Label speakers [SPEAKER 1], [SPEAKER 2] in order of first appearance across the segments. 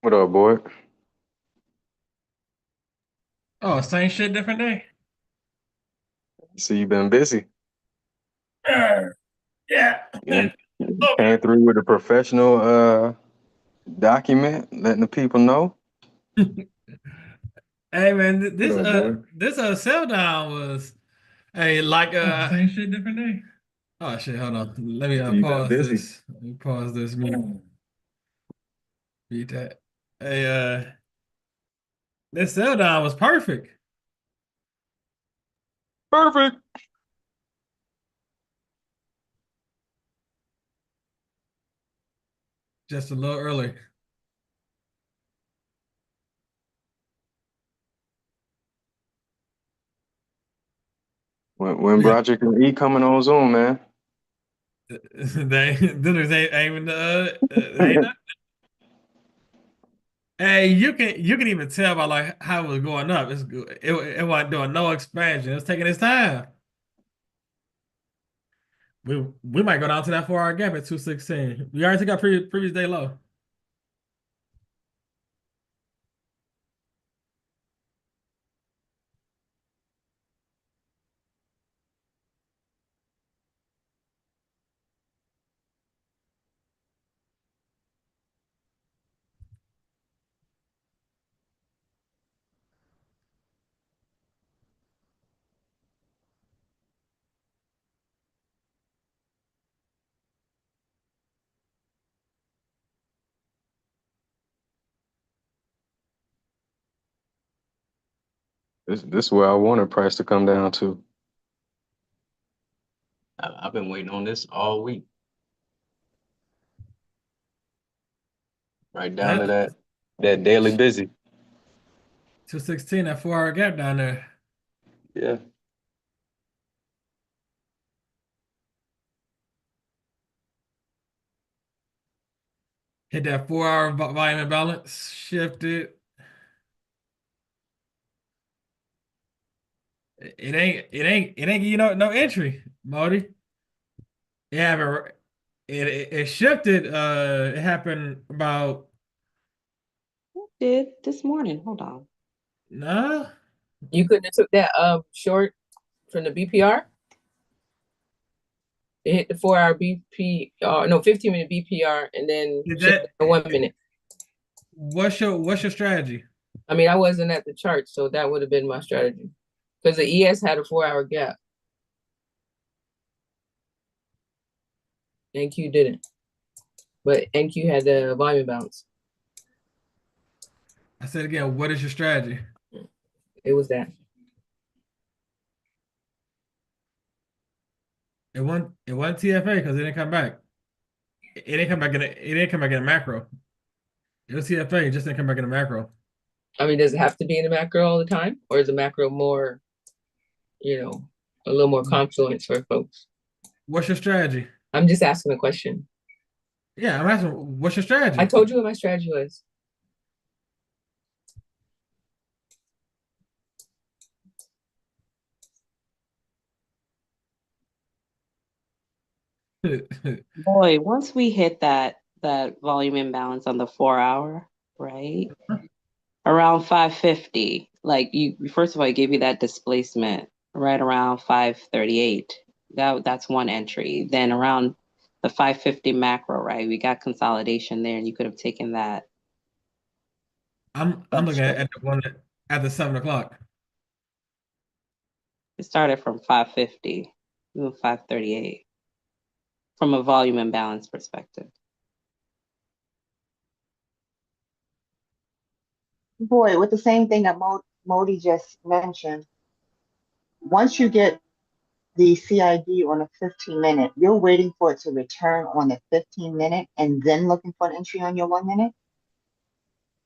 [SPEAKER 1] What up, boy?
[SPEAKER 2] Oh, same shit, different day.
[SPEAKER 1] See, you been busy.
[SPEAKER 2] Yeah.
[SPEAKER 1] You came through with a professional document, letting the people know.
[SPEAKER 2] Hey man,
[SPEAKER 1] What up, boy?
[SPEAKER 2] this sell down was like oh, same shit, different day. Oh shit, hold on. Let me
[SPEAKER 1] See, you been
[SPEAKER 2] pause
[SPEAKER 1] busy.
[SPEAKER 2] this. Let me pause this. Beat that. Hey, this sell down was perfect.
[SPEAKER 1] Perfect.
[SPEAKER 2] Just a little early.
[SPEAKER 1] When Broderick and E coming on Zoom, man.
[SPEAKER 2] Ain't even ain't not, hey, you can even tell by like how it was going up. It's good. It wasn't doing no expansion. It was taking its time. We might go down to that 4 hour gap at 216. We already took our previous day low.
[SPEAKER 1] This is where I wanted price to come down to. I've been waiting on this all week, right down to
[SPEAKER 2] That
[SPEAKER 1] that daily busy.
[SPEAKER 2] 216, that 4 hour gap down there.
[SPEAKER 1] Yeah,
[SPEAKER 2] Hit that 4 hour volume imbalance, shifted. It ain't no entry, Modi. Yeah, but it shifted. It happened about
[SPEAKER 3] Did this morning. Hold on.
[SPEAKER 2] nah.
[SPEAKER 4] You couldn't have took that short from the BPR. It hit the 4 hour BPR, no, 15-minute BPR, and then
[SPEAKER 2] Is
[SPEAKER 4] shifted
[SPEAKER 2] that
[SPEAKER 4] to 1 minute.
[SPEAKER 2] what's your strategy?
[SPEAKER 4] I mean, I wasn't at the chart, so that would have been my strategy. Because the ES had a 4 hour gap. NQ didn't. But NQ had the volume bounce.
[SPEAKER 2] I said again, what is your strategy?
[SPEAKER 4] It was that.
[SPEAKER 2] It wasn't TFA because it didn't come back. It didn't come back in a macro. It was TFA, it just didn't come back in a macro.
[SPEAKER 4] I mean, does it have to be in the macro all the time? Or is the macro more, you know, a little more confluence for folks?
[SPEAKER 2] What's your strategy?
[SPEAKER 4] I'm just asking a question.
[SPEAKER 2] Yeah, I'm asking, what's your
[SPEAKER 4] I
[SPEAKER 2] strategy?
[SPEAKER 4] told you what my strategy was.
[SPEAKER 3] Boy, once we hit that volume imbalance on the 4 hour, right? Around 550, like you first of all, it gave you that displacement right around 538. That's one entry. Then around the 550 macro, right? We got consolidation there, and you could have taken that.
[SPEAKER 2] I'm
[SPEAKER 3] That's
[SPEAKER 2] looking
[SPEAKER 3] true.
[SPEAKER 2] at the one at the 7 o'clock.
[SPEAKER 3] It started from 550, even 538 from a volume imbalance perspective.
[SPEAKER 5] Boy, with the same thing that Modi just mentioned, once you get the CID on a 15-minute, you're waiting for it to return on the 15-minute and then looking for an entry on your 1 minute.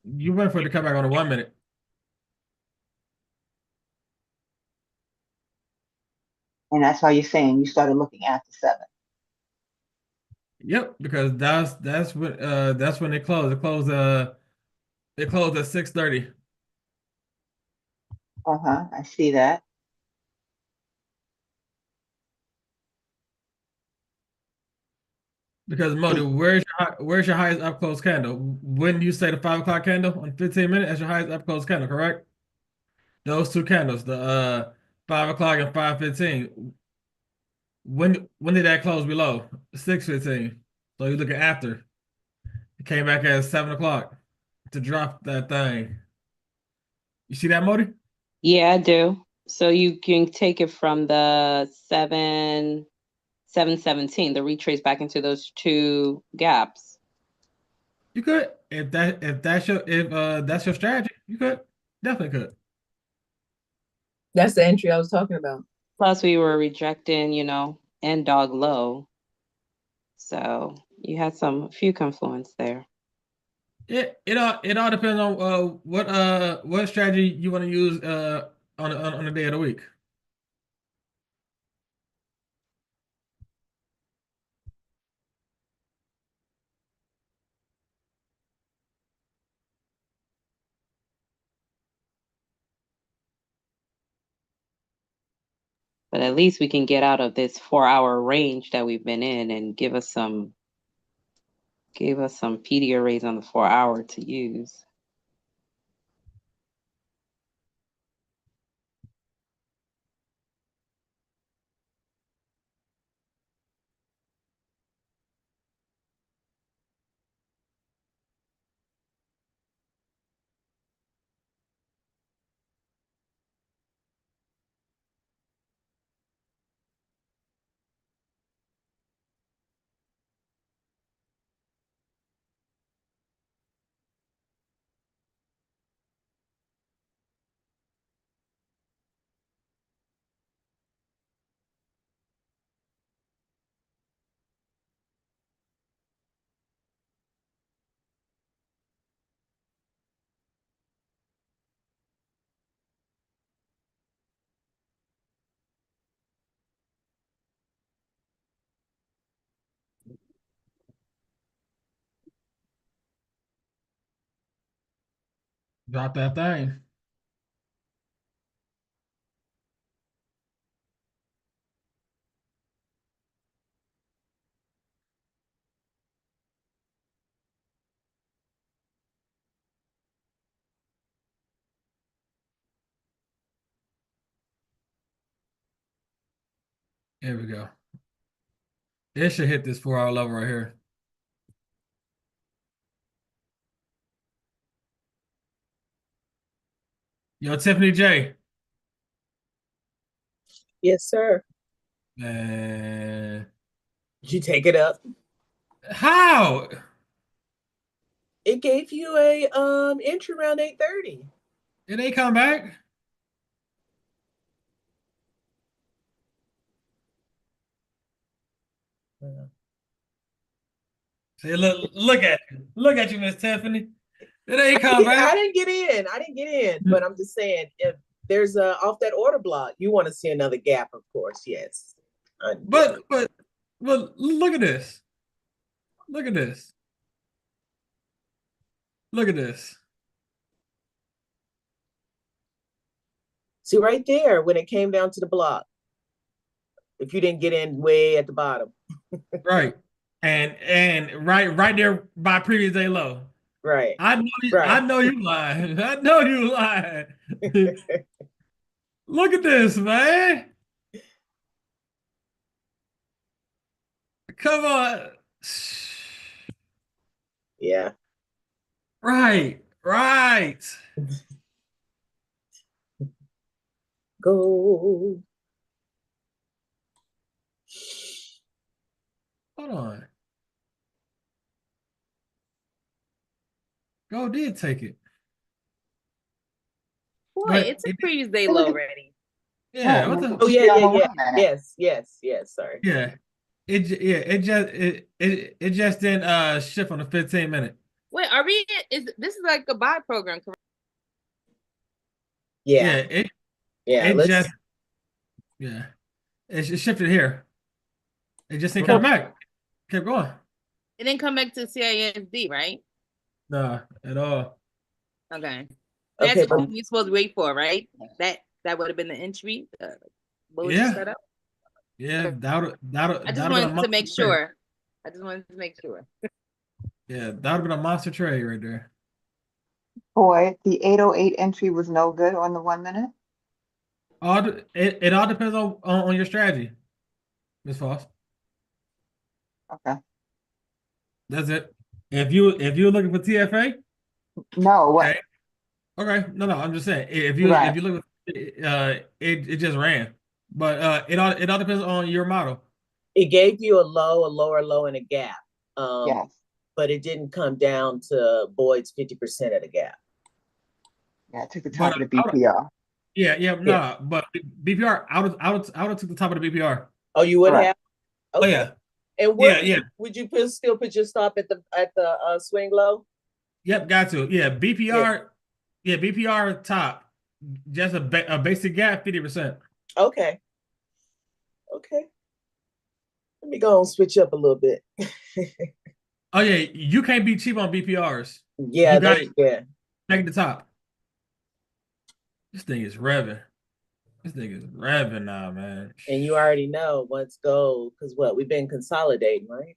[SPEAKER 2] You went for it to come back on a 1 minute.
[SPEAKER 5] And that's why you're saying you started looking after seven.
[SPEAKER 2] Yep, because that's when it closed. It closed at 6:30.
[SPEAKER 5] Uh-huh. I see that.
[SPEAKER 2] Because Modi, where's your highest up close candle? When do you say the 5 o'clock candle on 15 minutes as your highest up close candle, correct? Those two candles, the 5 o'clock and 5:15. When did that close below? 6:15. So you're looking after. It came back at 7 o'clock to drop that thing. You see that, Modi?
[SPEAKER 3] Yeah, I do. So you can take it from the 717, the retrace back into those two gaps.
[SPEAKER 2] You could. If that's your strategy, you could. Definitely could.
[SPEAKER 4] That's the entry I was talking about.
[SPEAKER 3] Plus we were rejecting, end dog low. So you had a few confluence there.
[SPEAKER 2] It all depends on what strategy you want to use on a day of the week.
[SPEAKER 3] But at least we can get out of this 4-hour range that we've been in and give us some PD arrays on the 4-hour to use.
[SPEAKER 2] Drop that thing. There we go. It should hit this 4-hour level right here. Yo, Tiffany J.
[SPEAKER 6] Yes, sir.
[SPEAKER 2] Man.
[SPEAKER 6] Did you take it up?
[SPEAKER 2] How?
[SPEAKER 6] It gave you a entry around 8:30.
[SPEAKER 2] It ain't come back. See, look at you. Look at you, Miss Tiffany. It ain't come back.
[SPEAKER 6] I didn't get in, but I'm just saying, if there's off that order block, you want to see another gap, of course, yes.
[SPEAKER 2] But look at this. Look at this. Look at this.
[SPEAKER 6] See right there when it came down to the block. If you didn't get in way at the bottom.
[SPEAKER 2] Right. And right there by previous day low.
[SPEAKER 6] Right.
[SPEAKER 2] I know you lying. I know you lying. Look at this, man. Come on.
[SPEAKER 6] Yeah.
[SPEAKER 2] Right.
[SPEAKER 6] Go.
[SPEAKER 2] Hold on. Go did take it.
[SPEAKER 7] Boy, it's a previous day low already.
[SPEAKER 2] Yeah.
[SPEAKER 5] Oh,
[SPEAKER 2] What the?
[SPEAKER 6] Oh yeah.
[SPEAKER 5] Wait a minute.
[SPEAKER 6] Yes. Sorry.
[SPEAKER 2] Yeah. It just didn't shift on the 15-minute.
[SPEAKER 7] Wait, this is like a buy program, correct?
[SPEAKER 6] Yeah.
[SPEAKER 2] It
[SPEAKER 6] Let's.
[SPEAKER 2] it shifted here. It just didn't come back. Kept going.
[SPEAKER 7] It didn't come back to CISD, right?
[SPEAKER 2] Nah, at all.
[SPEAKER 7] Okay.
[SPEAKER 6] Okay,
[SPEAKER 7] That's
[SPEAKER 6] but
[SPEAKER 7] what you're supposed to wait for, right? That would have been the entry. What was
[SPEAKER 2] Yeah.
[SPEAKER 7] set up?
[SPEAKER 2] Yeah, that'll
[SPEAKER 7] I just wanted to make sure. I just wanted to make sure.
[SPEAKER 2] Yeah, that would have been a monster trade right there.
[SPEAKER 5] Boy, the 808 entry was no good on the 1 minute.
[SPEAKER 2] It all depends on your strategy, Miss Foss.
[SPEAKER 5] Okay.
[SPEAKER 2] That's it. If you're looking for TFA,
[SPEAKER 5] No, what?
[SPEAKER 2] okay. Okay, no, I'm just saying if you
[SPEAKER 5] Right.
[SPEAKER 2] look at it just ran, but it all depends on your model.
[SPEAKER 6] It gave you a lower low, and a gap.
[SPEAKER 5] Yes.
[SPEAKER 6] But it didn't come down to Boyd's 50% of the gap.
[SPEAKER 5] Yeah, it took the top
[SPEAKER 2] But
[SPEAKER 5] of the BPR.
[SPEAKER 2] no, but BPR I would took the top of the BPR.
[SPEAKER 6] Oh, you would
[SPEAKER 5] Right.
[SPEAKER 6] have?
[SPEAKER 2] Oh
[SPEAKER 6] Okay.
[SPEAKER 2] yeah,
[SPEAKER 6] And where
[SPEAKER 2] yeah.
[SPEAKER 6] would you still put your stop at the swing low?
[SPEAKER 2] Yep, got to. Yeah, BPR. Yeah, BPR top. Just a basic gap, 50%.
[SPEAKER 6] Okay. Okay. Let me go and switch up a little bit.
[SPEAKER 2] Oh yeah, you can't be cheap on BPRs.
[SPEAKER 6] Yeah,
[SPEAKER 2] You got
[SPEAKER 6] yeah.
[SPEAKER 2] take the top. This thing is revving. This thing is revving now, man.
[SPEAKER 6] And you already know once gold, because we've been consolidating, right?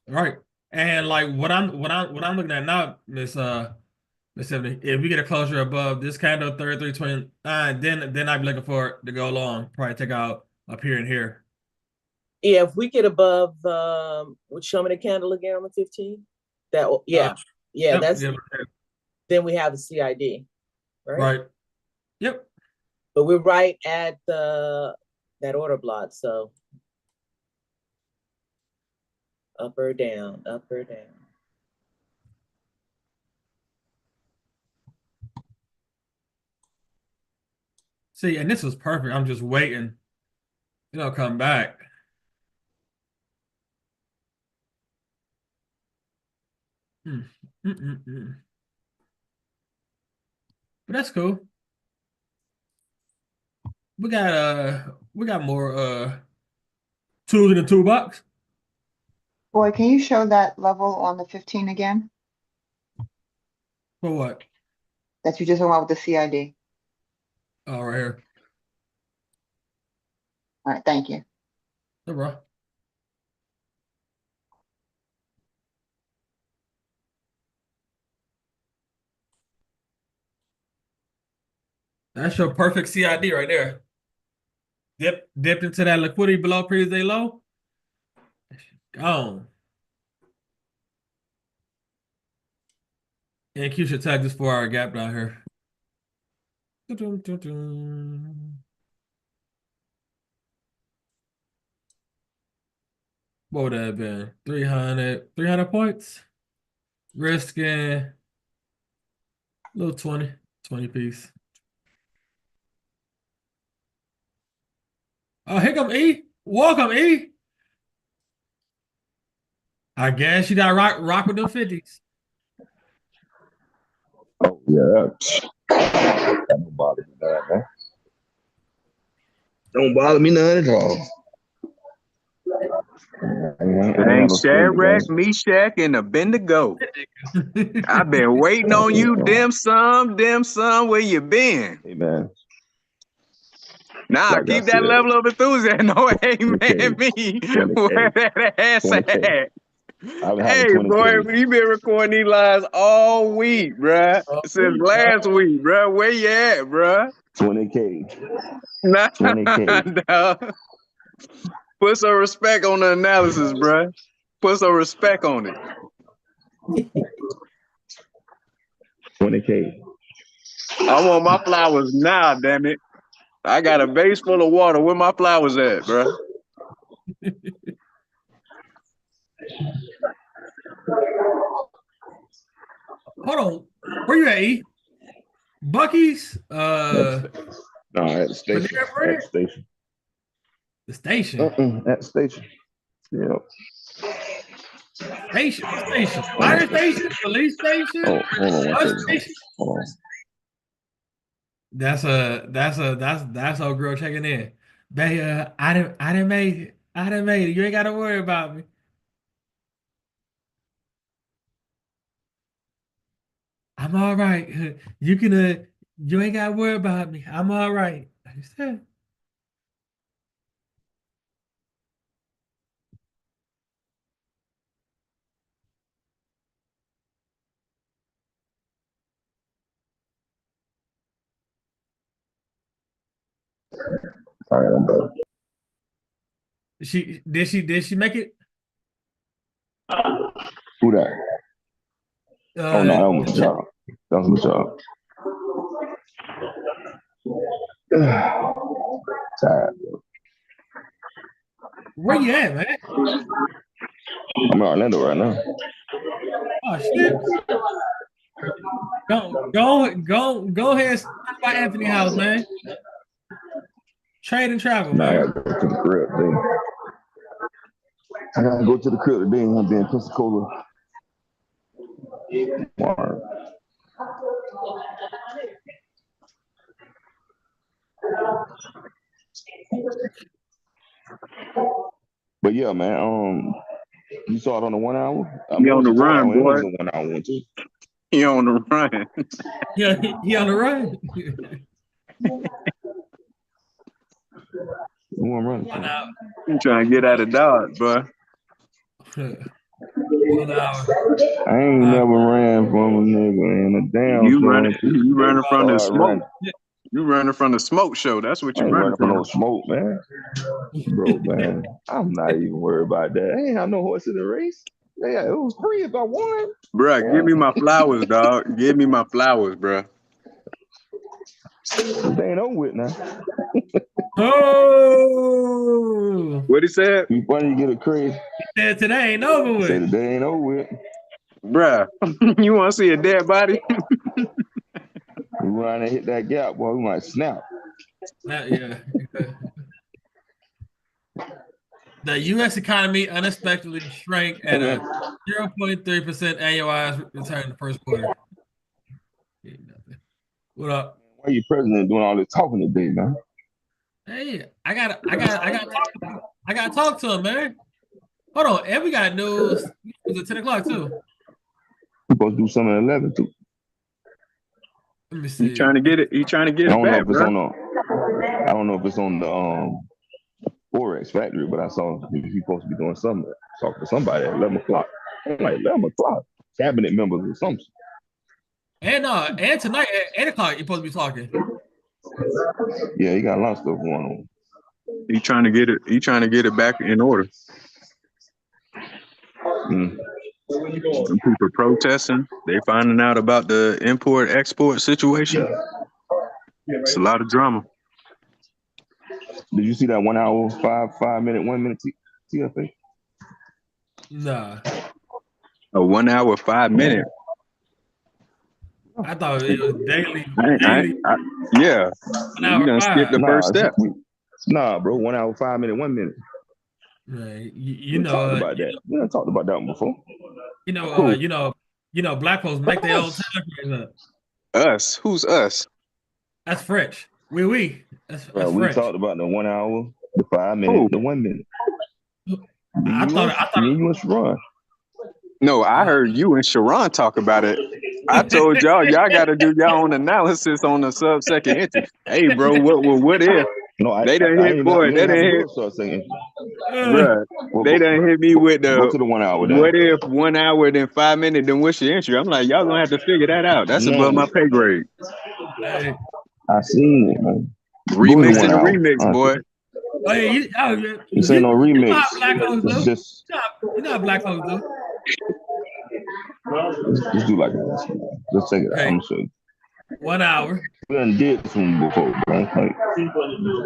[SPEAKER 2] Right. And like what I'm looking at now, Miss Tiffany, if we get a closure above this candle 33.29, then I'd be looking for it to go long. Probably take out up here and here.
[SPEAKER 6] Yeah, if we get above show me the candle again on the 15.
[SPEAKER 2] Yep,
[SPEAKER 6] that's
[SPEAKER 2] yep,
[SPEAKER 6] then we have a CID, right?
[SPEAKER 2] right. Yep.
[SPEAKER 6] But we're right at that order block, so up or down, up or down.
[SPEAKER 2] See, and this was perfect. I'm just waiting. Come back. But that's cool. We got more tools in the toolbox.
[SPEAKER 5] Boy, can you show that level on the 15 again?
[SPEAKER 2] For what?
[SPEAKER 5] That you just went with the CID.
[SPEAKER 2] Oh, right here.
[SPEAKER 5] All right, thank you.
[SPEAKER 2] No, bro. That's your perfect CID right there. Dipped into that liquidity below previous day low. Gone. And Q should tag this 4-hour gap down here. What would that have been? 300 points. Risking a little 20 piece. Oh, here come E. Welcome, E. I guess you got rock with them 50s.
[SPEAKER 8] Oh yeah, that don't bother me none, man. Don't bother me none at all.
[SPEAKER 1] It ain't Shadrach, Meshach, and Abednego. I've been waiting on you, dim sum, where you been?
[SPEAKER 8] Hey man.
[SPEAKER 1] Nah,
[SPEAKER 8] Like
[SPEAKER 1] keep
[SPEAKER 8] I
[SPEAKER 1] that
[SPEAKER 8] said,
[SPEAKER 1] level of enthusiasm. No, hey man,
[SPEAKER 8] 20K,
[SPEAKER 1] me.
[SPEAKER 8] 20K,
[SPEAKER 1] Where that ass
[SPEAKER 8] 20K.
[SPEAKER 1] at?
[SPEAKER 8] I've been
[SPEAKER 1] Hey,
[SPEAKER 8] having
[SPEAKER 1] boy,
[SPEAKER 8] 20K.
[SPEAKER 1] you been recording these lives all week, bruh. Since last week, bruh. Where you at, bruh?
[SPEAKER 8] 20K.
[SPEAKER 1] Nah,
[SPEAKER 8] 20K.
[SPEAKER 1] dawg. Put some respect on the analysis, bruh. Put some respect on it.
[SPEAKER 8] 20K.
[SPEAKER 1] I want my flowers now, damn it. I got a vase full of water. Where my flowers at, bruh?
[SPEAKER 2] Hold on. Where you at, E? Bucky's?
[SPEAKER 8] No, at the station.
[SPEAKER 2] Panera
[SPEAKER 8] At the station.
[SPEAKER 2] The station.
[SPEAKER 8] At the station. Yeah.
[SPEAKER 2] Station. What station? Fire station? Police station?
[SPEAKER 8] Oh, hold on one
[SPEAKER 2] Bus
[SPEAKER 8] second.
[SPEAKER 2] station?
[SPEAKER 8] Hold on.
[SPEAKER 2] That's old girl checking in. Babe, I didn't make it. I didn't make it. You ain't gotta worry about me. I'm all right. You ain't gotta worry about me. I'm all right. I said.
[SPEAKER 8] All right, I'm back.
[SPEAKER 2] Did she make it?
[SPEAKER 8] Who that? Oh no, that was Michelle. That was Michelle. Tired.
[SPEAKER 2] Where you at, man?
[SPEAKER 8] I'm in Orlando right now.
[SPEAKER 2] Oh shit! Go ahead. Stop by Anthony House, man. Trade and travel,
[SPEAKER 8] Nah, I
[SPEAKER 2] man.
[SPEAKER 8] gotta go to the crib today. I gotta go to the crib today. I'm being Pensacola. Tomorrow. But yeah, man. You saw it on the 1 hour.
[SPEAKER 1] He on the run, boy.
[SPEAKER 8] It was a 1 hour one too.
[SPEAKER 1] He on the run.
[SPEAKER 2] Yeah, he on the run.
[SPEAKER 8] Who I'm running?
[SPEAKER 1] You trying to get out of Dodge, boy.
[SPEAKER 2] 1 hour.
[SPEAKER 8] I ain't never ran from a nigga in a damn.
[SPEAKER 1] You running from the smoke. You running from the smoke show. That's what you running
[SPEAKER 8] from.
[SPEAKER 1] from.
[SPEAKER 8] No smoke, man. Bro, man, I'm not even worried about that. I ain't have no horse in the race. Yeah, it was free if I won.
[SPEAKER 1] Bruh, give me my flowers, dog. Give me my flowers, bruh.
[SPEAKER 8] They ain't over with now.
[SPEAKER 2] Oh,
[SPEAKER 1] What he said?
[SPEAKER 8] You funny, you get a crazy.
[SPEAKER 2] He said today ain't over with.
[SPEAKER 8] Say the day ain't over with.
[SPEAKER 1] Bruh, you want to see a dead body?
[SPEAKER 8] We run and hit that gap, boy. We might snap.
[SPEAKER 2] Yeah. The U.S. economy unexpectedly shrank at a 0.3% annualized return in the first quarter. What up?
[SPEAKER 8] Why you president doing all this talking today, man?
[SPEAKER 2] Hey, I gotta talk to him, man. Hold on, and we got news. It's at 10 o'clock too.
[SPEAKER 8] We supposed to do something at 11 too.
[SPEAKER 2] Let me see.
[SPEAKER 1] You trying to get it? You trying to get it back, bro?
[SPEAKER 8] I don't know if it's on the Forex Factory, but I saw he's supposed to be doing something. Talking to somebody at 11 o'clock. I'm like 11 o'clock. Cabinet members or something.
[SPEAKER 2] And tonight at 8 o'clock, you're supposed to be talking.
[SPEAKER 8] Yeah, he got a lot of stuff going on.
[SPEAKER 1] He trying to get it. He trying to get it back in order. Some people protesting. They finding out about the import-export situation. It's a lot of drama.
[SPEAKER 8] Did you see that 1 hour, 5 minute, 1 minute TFA?
[SPEAKER 2] Nah.
[SPEAKER 1] A 1 hour, 5 minute.
[SPEAKER 2] I thought it was daily.
[SPEAKER 1] Yeah. You done skipped the first step.
[SPEAKER 8] Nah, bro. 1 hour, 5 minute, 1 minute.
[SPEAKER 2] Right.
[SPEAKER 8] We talked about that. We done talked about that one before.
[SPEAKER 2] Black folks make their own time frames up.
[SPEAKER 1] Us? Who's us?
[SPEAKER 2] That's French. Oui. That's
[SPEAKER 8] we
[SPEAKER 2] French.
[SPEAKER 8] talked about the 1 hour, the 5 minute, the 1 minute.
[SPEAKER 2] I thought
[SPEAKER 8] you and Sharon.
[SPEAKER 1] No, I heard you and Sharon talk about it. I told y'all got to do your own analysis on the sub-second entry. Hey, bro, what if?
[SPEAKER 8] No,
[SPEAKER 1] they done hit, boy. They done hit, bruh. They done hit me with the.
[SPEAKER 8] Go to the 1 hour.
[SPEAKER 1] What if 1 hour then 5 minutes? Then what's your entry? I'm like, y'all gonna have to figure that out. That's above my pay grade.
[SPEAKER 2] Hey.
[SPEAKER 8] I seen it, man.
[SPEAKER 1] Remixing the remix, boy.
[SPEAKER 2] Hey,
[SPEAKER 8] this ain't no remix.
[SPEAKER 2] You know how black folks do.
[SPEAKER 8] Just do like this. Let's take it out. I'm gonna show you. 1 hour. We done did this one before, bro. Like, I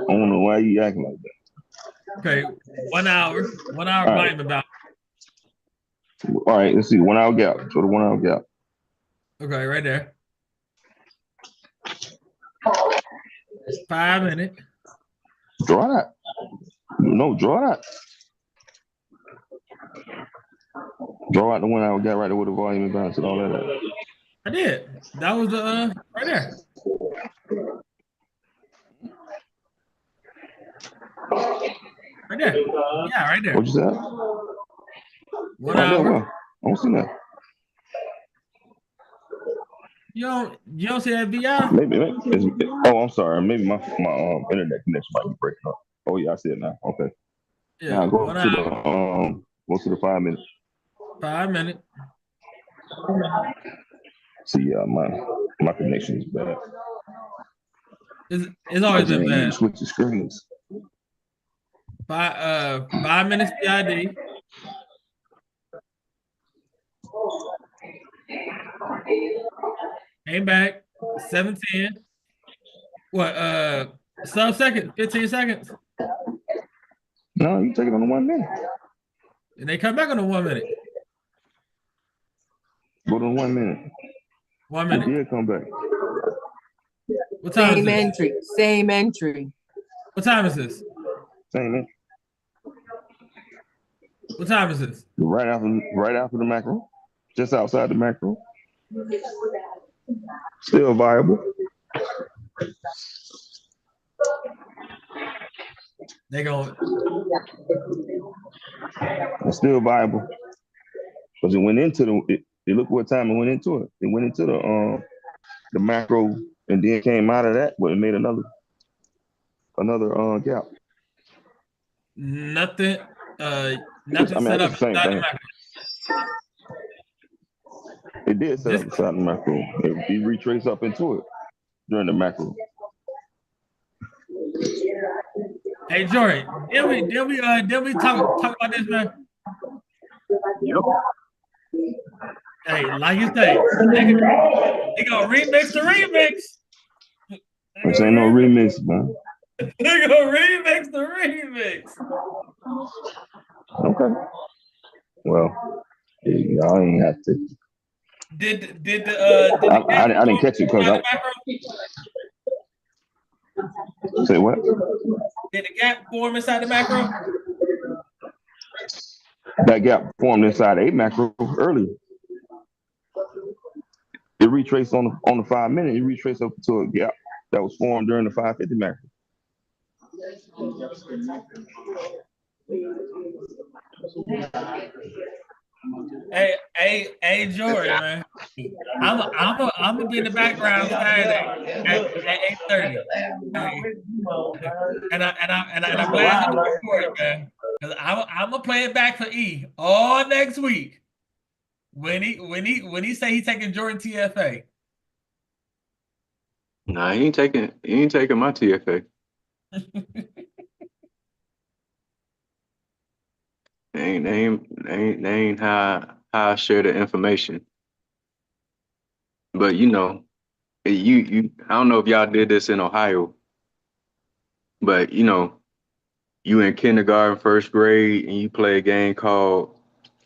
[SPEAKER 8] don't know why you acting like that.
[SPEAKER 2] Okay, 1 hour. 1 hour volume about.
[SPEAKER 8] All right, let's see. 1 hour gap. Show the 1 hour gap.
[SPEAKER 2] Okay, right there. 5 minute.
[SPEAKER 8] Draw that. No, draw that. Draw out the 1 hour gap right there with the volume and balance and all that.
[SPEAKER 2] I did. That was the right there. Right there. Yeah, right there.
[SPEAKER 8] What'd you say?
[SPEAKER 2] 1 hour.
[SPEAKER 8] I don't see that.
[SPEAKER 2] You don't see that VI?
[SPEAKER 8] Maybe. I'm sorry. Maybe my internet connection might be breaking up. Oh yeah, I see it now. Okay.
[SPEAKER 2] Yeah.
[SPEAKER 8] Now go to the 5 minutes.
[SPEAKER 2] 5 minute.
[SPEAKER 8] See, my connection is bad.
[SPEAKER 2] It's always been bad.
[SPEAKER 8] Switch the screens.
[SPEAKER 2] 5 minutes PID. Came back 7:10. What? Sub-second, 15 seconds.
[SPEAKER 8] No, you take it on the 1 minute.
[SPEAKER 2] And they come back on the 1 minute.
[SPEAKER 8] Go to the 1 minute.
[SPEAKER 2] 1
[SPEAKER 8] It
[SPEAKER 2] minute.
[SPEAKER 8] did come back.
[SPEAKER 2] What time is
[SPEAKER 4] Same
[SPEAKER 2] this?
[SPEAKER 4] entry. Same entry.
[SPEAKER 2] What time is this?
[SPEAKER 8] Same man.
[SPEAKER 2] What time is this?
[SPEAKER 8] Right after the macro. Just outside the macro. Still viable.
[SPEAKER 2] They go.
[SPEAKER 8] It's still viable. Because it went into look what time it went into it. It went into the macro and then came out of that, but it made another gap.
[SPEAKER 2] Nothing.
[SPEAKER 8] I
[SPEAKER 2] Nothing
[SPEAKER 8] mean,
[SPEAKER 2] set
[SPEAKER 8] I
[SPEAKER 2] up
[SPEAKER 8] guess the same
[SPEAKER 2] inside the
[SPEAKER 8] thing.
[SPEAKER 2] macro.
[SPEAKER 8] It did set up inside the macro. It retraced up into it during the macro.
[SPEAKER 2] Hey Jordan, did we talk about this, man?
[SPEAKER 1] Yep.
[SPEAKER 2] Hey, like you say, they gonna remix the remix.
[SPEAKER 8] This ain't no remix, man.
[SPEAKER 2] They gonna remix the remix.
[SPEAKER 8] Okay. Well, y'all ain't have to.
[SPEAKER 2] Did the
[SPEAKER 8] I didn't catch it because I say what?
[SPEAKER 2] Did the gap form inside the macro?
[SPEAKER 8] That gap formed inside a macro early. It retraced on the 5 minute. It retraced up to a gap that was formed during the 550 macro.
[SPEAKER 2] Hey, Jordan, man. I'm gonna be in the background Saturday at 8:30. Hey, and I'm glad you recorded, man. Cause I'm gonna play it back for E all next week when he say he taking Jordan TFA.
[SPEAKER 1] Nah, he ain't taking my TFA. Ain't how I share the information. But you I don't know if y'all did this in Ohio, but you in kindergarten, first grade, and you play a game called,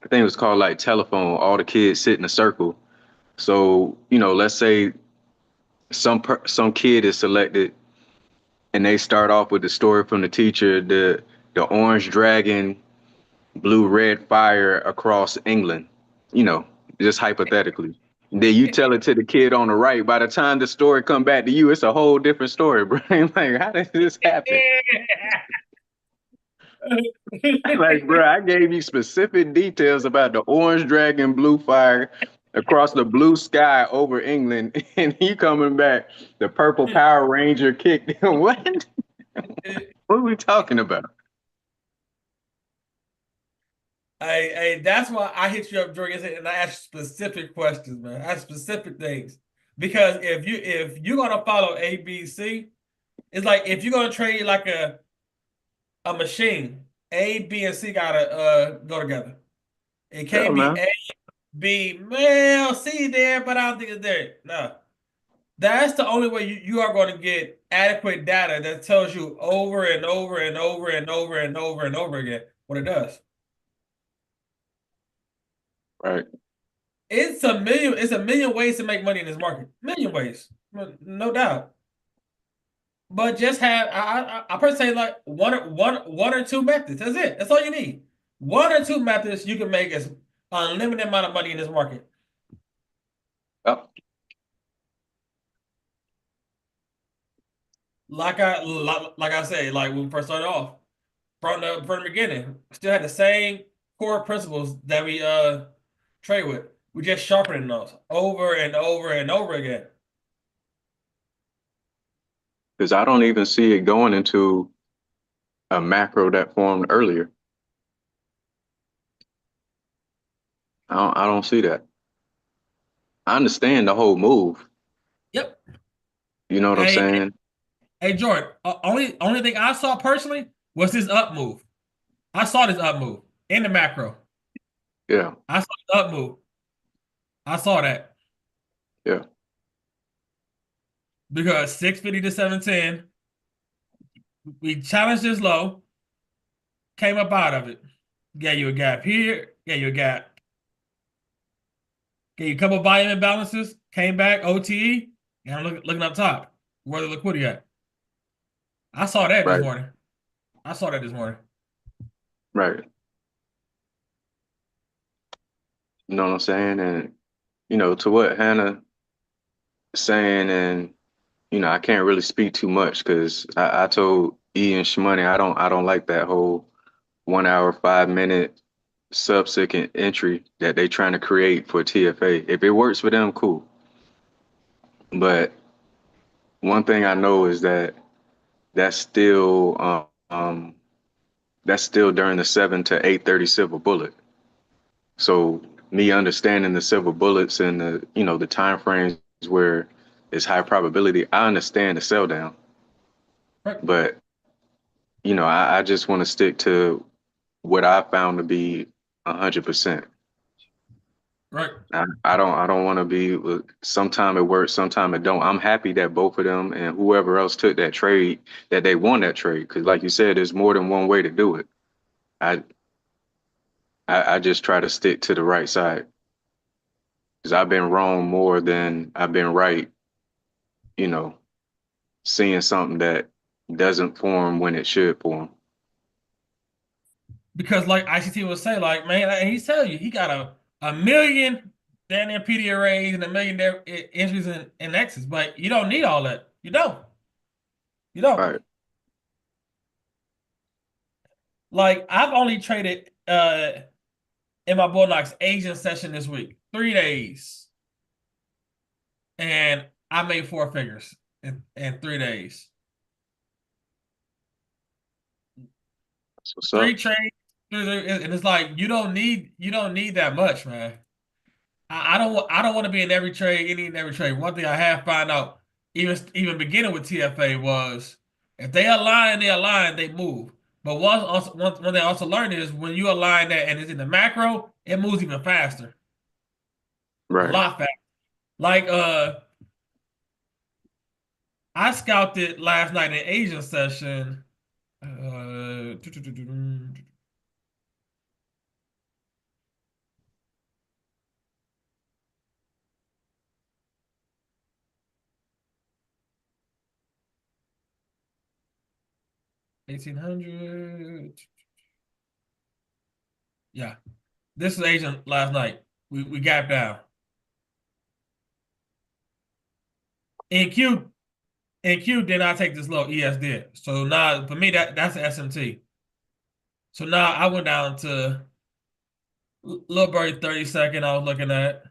[SPEAKER 1] I think it was called like telephone. All the kids sit in a circle. So let's say some kid is selected, and they start off with the story from the teacher, the orange dragon blew red fire across England, just hypothetically. Then you tell it to the kid on the right. By the time the story come back to you, it's a whole different story, bro. Like, how did this happen? Like, bro, I gave you specific details about the orange dragon blue fire across the blue sky over England, and you coming back, the purple Power Ranger kicked. What? What are we talking about?
[SPEAKER 2] Hey, that's why I hit you up, Jordan, and I ask specific questions, man. I ask specific things. Because if you're gonna follow A, B, C, it's like if you're gonna trade like a machine, A, B, and C gotta go together. It can't be A, B, well, C there, but I don't think it's there. No. That's the only way you are going to get adequate data that tells you over and over and over and over and over and over again what it does.
[SPEAKER 1] Right.
[SPEAKER 2] It's a million ways to make money in this market. Million ways, no doubt. But just have I personally say like one or two methods. That's it. That's all you need. One or two methods you can make as unlimited amount of money in this market.
[SPEAKER 1] Yep.
[SPEAKER 2] Like I say, like when we first started off, from the beginning, still had the same core principles that we trade with. We just sharpening those over and over and over again.
[SPEAKER 1] Because I don't even see it going into a macro that formed earlier. I don't see that. I understand the whole move.
[SPEAKER 2] Yep.
[SPEAKER 1] You know what I'm saying?
[SPEAKER 2] Hey Jordan, only thing I saw personally was this up move. I saw this up move in the macro.
[SPEAKER 1] Yeah.
[SPEAKER 2] I saw the up move. I saw that
[SPEAKER 1] Yeah.
[SPEAKER 2] because 650 to 710, we challenged this low, came up out of it. Got you a gap here, got you a gap. Got you a couple volume imbalances, came back, OTE, and I'm looking up top. Where the liquidity at? I saw that this
[SPEAKER 1] Right.
[SPEAKER 2] morning. I saw that this morning.
[SPEAKER 1] Right. You know what I'm saying? And, to what Hannah saying, and, I can't really speak too much because I told E and Shmoney I don't like that whole 1 hour, 5 minute sub-second entry that they trying to create for TFA. If it works for them, cool. But one thing I know is that that's still that's still during the 7 to 8:30 silver bullet. So me understanding the silver bullets and the time frames where it's high probability, I understand the sell down.
[SPEAKER 2] Right.
[SPEAKER 1] But I just want to stick to what I found to be 100%.
[SPEAKER 2] Right.
[SPEAKER 1] I don't want to be. Sometime it works, sometime it don't. I'm happy that both of them and whoever else took that trade, that they won that trade, because like you said, there's more than one way to do it. I I just try to stick to the right side because I've been wrong more than I've been right. You know, seeing something that doesn't form when it should form.
[SPEAKER 2] Because like ICT would say, like, man, and he's telling you, he got a million damn near PD arrays and a million entries in X's, but you don't need all that. You don't. You don't.
[SPEAKER 1] Right.
[SPEAKER 2] Like, I've only traded in my Bulldogs Asian session this week, 3 days. And I made 4 figures in 3 days.
[SPEAKER 1] That's what's
[SPEAKER 2] Three
[SPEAKER 1] up.
[SPEAKER 2] trades, and it's like you don't need that much, man. I don't want to be in every trade, any and every trade. One thing I have found out, even beginning with TFA, was if they align, they move. But one thing I also learned is when you align that and it's in the macro, it moves even faster, a
[SPEAKER 1] Right.
[SPEAKER 2] lot faster. Like I scouted last night in Asian session. 1800. Yeah, this is Asian last night. We gapped down. In Q did not take this low. ES did. So now for me that's an SMT. So now I went down to little birdie 30-second. I was looking at.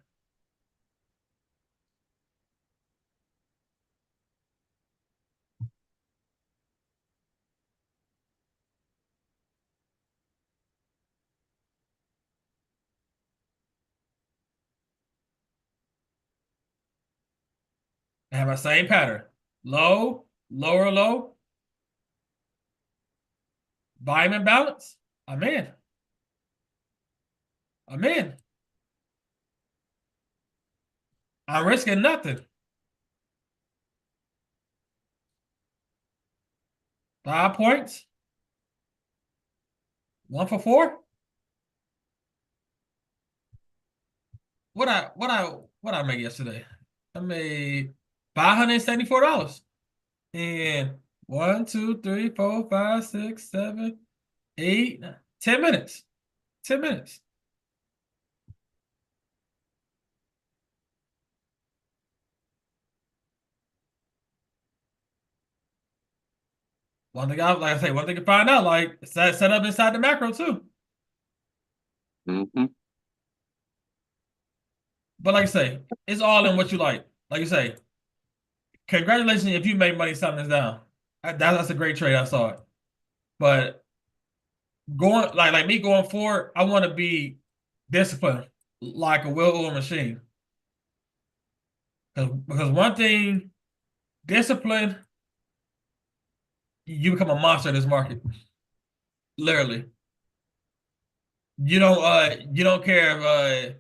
[SPEAKER 2] I have my same pattern. Low, lower low, volume imbalance. I'm in. I'm in. I'm risking nothing. 5 points. 1 for 4. What I make yesterday? I made $574. And 1, 2, 3, 4, 5, 6, 7, 8, 10 minutes. 10 minutes. One thing one thing to find out, like set up inside the macro too.
[SPEAKER 1] Mm-hmm.
[SPEAKER 2] But like I say, it's all in what you like. Like you say, congratulations if you make money selling this down. That's a great trade. I saw it. But going like me going forward, I want to be disciplined like a well-oiled machine. Because one thing, discipline, you become a monster in this market. Literally. You don't care if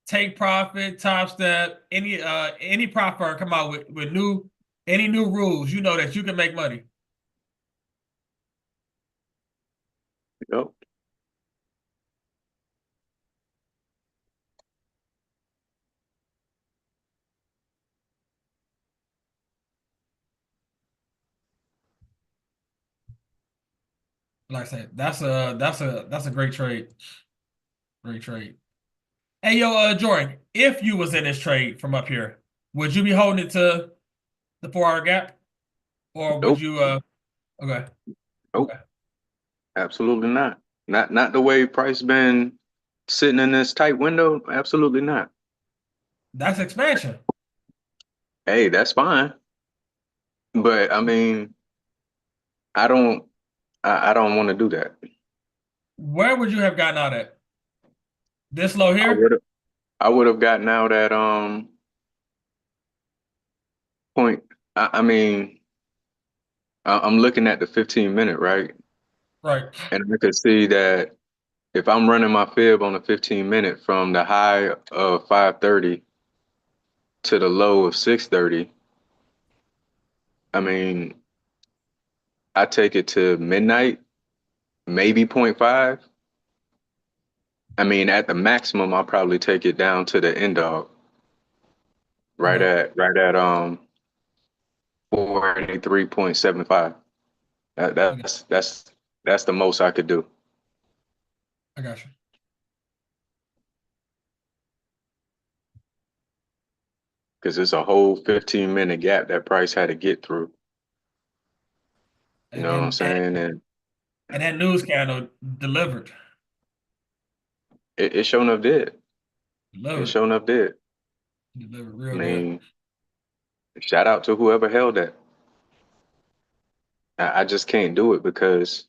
[SPEAKER 2] take profit, top step, any prop firm come out with any new rules, you know that you can make money.
[SPEAKER 1] Yep.
[SPEAKER 2] Like I said, that's a great trade. Great trade. Hey yo, Jordan, if you was in this trade from up here, would you be holding it to the 4 hour gap? Or would
[SPEAKER 1] Nope.
[SPEAKER 2] you okay.
[SPEAKER 1] Nope.
[SPEAKER 2] Okay.
[SPEAKER 1] Absolutely not. Not the way price been sitting in this tight window. Absolutely not.
[SPEAKER 2] That's expansion.
[SPEAKER 1] Hey, that's fine. But I mean, I don't I don't want to do that.
[SPEAKER 2] Where would you have gotten out at? This low
[SPEAKER 1] I
[SPEAKER 2] here?
[SPEAKER 1] would I would have gotten out at point. I mean, I'm looking at the 15-minute, right?
[SPEAKER 2] Right.
[SPEAKER 1] And I could see that if I'm running my fib on the 15-minute from the high of 5:30 to the low of 6:30, I mean, I take it to midnight, maybe point 0.5. I mean, at the maximum, I'll probably take it down to the end dog,
[SPEAKER 2] Okay.
[SPEAKER 1] right at 483.75. That,
[SPEAKER 2] I got,
[SPEAKER 1] that's that's that's the most I could do
[SPEAKER 2] I got you.
[SPEAKER 1] because it's a whole 15-minute gap that price had to get through. You
[SPEAKER 2] And
[SPEAKER 1] know what I'm
[SPEAKER 2] then
[SPEAKER 1] saying? And
[SPEAKER 2] and that news scandal delivered.
[SPEAKER 1] it sure enough did. It
[SPEAKER 2] Delivered.
[SPEAKER 1] sure enough did.
[SPEAKER 2] Delivered
[SPEAKER 1] I
[SPEAKER 2] real good.
[SPEAKER 1] mean, shout out to whoever held that. I just can't do it because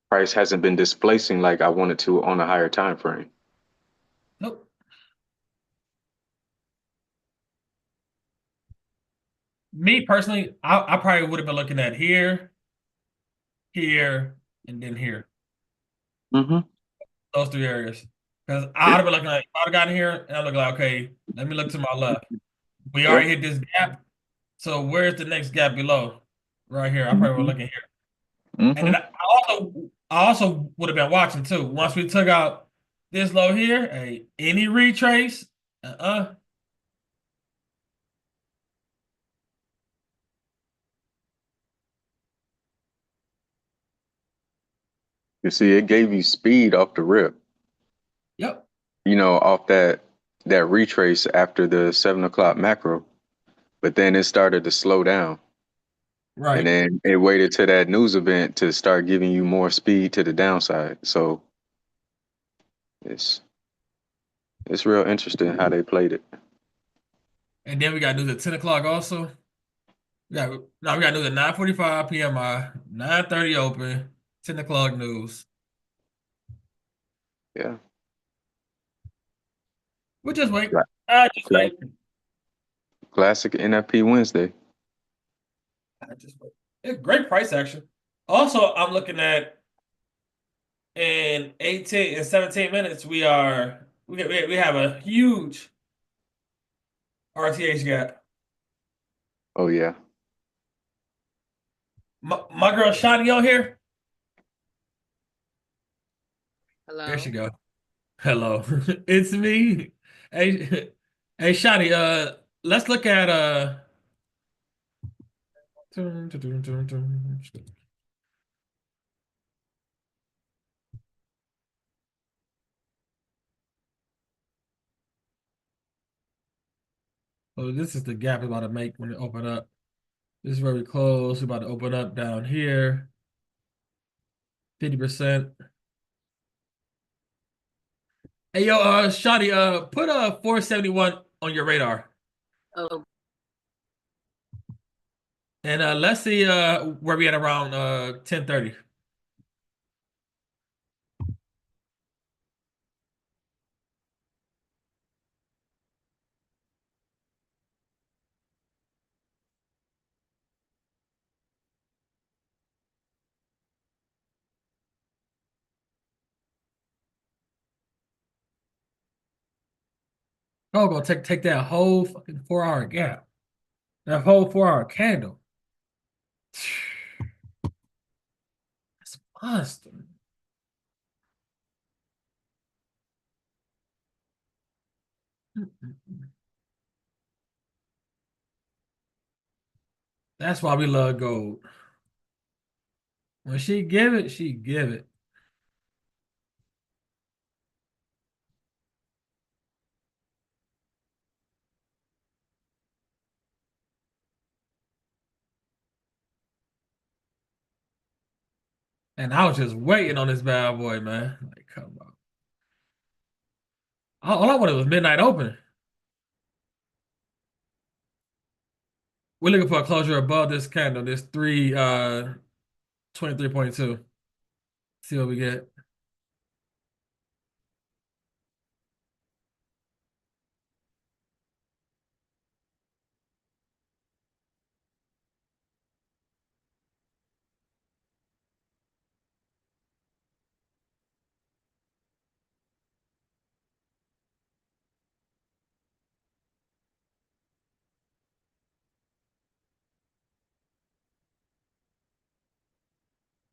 [SPEAKER 1] price hasn't been displacing like I wanted to on a higher time frame.
[SPEAKER 2] Nope. Me personally, I probably would have been looking at here, here, and then here.
[SPEAKER 1] Mm-hmm.
[SPEAKER 2] Those 3 areas. Because I'd have been looking like, if I'd have gotten here, and I look like, okay, let me look to my left. We
[SPEAKER 1] Yep.
[SPEAKER 2] already hit this gap. So where's the next gap below? Right here. I probably would look in here. And
[SPEAKER 1] Mm-hmm.
[SPEAKER 2] then I also would have been watching too. Once we took out this low here, hey, any retrace, uh-uh.
[SPEAKER 1] You see, it gave you speed off the rip.
[SPEAKER 2] Yep.
[SPEAKER 1] You know, off that retrace after the 7 o'clock macro, but then it started to slow down. And
[SPEAKER 2] Right.
[SPEAKER 1] then it waited to that news event to start giving you more speed to the downside. So it's it's real interesting how they played it.
[SPEAKER 2] And then we gotta do the 10 o'clock also. We gotta do the 9:45 PMI, 9:30 open, 10 o'clock news.
[SPEAKER 1] Yeah.
[SPEAKER 2] We'll just wait.
[SPEAKER 1] Cla-
[SPEAKER 2] I just
[SPEAKER 1] cla-
[SPEAKER 2] wait.
[SPEAKER 1] Classic NFP Wednesday.
[SPEAKER 2] I just wait. It's great price action. Also, I'm looking at in 18 and 17 minutes, we have a huge RTH gap.
[SPEAKER 1] Oh yeah.
[SPEAKER 2] My girl Shani on here. There she
[SPEAKER 7] Hello.
[SPEAKER 2] go. Hello. It's me. Hey, hey Shani, let's look at oh, this is the gap we're about to make when it open up. This is very close. We're about to open up down here. 50%. Hey yo, Shadi, put a 471 on your radar.
[SPEAKER 7] Oh,
[SPEAKER 2] And let's see where we at around 10:30. Oh, gonna take that whole fucking 4 hour gap. That whole 4 hour candle. That's monster. That's why we love gold. When she give it, she give it. And I was just waiting on this bad boy, man. Like, come on. All I wanted was midnight open. We're looking for a closure above this candle, this 23.2. See what we get.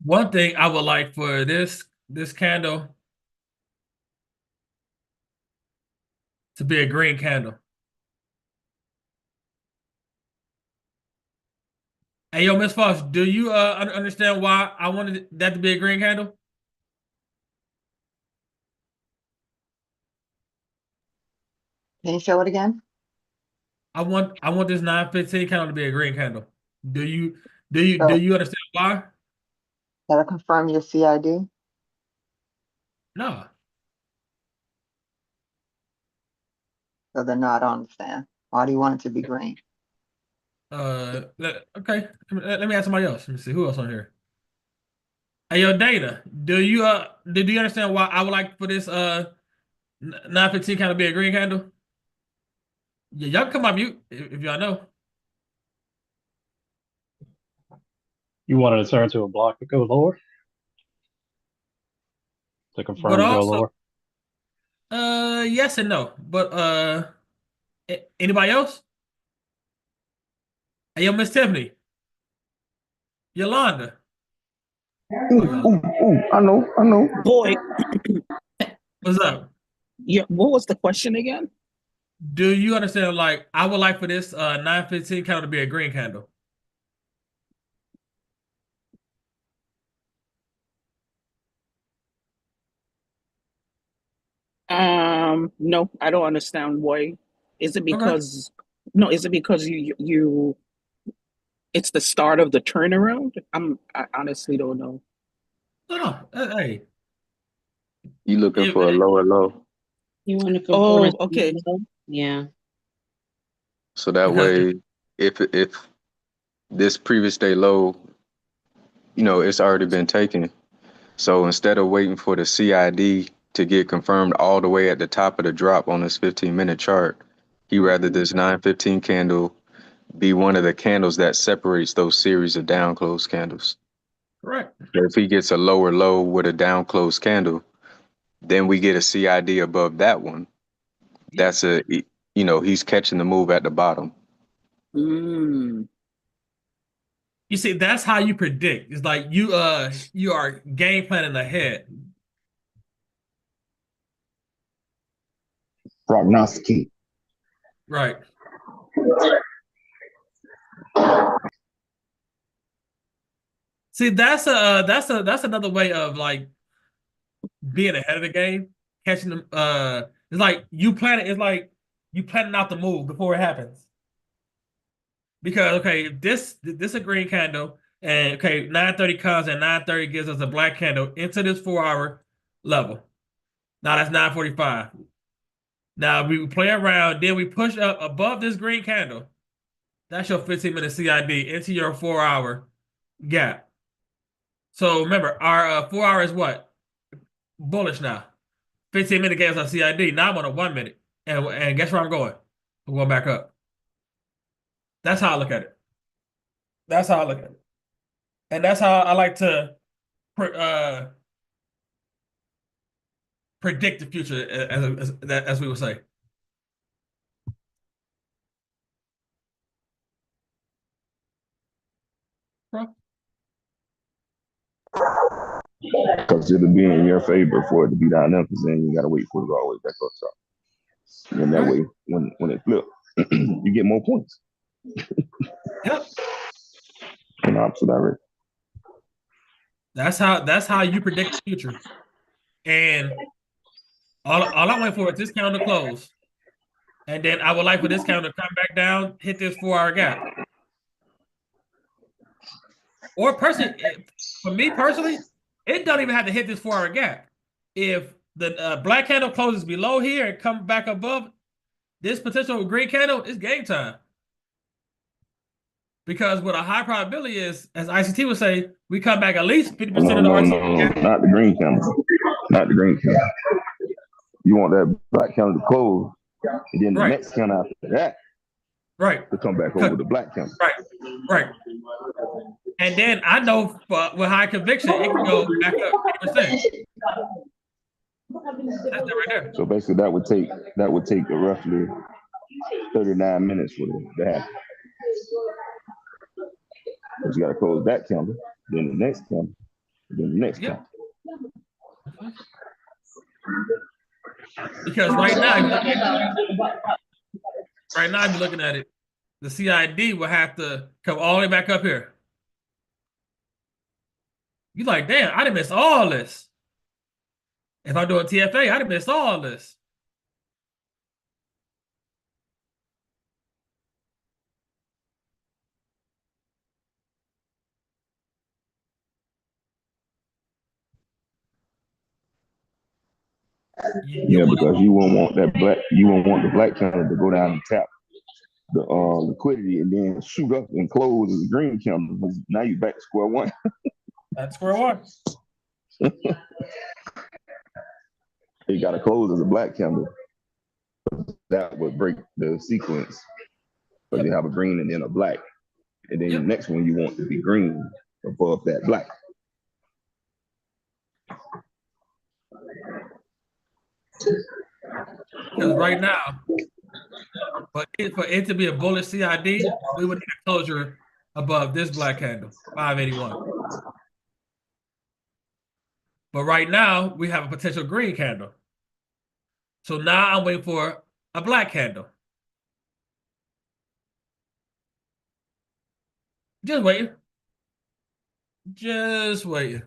[SPEAKER 2] One thing I would like for this candle to be a green candle. Hey, yo, Miss Fox, do you understand why I wanted that to be a green candle?
[SPEAKER 5] Can you show it again?
[SPEAKER 2] I want this 915 candle to be a green candle. Do you do
[SPEAKER 5] So
[SPEAKER 2] you understand why?
[SPEAKER 5] that'll confirm your CID.
[SPEAKER 2] No.
[SPEAKER 5] So then no, I don't understand. Why do you want it to be green?
[SPEAKER 2] Okay. Let me ask somebody else. Let me see who else on here. Hey, yo, Dana, do you understand why I would like for this 915 candle to be a green candle? Yeah, y'all can come off mute if y'all know.
[SPEAKER 9] You wanted to turn to a block to go lower to
[SPEAKER 2] But
[SPEAKER 9] confirm go
[SPEAKER 2] also,
[SPEAKER 9] lower.
[SPEAKER 2] yes and no. But anybody else? Hey, yo, Miss Tiffany, Yolanda.
[SPEAKER 8] Ooh,
[SPEAKER 2] Oh, Yolanda.
[SPEAKER 8] I know.
[SPEAKER 7] Boy,
[SPEAKER 2] What's up?
[SPEAKER 7] yeah, what was the question again?
[SPEAKER 2] Do you understand? Like, I would like for this 915 candle to be a green candle.
[SPEAKER 7] No, I don't understand why. Is it
[SPEAKER 2] Okay.
[SPEAKER 7] because no, is it because you it's the start of the turnaround? I honestly don't know.
[SPEAKER 2] No, no. Hey,
[SPEAKER 1] You looking
[SPEAKER 2] if
[SPEAKER 1] for a lower low,
[SPEAKER 3] You want to confirm
[SPEAKER 7] Oh,
[SPEAKER 3] it's
[SPEAKER 7] okay.
[SPEAKER 3] low? Yeah.
[SPEAKER 1] so that
[SPEAKER 2] because
[SPEAKER 1] way, if this previous day low, it's already been taken. So instead of waiting for the CID to get confirmed all the way at the top of the drop on this 15-minute chart, he rather this 915 candle be one of the candles that separates those series of down close candles.
[SPEAKER 2] correct.
[SPEAKER 1] So if he gets a lower low with a down close candle, then we get a CID above that one.
[SPEAKER 2] Yeah.
[SPEAKER 1] That's he's catching the move at the bottom.
[SPEAKER 7] Mm.
[SPEAKER 2] You see, that's how you predict. It's like you are game planning ahead.
[SPEAKER 8] Prognosticate.
[SPEAKER 2] Right. See, that's another way of like being ahead of the game, catching them. It's like you plan it. It's like you planning out the move before it happens. Because okay, if this a green candle, and okay, 930 comes and 930 gives us a black candle into this 4 hour level. Now that's 945. Now we play around, then we push up above this green candle. That's your 15-minute CID into your 4 hour gap. So remember, our 4 hour is what? Bullish now. 15-minute gave us a CID. Now I'm on a 1 minute. And guess where I'm going? I'm going back up. That's how I look at it. That's how I look at it. And that's how I like to uh, predict the future, as we would say. bro?
[SPEAKER 8] Because it'll be in your favor for it to be down there, because then you gotta wait for it to go all the way back up top. And that
[SPEAKER 2] Right.
[SPEAKER 8] way, when it flips, you get more points
[SPEAKER 2] Yep.
[SPEAKER 8] in the opposite direction.
[SPEAKER 2] That's how you predict the future. And all I'm waiting for is this candle to close. And then I would like for this candle to come back down, hit this 4-hour gap. Or personally, for me personally, it don't even have to hit this 4-hour gap. If the black candle closes below here and comes back above this potential green candle, it's game time. Because what a high probability is, as ICT would say, we come back at least 50%
[SPEAKER 8] No,
[SPEAKER 2] of the
[SPEAKER 8] no,
[SPEAKER 2] RT.
[SPEAKER 8] no, not the green candle. Not the green candle. You want that black candle to close, and then the
[SPEAKER 2] Right.
[SPEAKER 8] next candle after that
[SPEAKER 2] Right.
[SPEAKER 8] to come back over the black candle.
[SPEAKER 2] Right. And then I know with high conviction, it can go back up 50%. That's that right there.
[SPEAKER 8] So basically, that would take roughly 39 minutes for it to happen. Because you got to close that candle, then the next candle, then the next candle.
[SPEAKER 2] Because right now, if you're looking at it, the CID will have to come all the way back up here. You're like, damn, I done missed all this. If I'm doing TFA, I done missed all this.
[SPEAKER 8] Because you won't want the black candle to go down and tap the liquidity and then shoot up and close as a green candle. Now you're back to square one.
[SPEAKER 2] That's square one.
[SPEAKER 8] You got to close as a black candle. That would break the sequence. Because you have a green and then a black. And then the next one you want to be green above that black.
[SPEAKER 2] Because right now, for it to be a bullish CID, we would need a closure above this black candle, 581. But right now, we have a potential green candle. So now I'm waiting for a black candle. Just waiting. Just waiting.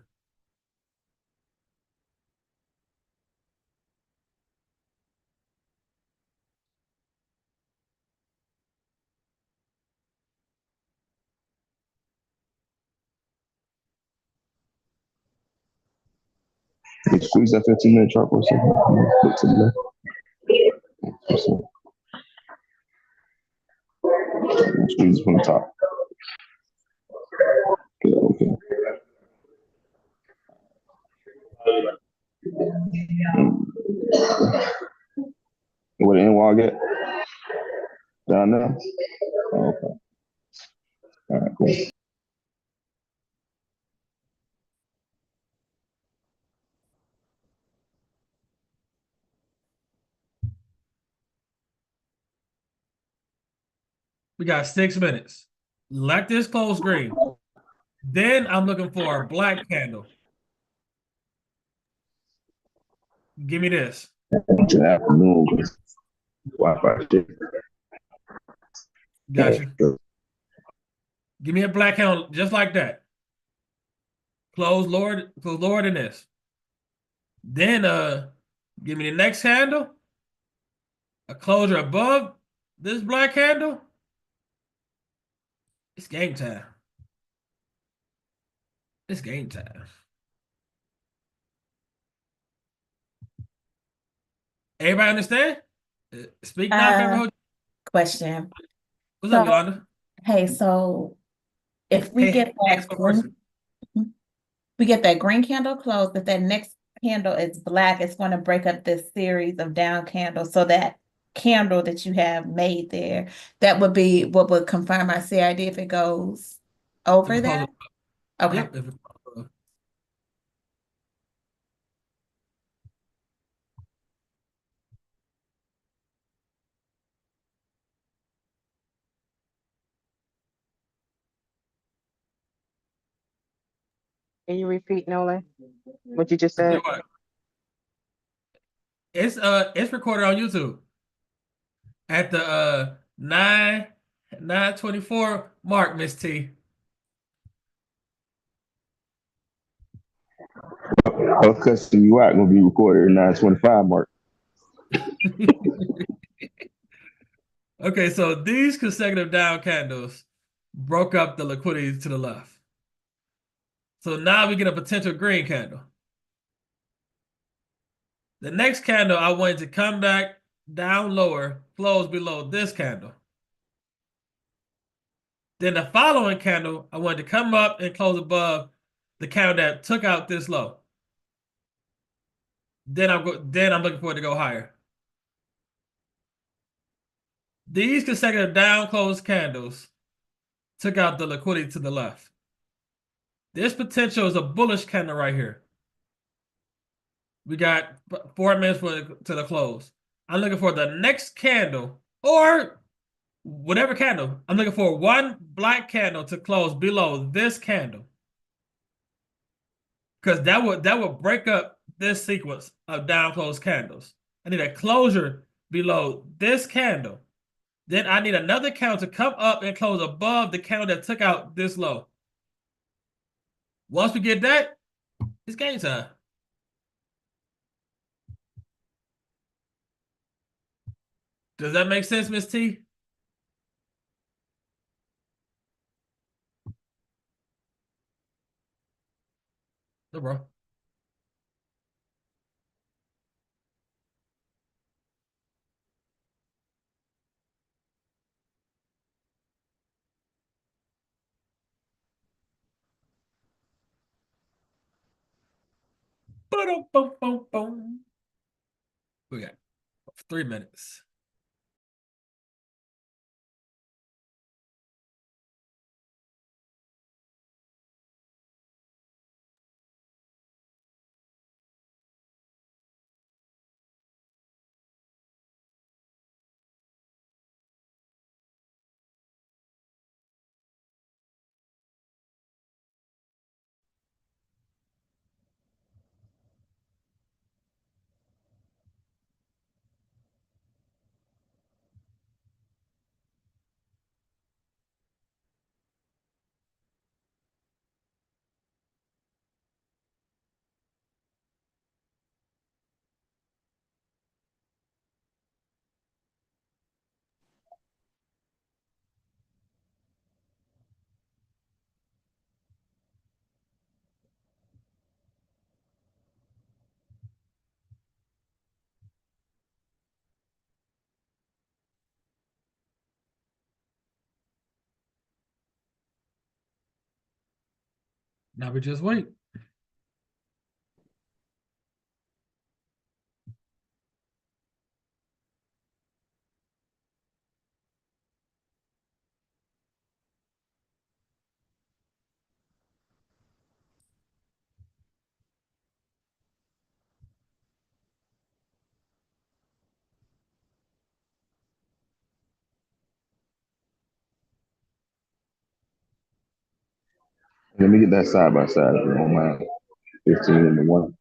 [SPEAKER 8] Squeeze that 15-minute chart for a second. Flip to the left. Squeeze from the top. Okay. Where the end wall get? Down there? Oh, okay. All right, cool.
[SPEAKER 2] We got 6 minutes. Let this close green. Then I'm looking for a black candle. Give me this.
[SPEAKER 8] Good afternoon. Wi-Fi shit.
[SPEAKER 2] Gotcha. Give me a black candle just like that. Close lower than this. Then give me the next candle. A closure above this black candle. It's game time. It's game time. Everybody understand? Speak now,
[SPEAKER 10] question.
[SPEAKER 2] What's up, Yolanda?
[SPEAKER 10] Hey, so if we get that green, we get that green candle closed, if that next candle is black, it's going to break up this series of down candles. So that candle that you have made there, that would be what would confirm our CID if it goes over that. Okay.
[SPEAKER 2] Yep,
[SPEAKER 5] Can you repeat, Nolan, what you just
[SPEAKER 2] You know
[SPEAKER 5] said?
[SPEAKER 2] what? It's recorded on YouTube at the 9:24 mark, Miss T.
[SPEAKER 8] I'll cussing you out gonna be recorded at 9:25 mark.
[SPEAKER 2] Okay, so these consecutive down candles broke up the liquidity to the left. So now we get a potential green candle. The next candle, I want it to come back down lower, close below this candle. Then the following candle, I want it to come up and close above the candle that took out this low. Then I'm looking for it to go higher. These consecutive down close candles took out the liquidity to the left. This potential is a bullish candle right here. We got 4 minutes to the close. I'm looking for the next candle or whatever candle. I'm looking for one black candle to close below this candle. Because that would break up this sequence of down close candles. I need a closure below this candle. Then I need another candle to come up and close above the candle that took out this low. Once we get that, it's game time. Does that make sense, Miss T? No, bro. Boom, boom, boom, boom. We got 3 minutes. Now we just wait.
[SPEAKER 8] Let me get that side by side if you don't mind. 15 to 1.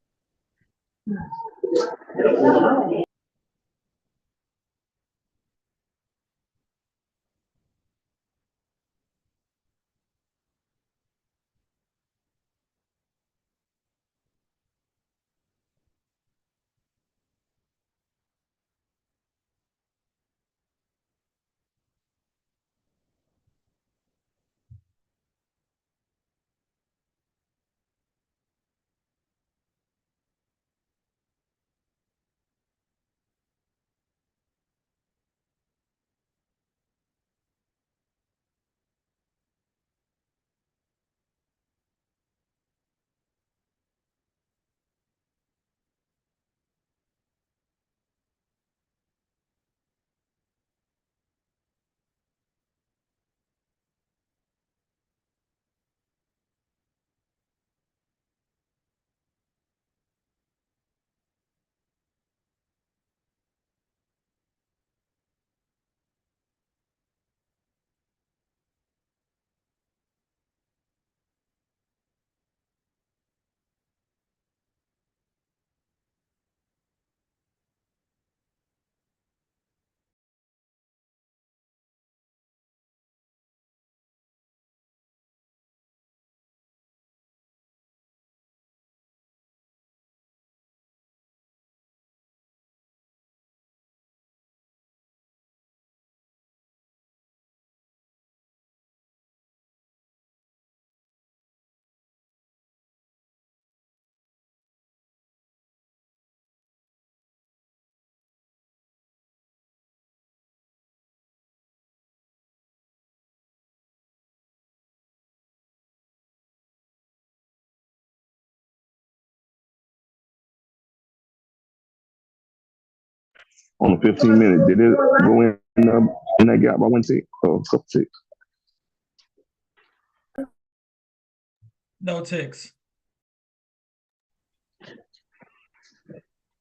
[SPEAKER 8] On the 15 minute, did it go in that gap by 1 tick or a couple ticks?
[SPEAKER 2] No ticks.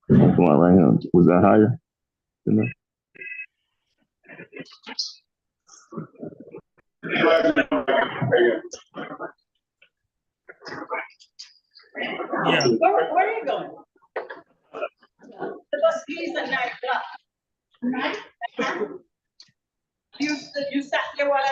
[SPEAKER 8] Come on, right here. Was that higher than that?
[SPEAKER 2] Yeah.
[SPEAKER 11] Where are you going? He's a night club. You sat there while I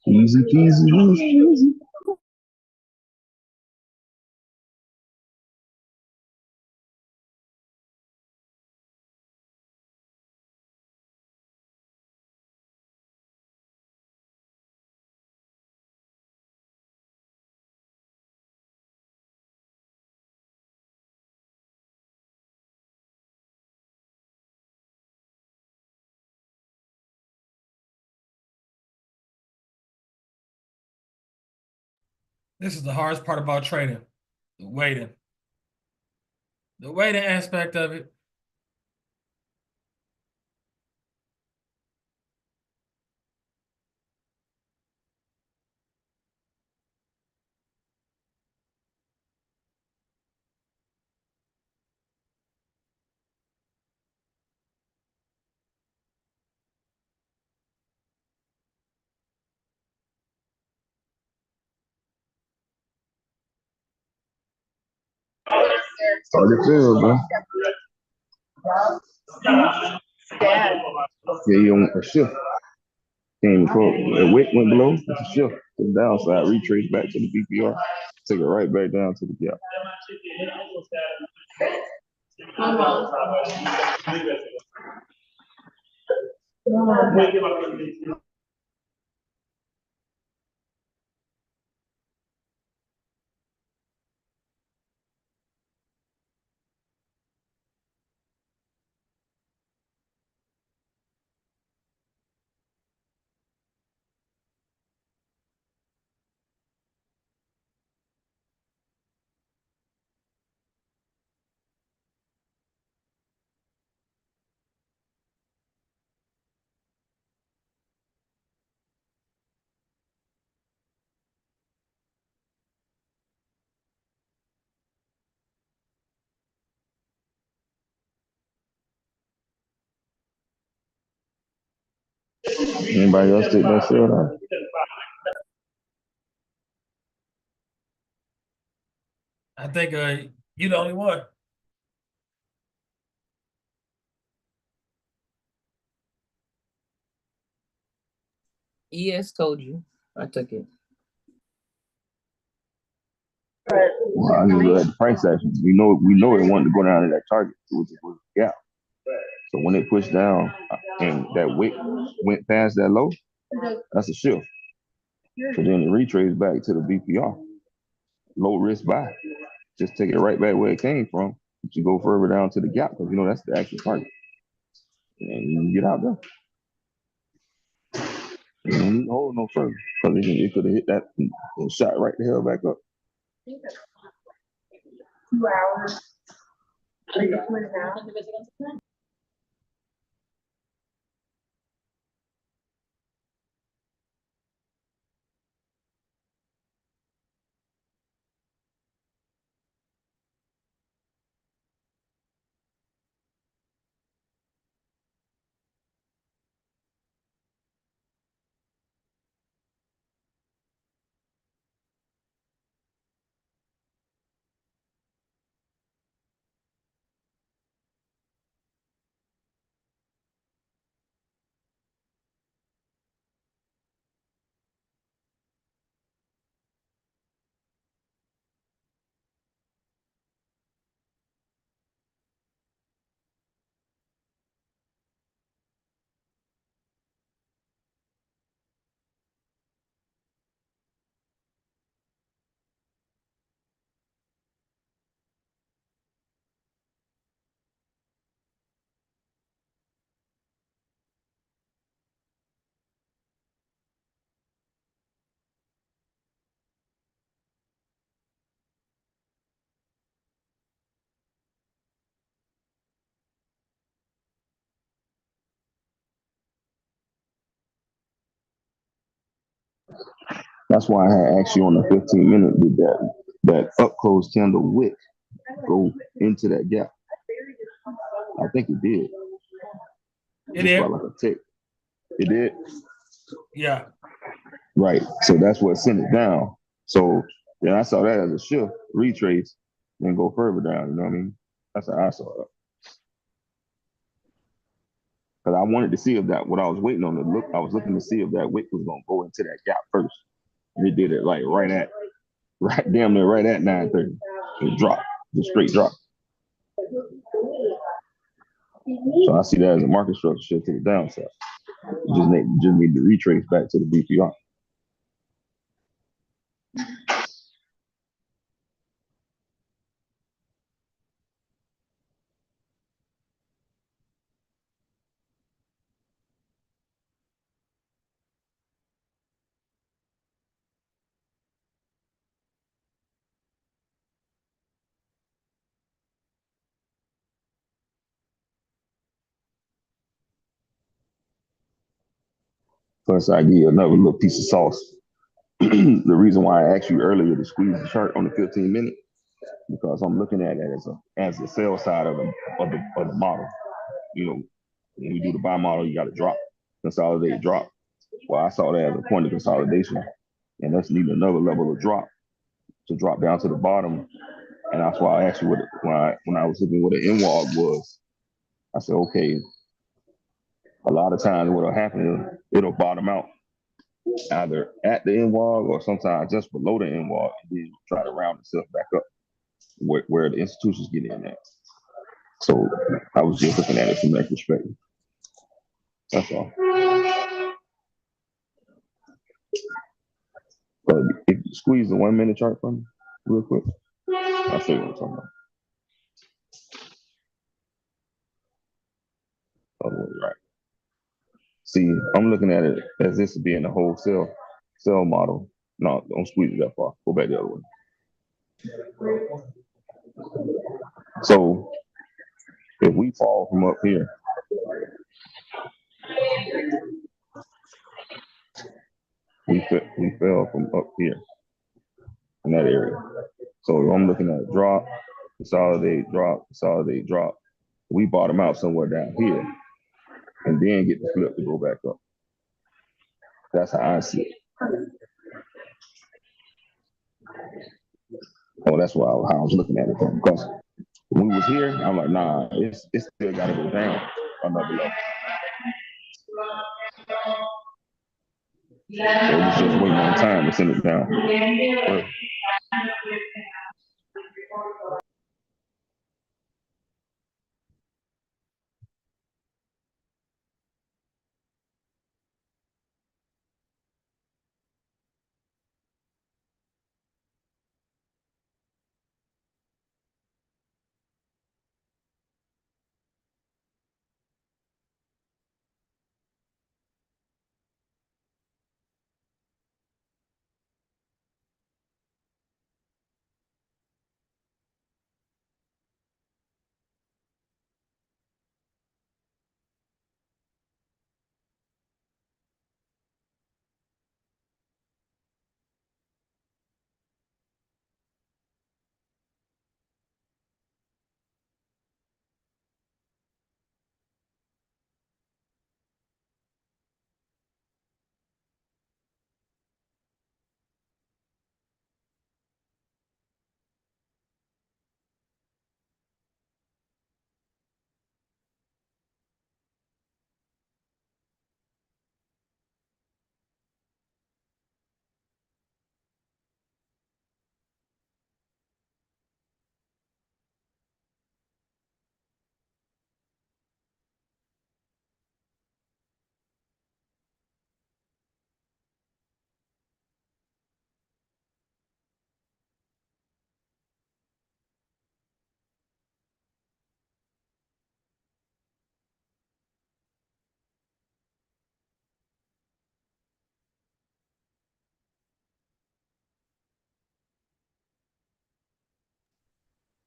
[SPEAKER 8] Easy peasy, easy peasy.
[SPEAKER 2] This is the hardest part about trading, the waiting. The waiting aspect of it.
[SPEAKER 8] Started feel, bro. Yeah, you on a shift. Came close. The wick went below. It's a shift to the downside. Retrace back to the BPR. Take it right back down to the gap. Anybody else take that sell down?
[SPEAKER 2] I think you're the only one.
[SPEAKER 4] ES told you. I took it.
[SPEAKER 8] Well, I just read the price action. We know it wanted to go down to that target, which was the gap. So when it pushed down and that wick went past that low, that's a shift. So then it retraced back to the BPR. Low risk buy. Just take it right back where it came from. But you go further down to the gap because you know that's the actual target. And you get out there. You don't need to hold no further because it could have hit that and shot right the hell back up.
[SPEAKER 11] 2 hours. Like 2.5.
[SPEAKER 8] That's why I had asked you on the 15-minute, did that up close candle wick go into that gap? I think it did.
[SPEAKER 2] It
[SPEAKER 8] Just
[SPEAKER 2] did.
[SPEAKER 8] by like a tick. It did?
[SPEAKER 2] Yeah.
[SPEAKER 8] Right. So that's what sent it down. So then I saw that as a shift, retrace, then go further down. You know what I mean? That's how I saw it. Because I wanted to see if that what I was waiting on to look. I was looking to see if that wick was gonna go into that gap first. And it did it like right damn near right at 9:30. It dropped, just straight drop. So I see that as a market structure shift to the downside. Just need to retrace back to the BPR. Plus, I give you another little piece of sauce. The reason why I asked you earlier to squeeze the chart on the 15-minute, because I'm looking at it as the sell side of the model. You know, when you do the buy model, you got to drop, consolidate, drop. Well, I saw that as a point of consolidation, and that's needing another level of drop to drop down to the bottom. And that's why I asked you when I was looking what an inward was. I said, okay, a lot of times what'll happen is it'll bottom out either at the inward or sometimes just below the inward, and then try to round itself back up where the institutions get in at. So I was just looking at it from that perspective. That's all. But if you squeeze the 1 minute chart from me real quick, I'll show you what I'm talking about. Oh, right. See, I'm looking at it as this being the whole sell model. No, don't squeeze it that far. Go back the other way. So if we fall from up here, we fell from up here in that area. So I'm looking at a drop, consolidate, drop, consolidate, drop. We bottom out somewhere down here and then get the flip to go back up. That's how I see it. Oh, that's how I was looking at it. Because when we was here, I'm like, nah, it's still got to go down another level. So it's just waiting on time to send it down.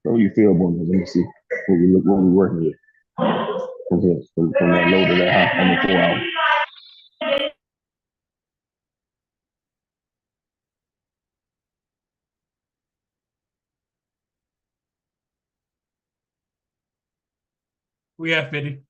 [SPEAKER 8] How you feel about this? Let me see what we working with from here, from that low to that high on the 4 hour.
[SPEAKER 2] We have 50.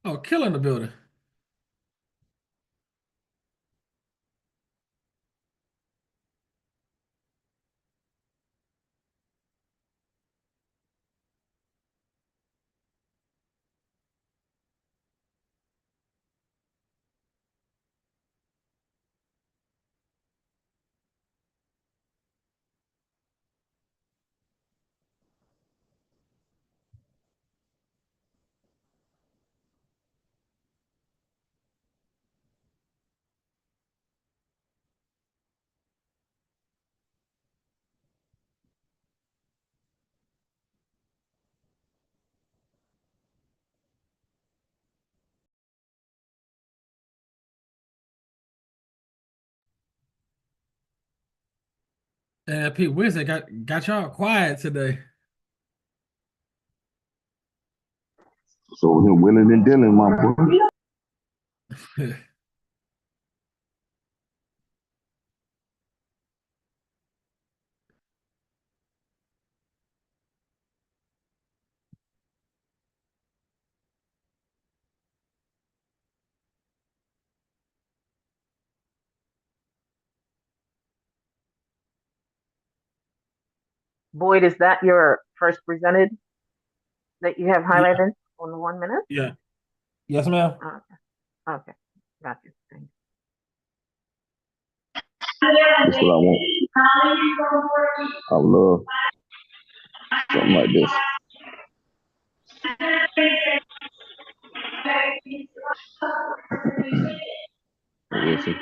[SPEAKER 2] Oh, killing the building. And Pete Wednesday got y'all quiet today.
[SPEAKER 8] So him willing and dealing, my boy.
[SPEAKER 6] Boyd, is that your first presented that you have
[SPEAKER 2] Yeah,
[SPEAKER 6] highlighted on the 1 minute?
[SPEAKER 2] yeah. Yes, ma'am.
[SPEAKER 6] Okay, okay, got you. Thank you.
[SPEAKER 8] That's what I want. I would love something like this. We'll see.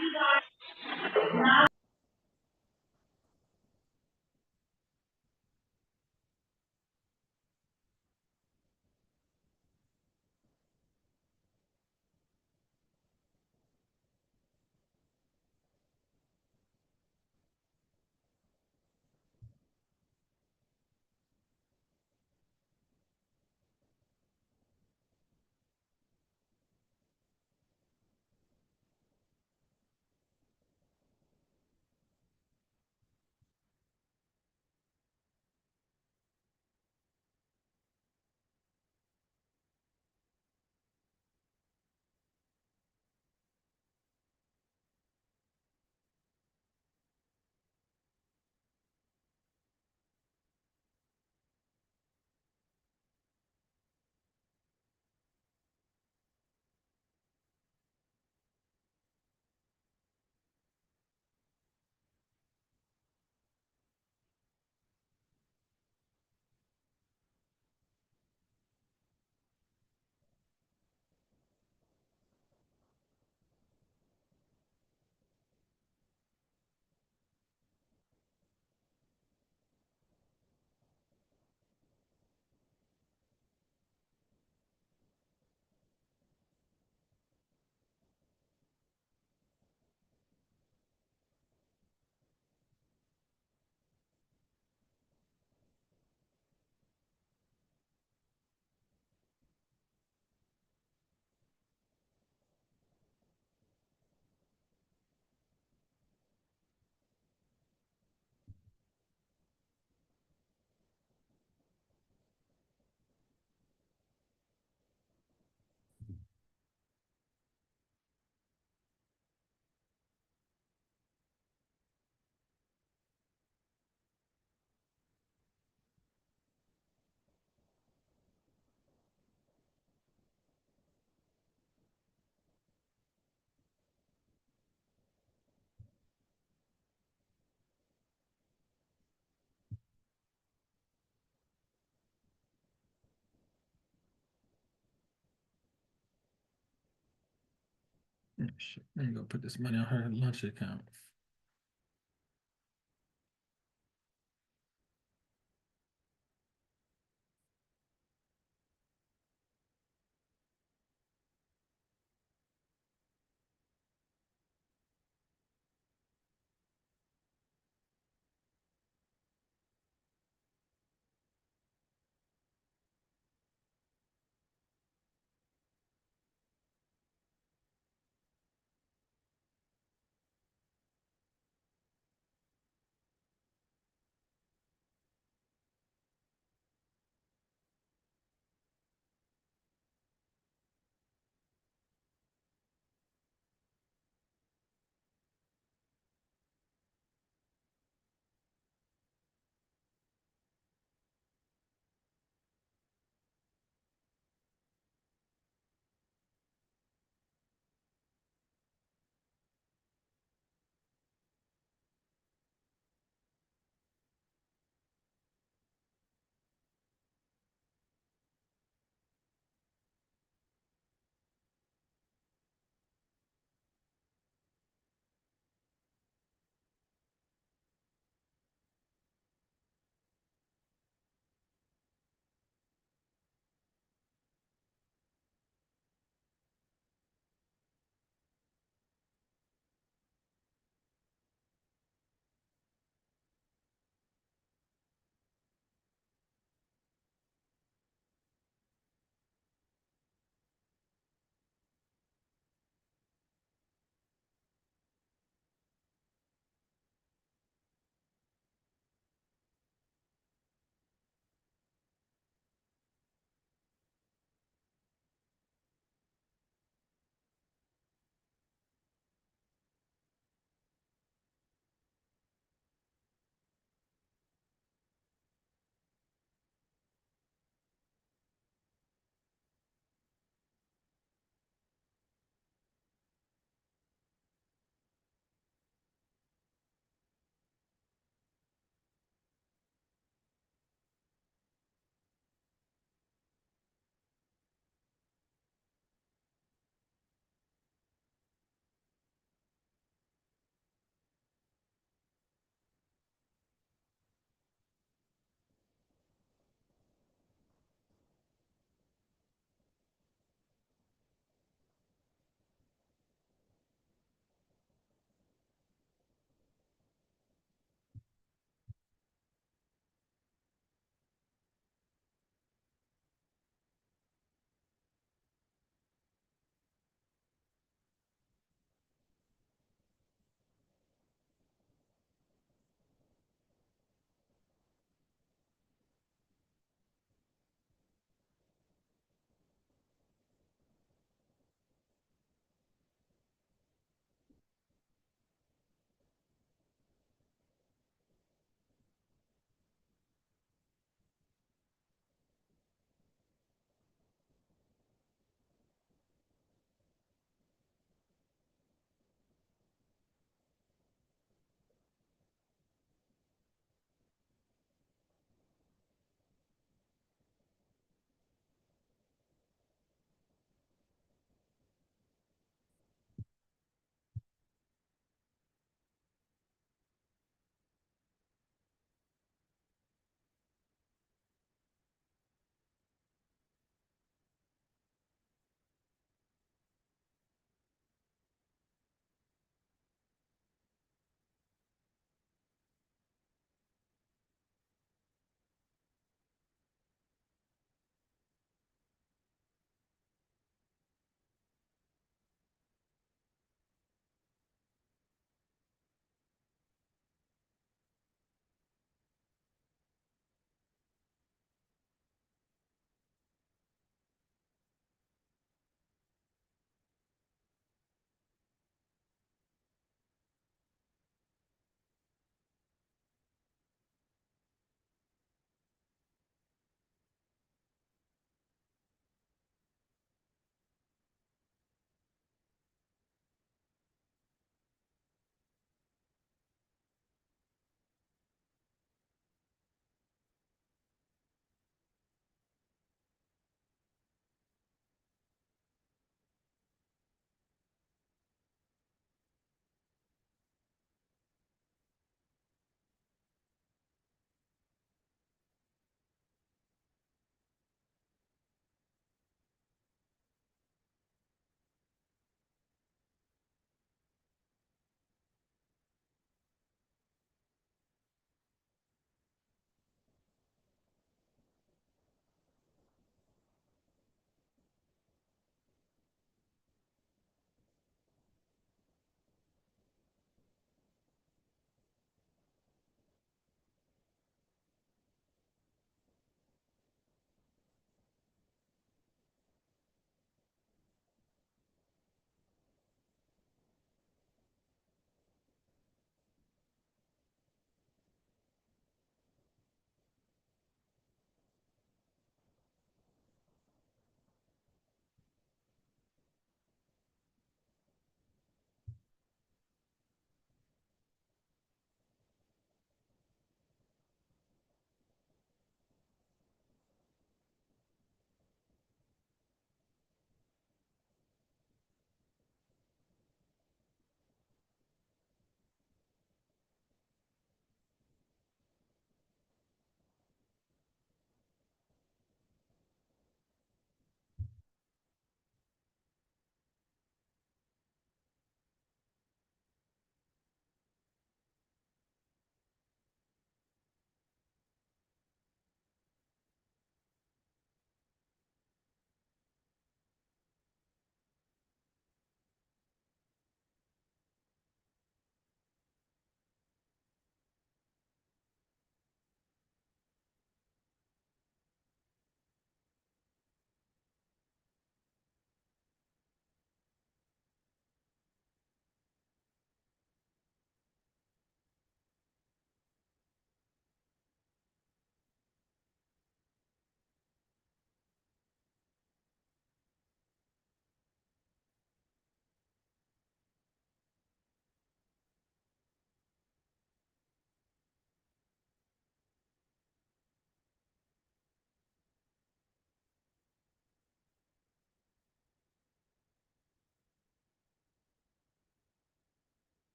[SPEAKER 2] Shit, let me go put this money on her lunch account.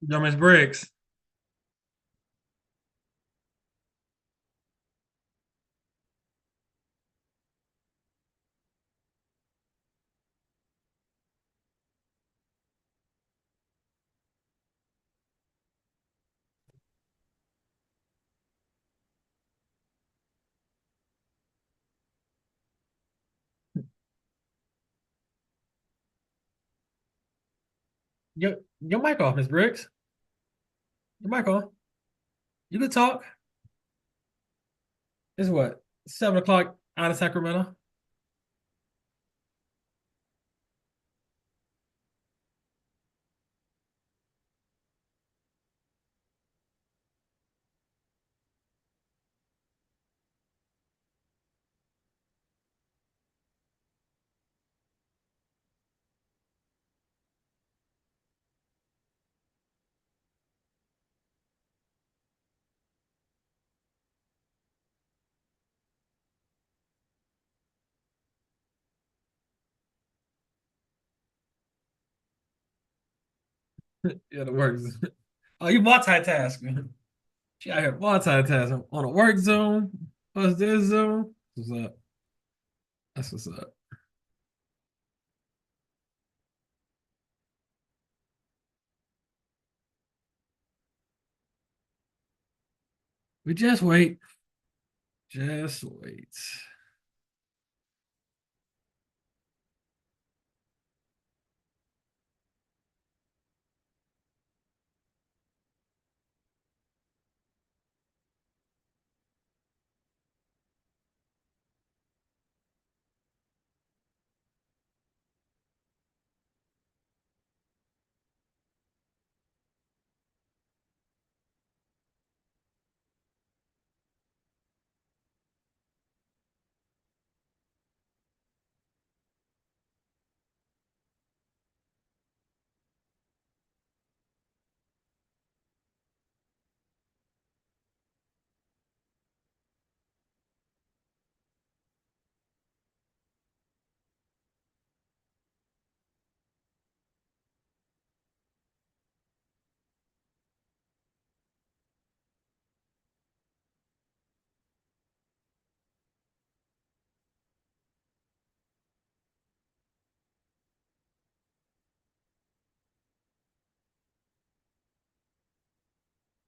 [SPEAKER 2] Yo, Miss Briggs. Your mic off, Miss Briggs. Your mic on. You can talk. It's what? 7 o'clock out of Sacramento. Yeah, the works. Oh, you multitasking. She out here multitasking on a work Zoom. What's this Zoom? What's up? That's what's up. We just wait. Just wait.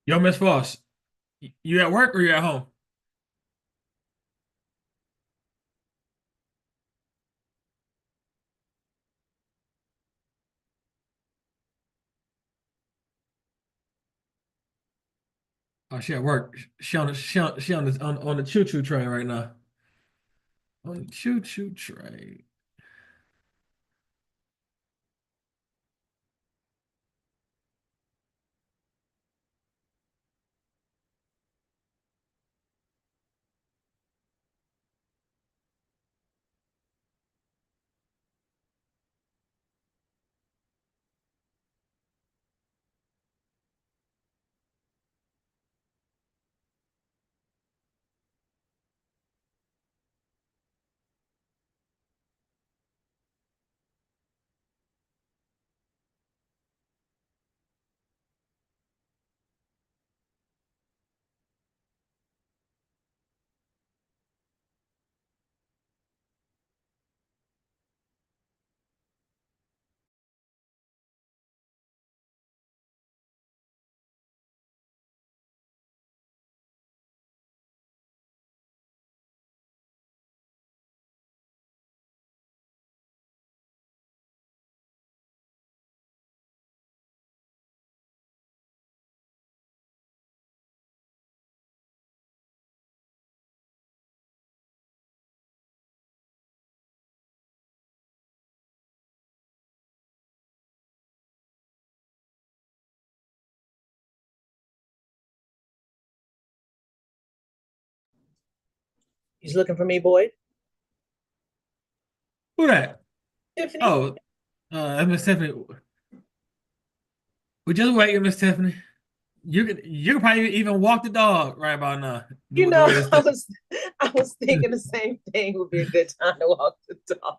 [SPEAKER 2] Yo, Miss Foss, you at work or you at home? Oh, she at work. She on the choo choo train right now. On the choo choo train.
[SPEAKER 6] He's looking for me, Boyd.
[SPEAKER 2] Who that?
[SPEAKER 6] Tiffany.
[SPEAKER 2] Oh, that's Miss Tiffany. We just waiting, Miss Tiffany. You can probably even walk the dog right about now.
[SPEAKER 6] You
[SPEAKER 2] The
[SPEAKER 6] know,
[SPEAKER 2] way this
[SPEAKER 6] I was thinking the same thing would be a good time to walk the dog.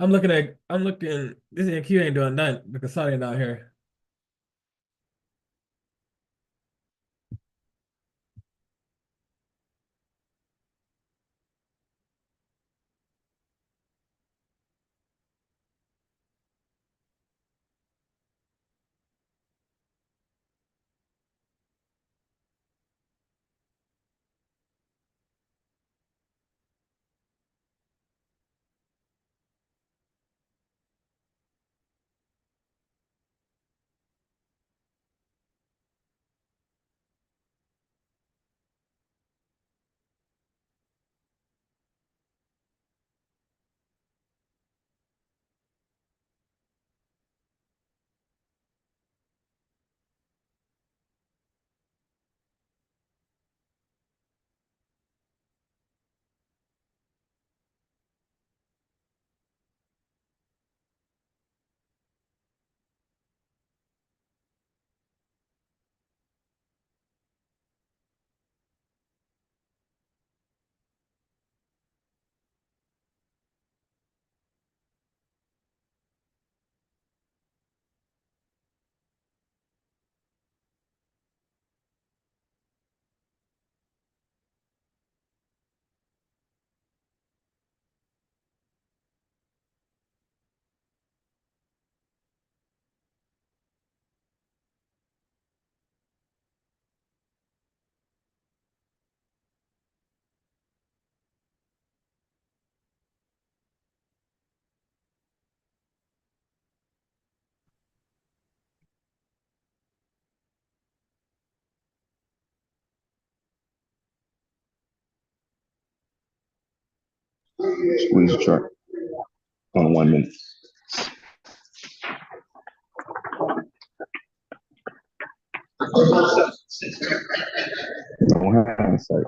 [SPEAKER 2] I'm looking. This NQ ain't doing nothing because Saudi not here.
[SPEAKER 8] Squeeze the chart on 1 minute. No hindsight.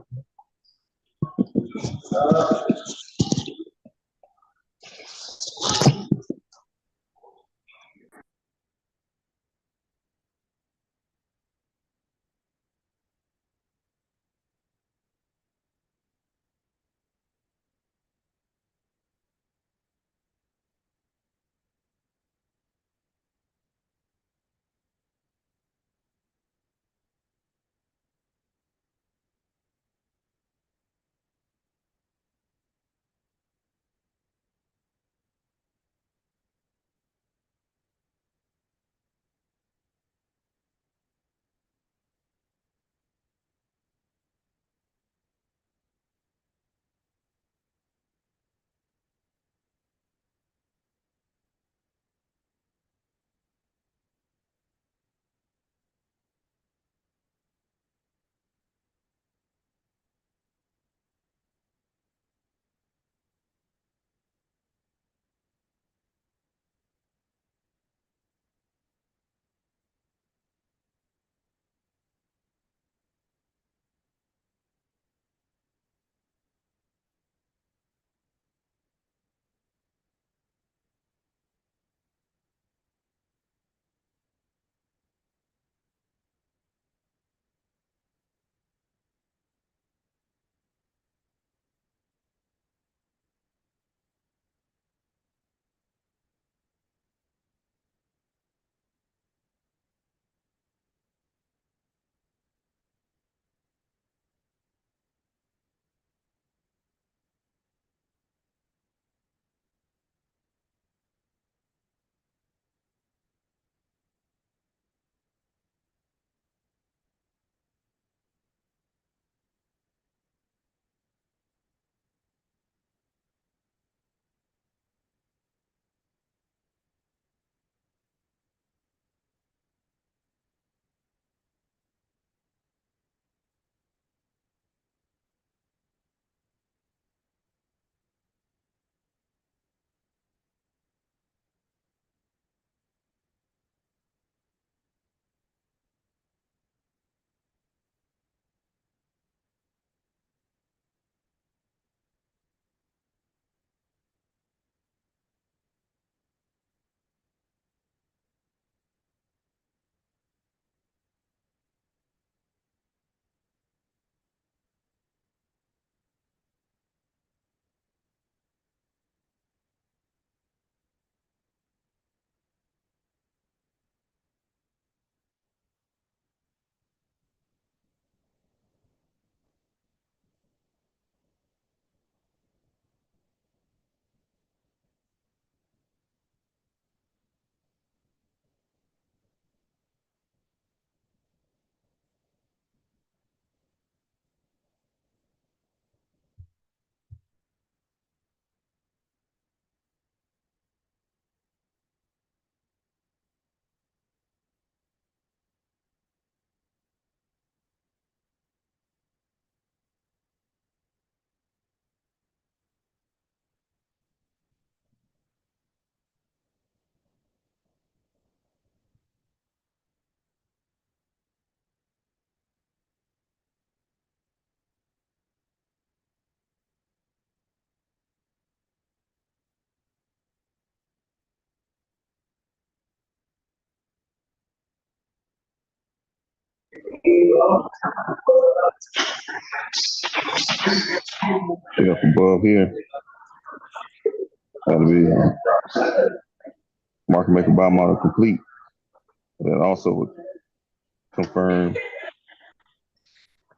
[SPEAKER 8] Pick up above here. That'll be market maker buy model complete. And also would confirm,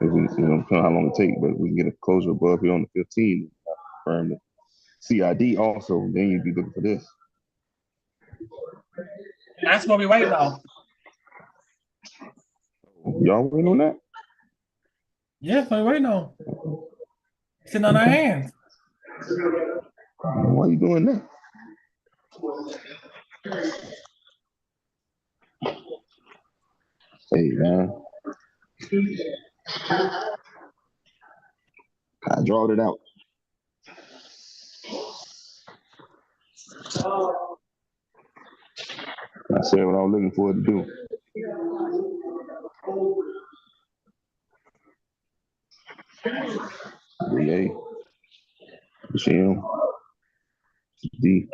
[SPEAKER 8] depending on how long it takes, but we can get a closure above here on the 15. Confirm the CID also. Then you'd be looking for this.
[SPEAKER 2] That's what we waiting on.
[SPEAKER 8] Y'all waiting on that?
[SPEAKER 2] Yeah, that's what we waiting on. Sitting on our hands.
[SPEAKER 8] Why are you doing that? Hey, man. I drawed it out. I said what I was looking for it to do. VA, Michelle, D.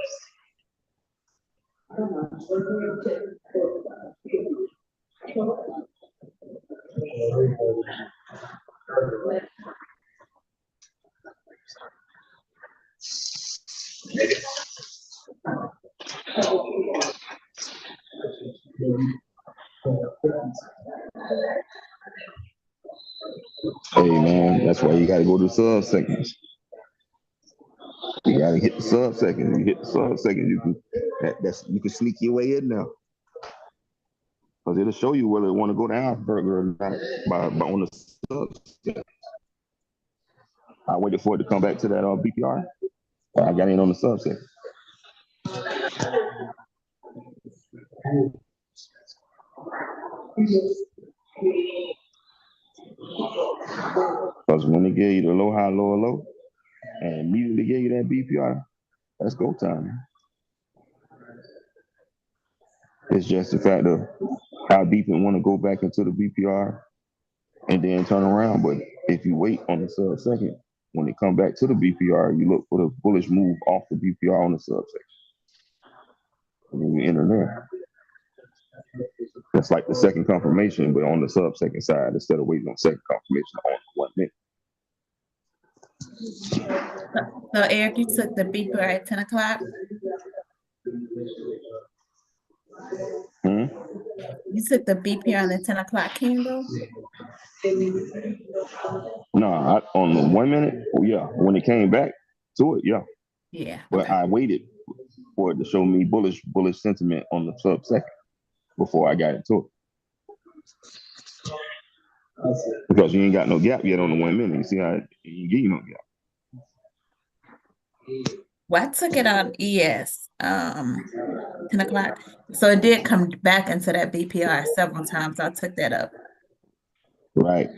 [SPEAKER 8] Hey man, that's why you gotta go to sub seconds. You gotta hit the sub seconds. You hit the sub seconds, you can you can sneak your way in now. Because it'll show you whether it want to go down further or not by on the sub. I waited for it to come back to that BPR. I got in on the sub second. Because when they gave you the low, high, lower, low, and immediately gave you that BPR, that's go time. It's just the fact of how deep it want to go back into the BPR and then turn around. But if you wait on the sub second, when it come back to the BPR, you look for the bullish move off the BPR on the sub second. And then you enter there. That's like the second confirmation, but on the sub second side instead of waiting on second confirmation on 1 minute.
[SPEAKER 10] So Eric, you took the beeper at 10 o'clock? You took the BPR on the 10 o'clock candle?
[SPEAKER 8] No, on the 1 minute, yeah. When it came back to it, yeah.
[SPEAKER 10] Yeah.
[SPEAKER 8] But
[SPEAKER 10] okay.
[SPEAKER 8] I waited for it to show me bullish sentiment on the sub second before I got into it. Because you ain't got no gap yet on the 1 minute. You see how you give you no gap.
[SPEAKER 10] Well, I took it on ES 10 o'clock. So it did come back into that BPR several times. I took that up.
[SPEAKER 8] Right.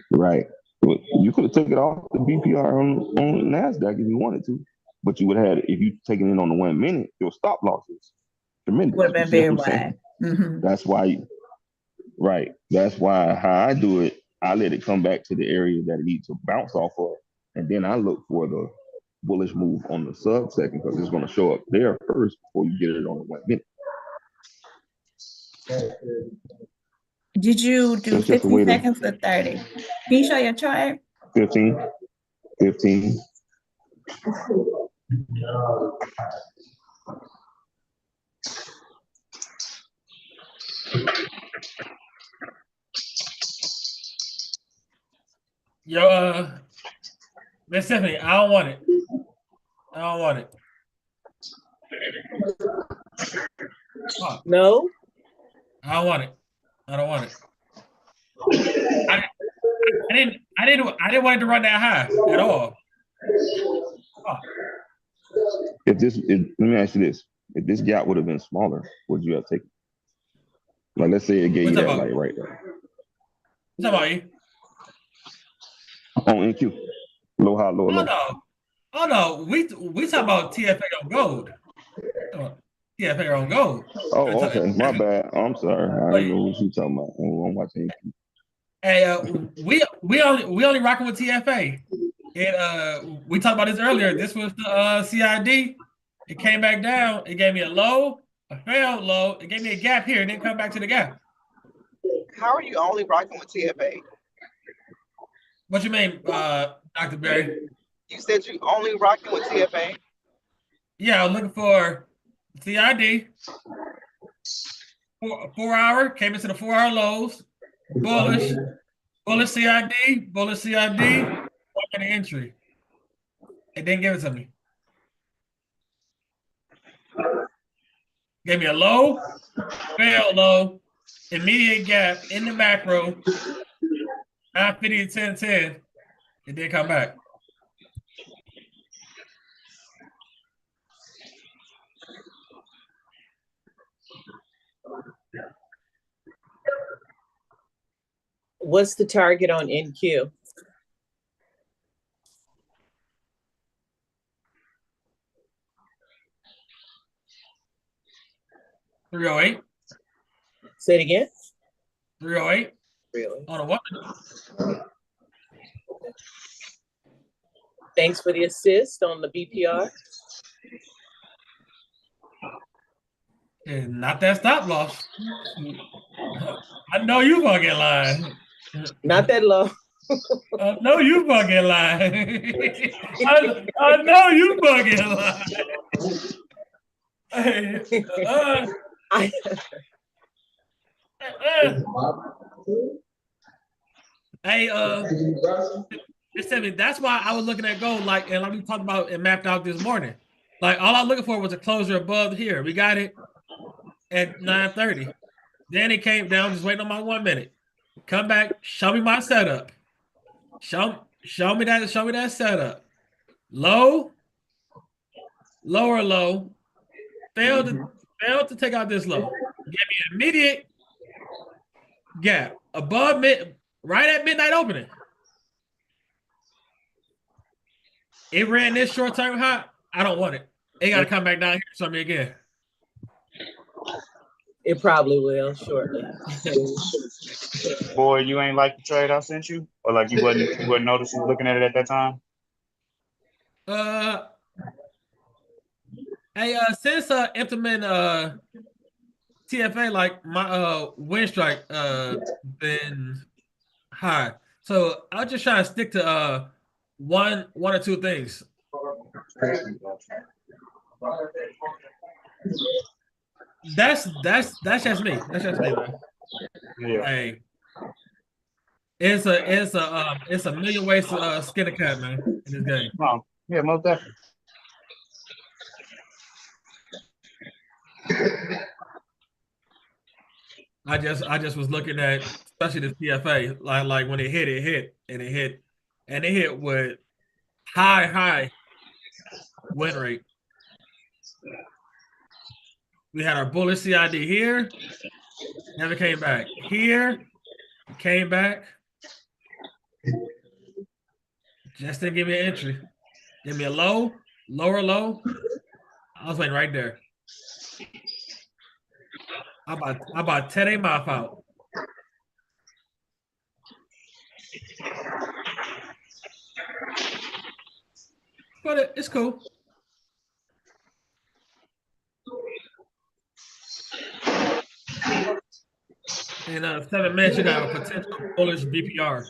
[SPEAKER 8] You could have taken it off the BPR on NASDAQ if you wanted to, but you would have had, if you taken it on the 1 minute, your stop losses tremendous.
[SPEAKER 10] Would have been very wide.
[SPEAKER 8] That's why, that's why how I do it, I let it come back to the area that it needs to bounce off of, and then I look for the bullish move on the sub second because it's going to show up there first before you get it on the 1 minute.
[SPEAKER 10] Did you do 15 seconds or 30? Can you show your chart?
[SPEAKER 8] 15.
[SPEAKER 2] Yo, Miss Stephanie, I don't want it. Oh.
[SPEAKER 6] No?
[SPEAKER 2] I don't want it. I didn't want it to run that high at all.
[SPEAKER 8] Let me ask you this. If this gap would have been smaller, would you have taken it? Like, let's say it gave you that light right there.
[SPEAKER 2] What's up, you?
[SPEAKER 8] On NQ. Low, high, low, low.
[SPEAKER 2] Oh no. We talk about TFA on gold. TFA on gold.
[SPEAKER 8] Oh, okay. My bad. I'm sorry. I didn't know what you talking about. I'm watching NQ.
[SPEAKER 2] Hey, we only rocking with TFA. And we talked about this earlier. This was the CID. It came back down. It gave me a low, a failed low. It gave me a gap here. It didn't come back to the gap.
[SPEAKER 6] How are you only rocking with TFA?
[SPEAKER 2] What you mean, Dr. Berry?
[SPEAKER 6] You said you only rocking with TFA.
[SPEAKER 2] Yeah, I was looking for CID. 4 hour, came into the 4 hour lows, bullish CID, 1 minute entry. It didn't give it to me. Gave me a low, failed low, immediate gap in the macro, 950 and 1010. It did come back.
[SPEAKER 6] What's the target on NQ?
[SPEAKER 2] $308.
[SPEAKER 6] Say it again.
[SPEAKER 2] $308.
[SPEAKER 6] Really?
[SPEAKER 2] On a what?
[SPEAKER 6] Thanks for the assist on the BPR.
[SPEAKER 2] And not that stop loss. I know you fucking lying.
[SPEAKER 6] Not that low.
[SPEAKER 2] I know you fucking lying. I know you fucking lying. Hey, just tell me, that's why I was looking at gold, like we talked about and mapped out this morning. Like all I was looking for was a closure above here. We got it at 9:30. Then it came down, just waiting on my 1 minute. Come back, show me my setup. Show me that setup. Low, lower low, failed to take out this low. Give me an immediate gap above right at midnight opening. It ran this short-term high. I don't want it. It got to come back down here and show me again.
[SPEAKER 6] It probably will shortly.
[SPEAKER 12] Boy, you ain't like the trade I sent you, or like you wouldn't notice you looking at it at that time.
[SPEAKER 2] Hey, since implement TFA, like my win strike been high, so I'll just try to stick to one or two things. That's just me. That's just me, man.
[SPEAKER 12] Yeah.
[SPEAKER 2] Hey, it's a million ways to skin a cat, man, in this game.
[SPEAKER 12] Oh, yeah, most definitely.
[SPEAKER 2] I just was looking at especially the CFA, like when it hit with high win rate. We had our bullish CID here, never came back. Here, came back. Just didn't give me an entry. Give me a low, lower low. I was waiting right there. I about 10 a mouth out. But it's cool. In 7 minutes, you got a potential bullish BPR.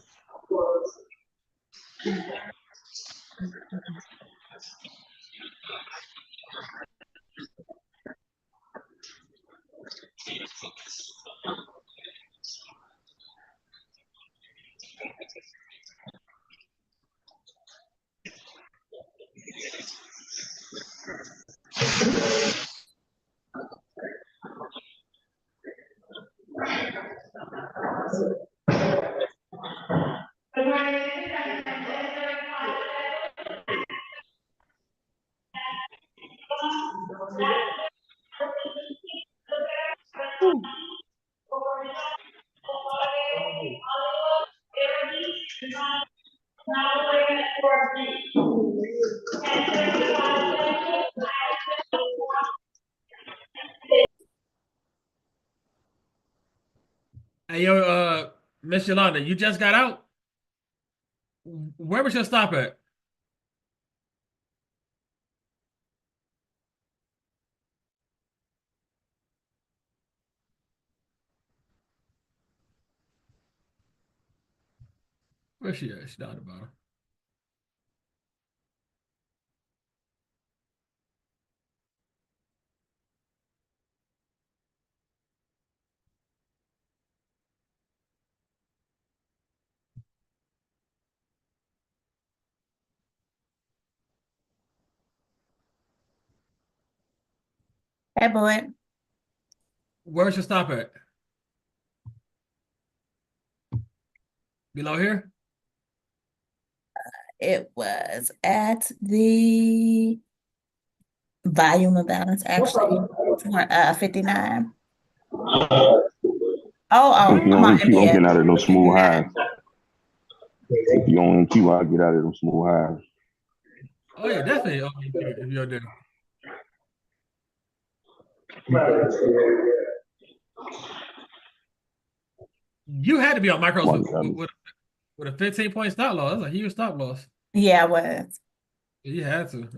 [SPEAKER 2] Hey, yo, Miss Yolanda, you just got out? Where was your stop at? Where's she at? She's down the bottom.
[SPEAKER 10] Hey, boy.
[SPEAKER 2] Where's your stop at? Below here?
[SPEAKER 10] It was at the volume of balance, actually, for 59.
[SPEAKER 8] If you
[SPEAKER 10] I'm on
[SPEAKER 8] don't keep on
[SPEAKER 10] MBS.
[SPEAKER 8] getting out of those smooth
[SPEAKER 10] 59.
[SPEAKER 8] highs. If you don't keep out, get out of those smooth highs.
[SPEAKER 2] Oh yeah, definitely. If you're there. You had to be on micros with a 15-point stop loss. That's a huge stop loss.
[SPEAKER 10] Yeah, I was.
[SPEAKER 2] You had to.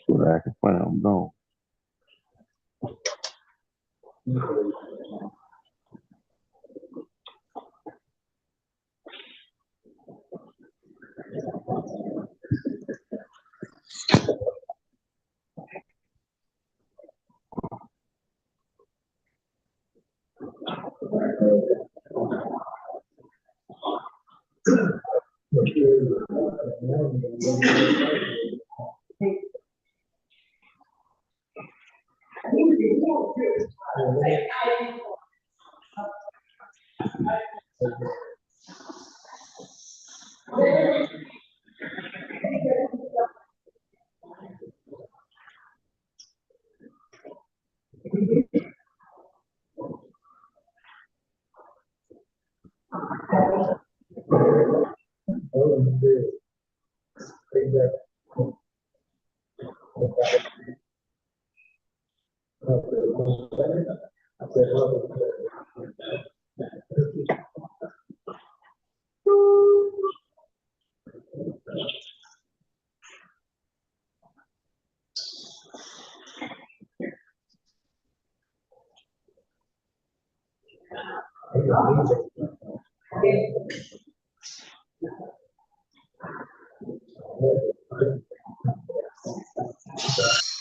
[SPEAKER 8] So that I can find I'm gone.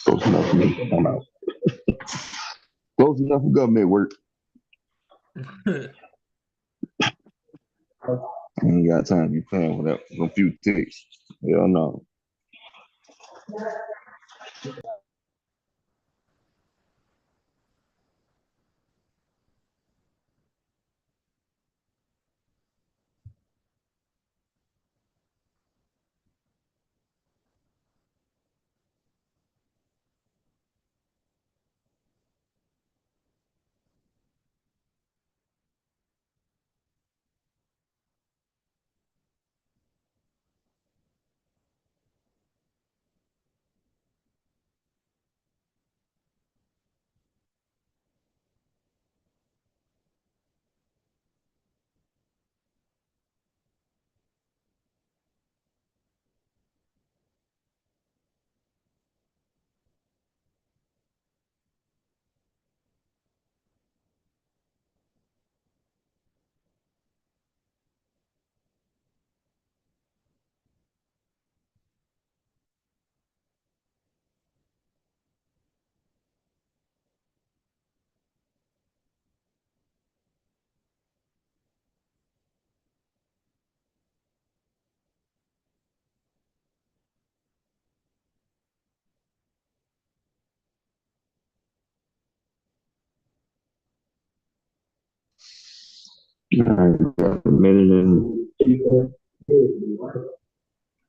[SPEAKER 8] Close enough for me. I'm out. Close enough for government work. I ain't got time to be playing with that. A few ticks. Hell no. I got a minute and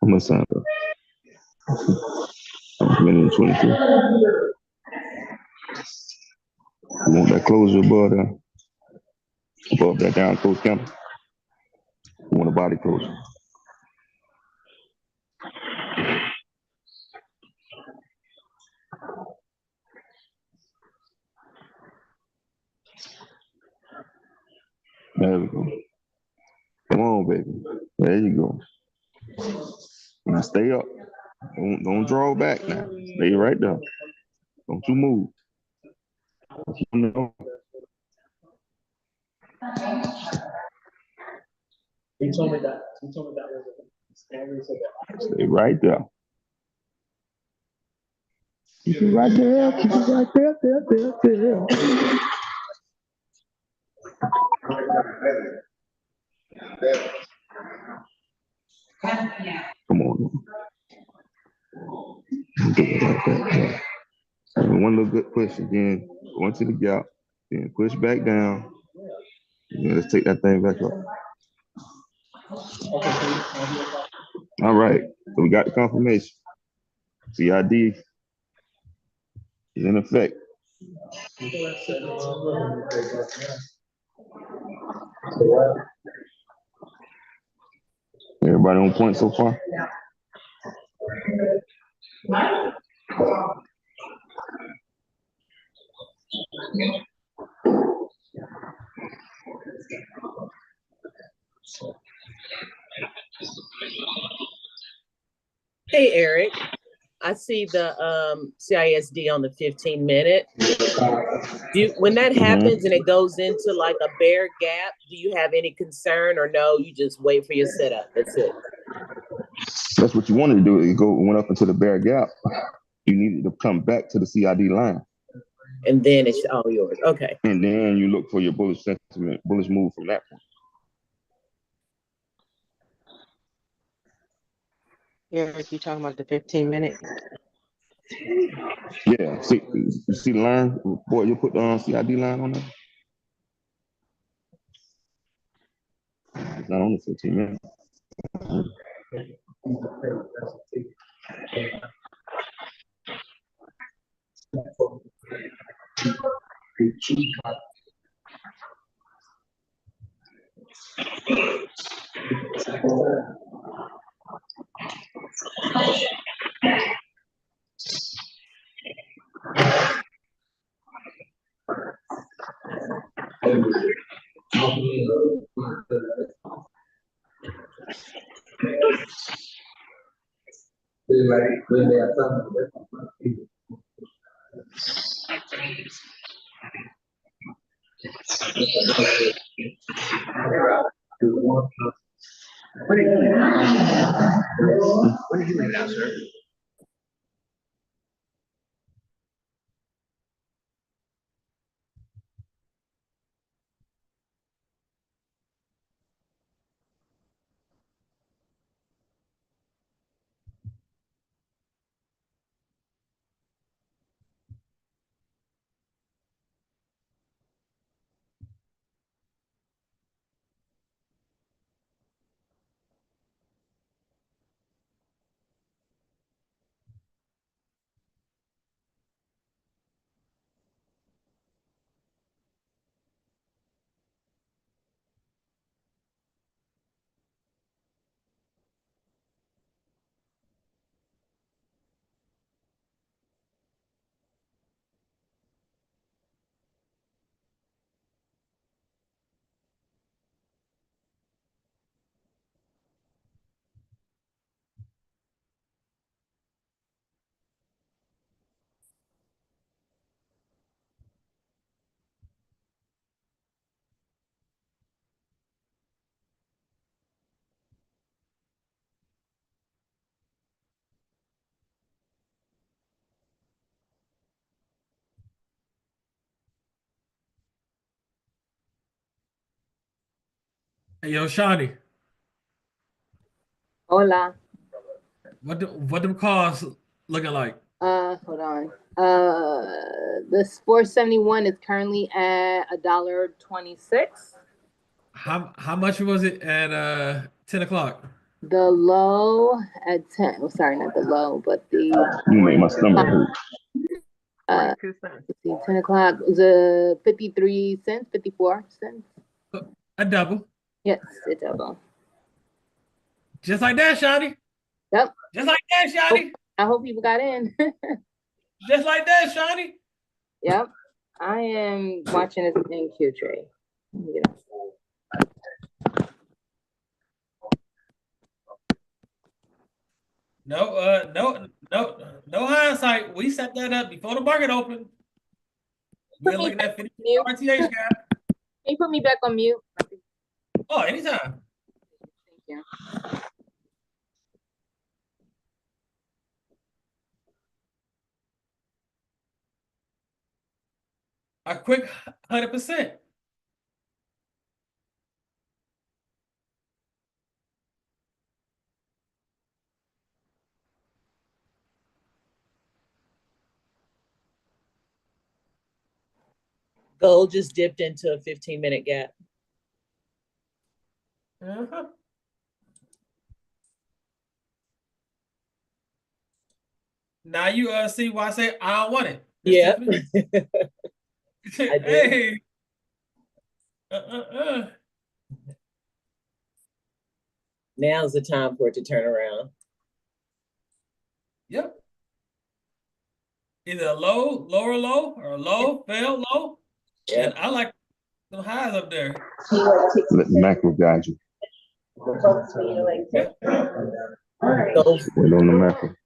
[SPEAKER 8] how much time? A minute and 22. You want that closure, brother? Above that down close candle. You want a body close. There we go. Come on, baby. There you go. Now stay up. Don't draw back now. Stay right there. Don't you move.
[SPEAKER 9] He told me that. He told me that was a standard.
[SPEAKER 8] Stay right there. Keep it right there. Keep it right there. Come on. Do it like that. Yeah. And one little good push again. Go into the gap. Then push back down. Yeah, let's take that thing back up. All right. So we got the confirmation. CID is in effect. Everybody on point so far?
[SPEAKER 6] Hey, Eric, I see the CISD on the 15-minute. When that happens and it goes into like a bear gap, do you have any concern or no? You just wait for your setup. That's it.
[SPEAKER 8] That's what you wanted to do. You went up into the bear gap. You needed to come back to the CID line.
[SPEAKER 6] And then it's all yours. Okay.
[SPEAKER 8] And then you look for your bullish sentiment, bullish move from that point.
[SPEAKER 3] Eric, you talking about the 15-minute?
[SPEAKER 8] Yeah. See, you see the line? Boy, you put the CID line on there? It's not on the 15 minutes.
[SPEAKER 11] What are you doing now? What are you doing now, sir?
[SPEAKER 2] Hey, yo, Shawnee,
[SPEAKER 4] Hola.
[SPEAKER 2] what them cars looking like?
[SPEAKER 4] Hold on. This 471 is currently at $1.26.
[SPEAKER 2] How much was it at 10 o'clock?
[SPEAKER 4] The low at 10. Oh, sorry, not the low, but the
[SPEAKER 8] You made my stomach hurt.
[SPEAKER 4] 42 cents. Let's see, 10 o'clock was 53 cents, 54 cents.
[SPEAKER 2] A double.
[SPEAKER 4] Yes, a double.
[SPEAKER 2] Just like that, Shawty.
[SPEAKER 4] Yep.
[SPEAKER 2] Just like that, Shawty.
[SPEAKER 4] I hope people got in.
[SPEAKER 2] Just like that, Shawty.
[SPEAKER 4] Yep. I am watching this in Q tray.
[SPEAKER 2] No hindsight. We set that up before the market opened. We're looking at 50 RTH gap.
[SPEAKER 4] Can you put me back on mute?
[SPEAKER 2] Oh, anytime.
[SPEAKER 4] Thank you.
[SPEAKER 2] A quick 100%.
[SPEAKER 6] Gold just dipped into a 15-minute gap.
[SPEAKER 2] Uh-huh. Now you see why I say I don't want it.
[SPEAKER 6] Yeah.
[SPEAKER 2] Hey.
[SPEAKER 6] Now's the time for it to turn around.
[SPEAKER 2] Yep. Either a low, lower low, or a low, fail low. Yeah. And I like the highs up there.
[SPEAKER 8] Let the macro guide you.
[SPEAKER 2] Yeah.
[SPEAKER 8] Wait on the macro.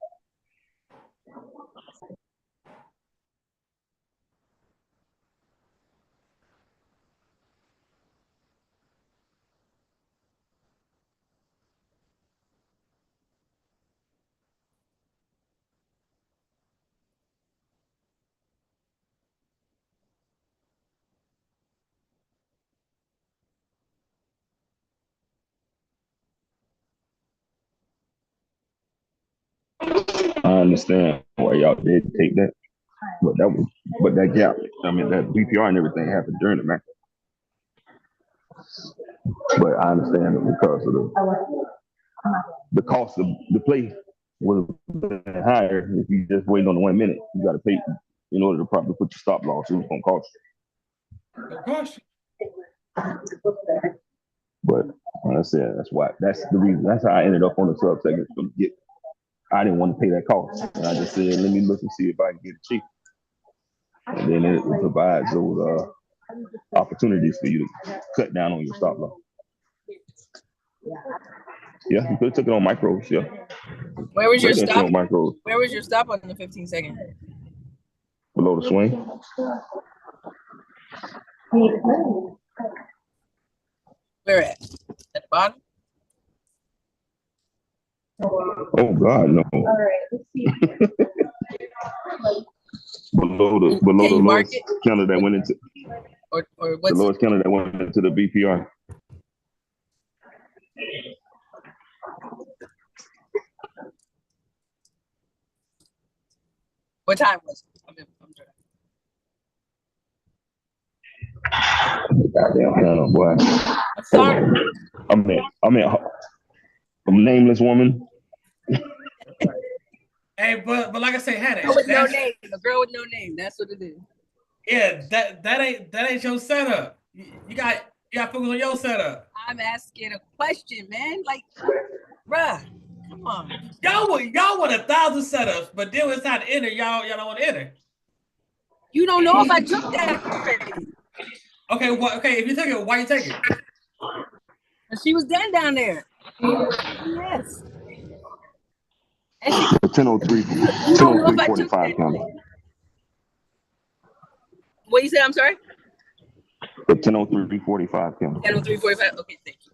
[SPEAKER 8] I understand why y'all did take that, but that gap, I mean, that BPR and everything happened during the macro. But I understand it because of the cost of the play was higher. If you just wait on the 1 minute, you got to pay in order to properly put your stop loss. It was going to cost you.
[SPEAKER 2] Of course.
[SPEAKER 8] But like I said, that's the reason. That's how I ended up on the sub segment. I didn't want to pay that cost. And I just said, let me look and see if I can get it cheap. And then it provides those opportunities for you to cut down on your stop loss. Yeah, you could have took it on micros. Yeah.
[SPEAKER 4] Where was your stop?
[SPEAKER 8] On micros.
[SPEAKER 4] Where was your stop on the 15-second?
[SPEAKER 8] Below the swing.
[SPEAKER 4] Where at? At the bottom?
[SPEAKER 8] Oh God, no. All right, let's see. below the lowest counter that went into
[SPEAKER 4] or what's
[SPEAKER 8] the lowest counter that went into the BPR.
[SPEAKER 4] What time was it?
[SPEAKER 8] Goddamn counter, boy.
[SPEAKER 4] I'm sorry.
[SPEAKER 8] I mean, a nameless woman.
[SPEAKER 2] Hey, but like I say, Hannah,
[SPEAKER 4] With no name, a girl with no name. That's what it is.
[SPEAKER 2] Yeah, that ain't your setup. You got focus on your setup.
[SPEAKER 4] I'm asking a question, man. Like, bruh, come on.
[SPEAKER 2] Y'all want 1,000 setups, but then when it's time to enter, y'all don't want to enter.
[SPEAKER 4] You don't know if I took that trade.
[SPEAKER 2] Okay, if you take it, why you take it?
[SPEAKER 4] She was down there. Yes.
[SPEAKER 8] 10:03, 10:03:45 counter.
[SPEAKER 4] What you say? I'm sorry.
[SPEAKER 8] The 10:03:45 counter.
[SPEAKER 4] 10:03:45. Okay, thank you.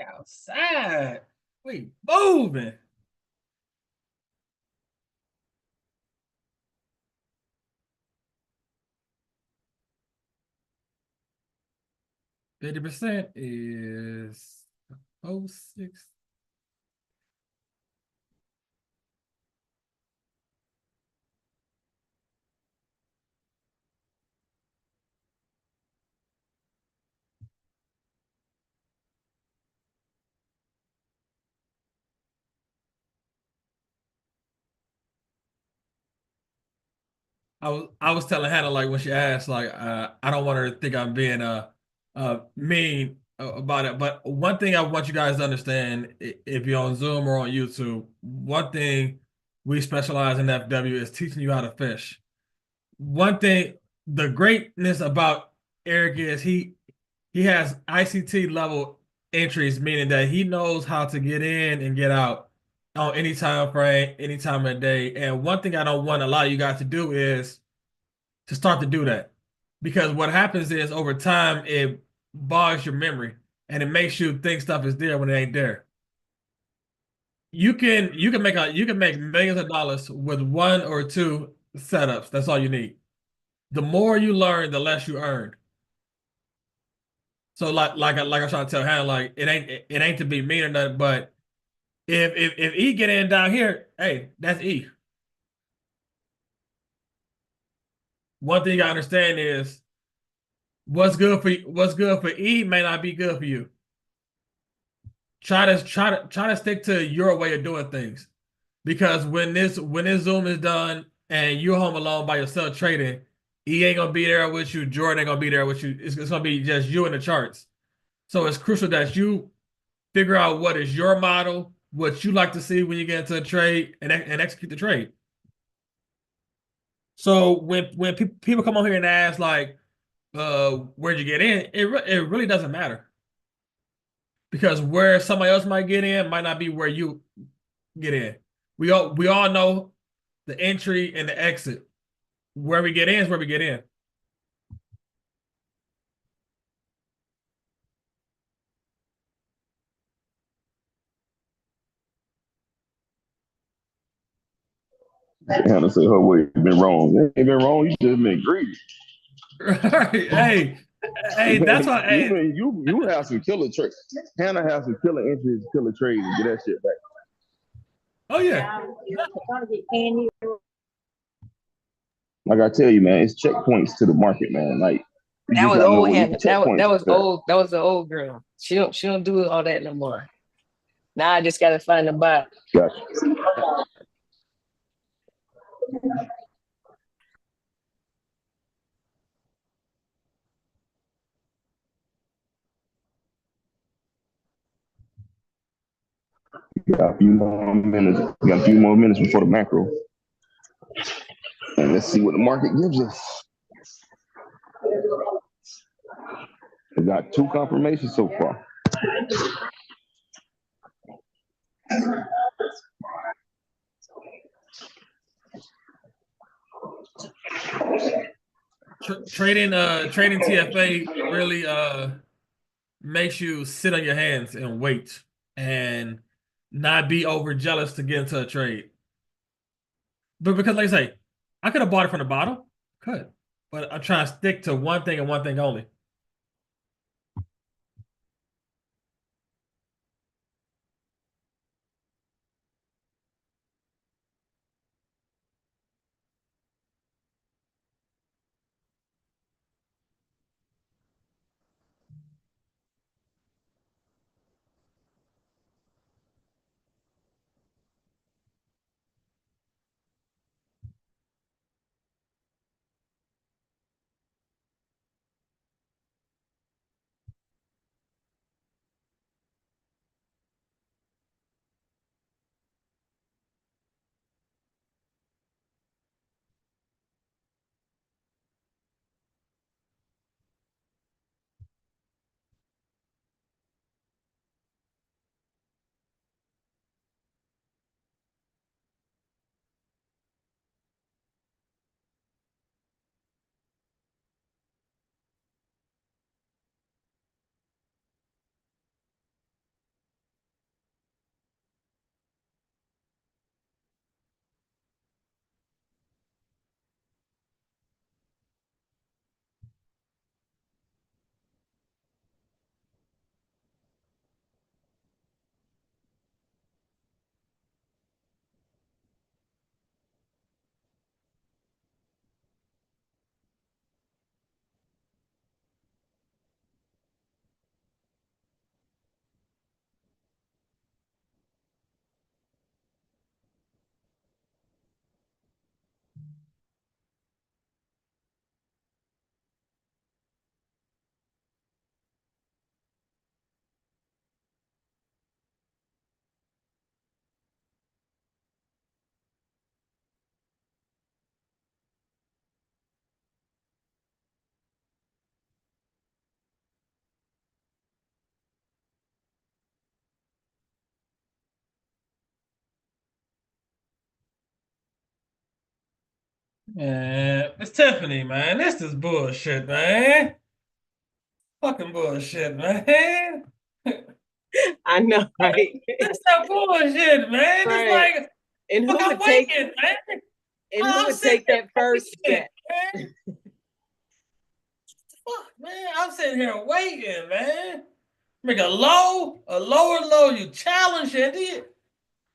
[SPEAKER 2] outside. We moving. %50 is 06. I was telling Hannah like when she asked like I don't want her to think I'm being mean about it, but one thing I want you guys to understand if you're on Zoom or on YouTube, one thing we specialize in FW is teaching you how to fish. One thing, the greatness about Eric is he has ICT level entries, meaning that he knows how to get in and get out on any time frame, any time of day. And one thing I don't want a lot of you guys to do is to start to do that. Because what happens is over time it bogs your memory and it makes you think stuff is there when it ain't there. You can make millions of dollars with one or two setups. That's all you need. The more you learn, the less you earn. So like I'm trying to tell Hannah, like it ain't to be mean or nothing, but if E get in down here, hey, that's E. One thing I understand is what's good for E may not be good for you. Try to stick to your way of doing things. Because when this Zoom is done and you're home alone by yourself trading, E ain't gonna be there with you, Jordan ain't gonna be there with you. It's gonna be just you and the charts. So it's crucial that you figure out what is your model, what you like to see when you get into a trade, and execute the trade. So when people come on here and ask like, where'd you get in? It really doesn't matter because where somebody else might get in might not be where you get in. We all know the entry and the exit. Where we get in is where we get in.
[SPEAKER 8] Hannah said her way been wrong. It ain't been wrong. You just been greedy.
[SPEAKER 2] Right. Hey, that's why. Hey,
[SPEAKER 8] You have some killer trades. Hannah has some killer entries, killer trades, and get that shit back.
[SPEAKER 2] oh yeah.
[SPEAKER 8] Like I tell you, man, it's checkpoints to the market, man. Like you
[SPEAKER 4] That
[SPEAKER 8] just
[SPEAKER 4] was
[SPEAKER 8] gotta know
[SPEAKER 4] old
[SPEAKER 8] where your
[SPEAKER 4] Hannah. That
[SPEAKER 8] checkpoints
[SPEAKER 4] was
[SPEAKER 8] at.
[SPEAKER 4] old. That was the old girl. She don't do all that no more. Now I just gotta find the buy.
[SPEAKER 8] Gotcha. Got a few more minutes. Got a few more minutes before the macro. And let's see what the market gives us. We got two confirmations so far.
[SPEAKER 2] Trading TFA really makes you sit on your hands and wait and not be over jealous to get into a trade. But because like I say, I could have bought it from the bottom, could, but I'm trying to stick to one thing and one thing only. Man, it's Tiffany, man. This is bullshit, man. Fucking bullshit, man.
[SPEAKER 6] I know, right?
[SPEAKER 2] That's that bullshit, man. It's
[SPEAKER 6] Right.
[SPEAKER 2] like,
[SPEAKER 6] And who
[SPEAKER 2] fuck, I'm
[SPEAKER 6] would take
[SPEAKER 2] waiting, man.
[SPEAKER 6] and who
[SPEAKER 2] I'm
[SPEAKER 6] would
[SPEAKER 2] sitting
[SPEAKER 6] take
[SPEAKER 2] here
[SPEAKER 6] that first
[SPEAKER 2] waiting,
[SPEAKER 6] step?
[SPEAKER 2] man. Fuck, man. I'm sitting here waiting, man. Make a lower low. You challenge it.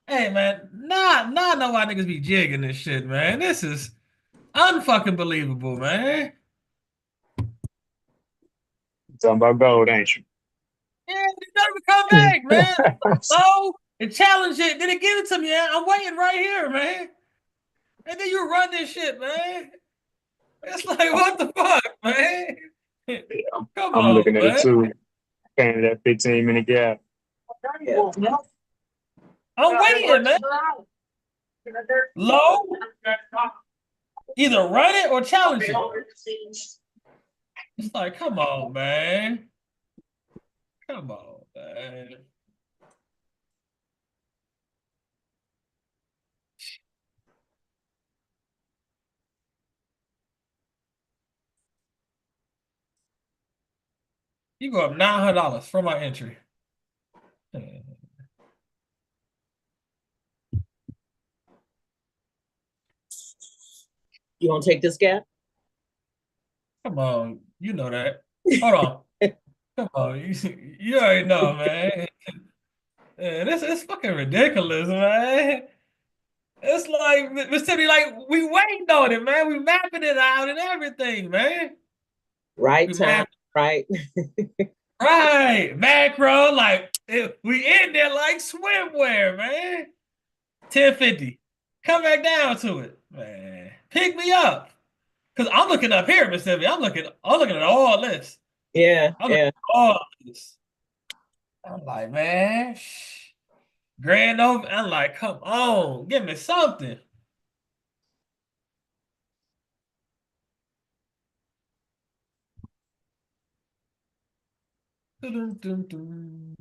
[SPEAKER 2] Hey, man. Nah, know why niggas be jigging this shit, man. This is unfucking believable, man.
[SPEAKER 12] Talking about gold, ain't you?
[SPEAKER 2] Yeah, they never come back, man. Low and challenge it. Then they give it to me. I'm waiting right here, man. And then you run this shit, man. It's like, what the fuck, man? Come
[SPEAKER 12] I'm
[SPEAKER 2] on,
[SPEAKER 12] looking at it
[SPEAKER 2] man.
[SPEAKER 12] too. Paying that 15-minute gap.
[SPEAKER 2] I'm waiting, man. Low, either run it or challenge it. It's like, come on, man. Come on, man. You go up $900 for my entry.
[SPEAKER 6] You gonna take this gap?
[SPEAKER 2] Come on, you know that. Hold on. Come on, you already know, man. Man, this is fucking ridiculous, man. It's like Mississippi, like we waiting on it, man. We mapping it out and everything, man.
[SPEAKER 6] Right
[SPEAKER 2] We
[SPEAKER 6] time, right?
[SPEAKER 2] right, macro, like we in there like swimwear, man. 1050. Come back down to it, man. Pick me up. Cause I'm looking up here, Mississippi. I'm looking at all this.
[SPEAKER 6] Yeah,
[SPEAKER 2] I'm looking
[SPEAKER 6] yeah.
[SPEAKER 2] at all this. I'm like, man, grand over. I'm like, come on, give me something. Dun, dun, dun.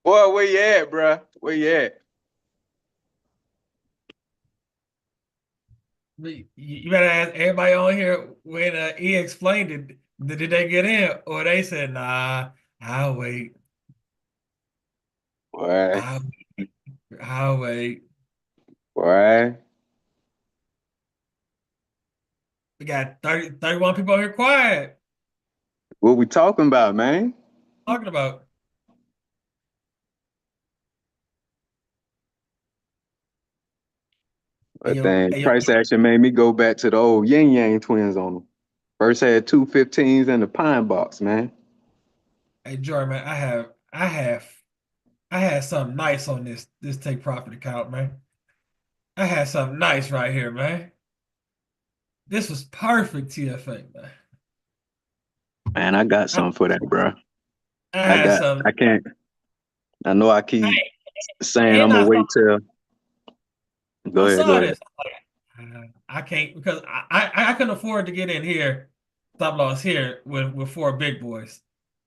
[SPEAKER 1] Boy, where you at, bruh? Where you at?
[SPEAKER 2] You better ask everybody on here when he explained it. Did they get in, or they said, "Nah, I'll wait.
[SPEAKER 1] Boy,
[SPEAKER 2] I'll, I'll wait."
[SPEAKER 1] boy.
[SPEAKER 2] We got 31 people here quiet.
[SPEAKER 1] What we talking about, man?
[SPEAKER 2] Talking about. Hey,
[SPEAKER 1] But
[SPEAKER 2] yo,
[SPEAKER 1] then
[SPEAKER 2] hey, yo,
[SPEAKER 1] price action made me go back to the old yin yang twins on them. First had 215s in the pine box, man.
[SPEAKER 2] hey, Jordan, man, I had something nice on this take profit account, man. I had something nice right here, man. This was perfect TFA, man.
[SPEAKER 1] Man, I got
[SPEAKER 2] I,
[SPEAKER 1] something for that, bro.
[SPEAKER 2] I had
[SPEAKER 1] I
[SPEAKER 2] some.
[SPEAKER 1] can't. I know I keep
[SPEAKER 2] Hey,
[SPEAKER 1] saying I'm
[SPEAKER 2] and
[SPEAKER 1] gonna wait till. Go
[SPEAKER 2] I
[SPEAKER 1] ahead, go
[SPEAKER 2] saw
[SPEAKER 1] ahead.
[SPEAKER 2] this. I can't because I couldn't afford to get in here, stop loss here with four big boys.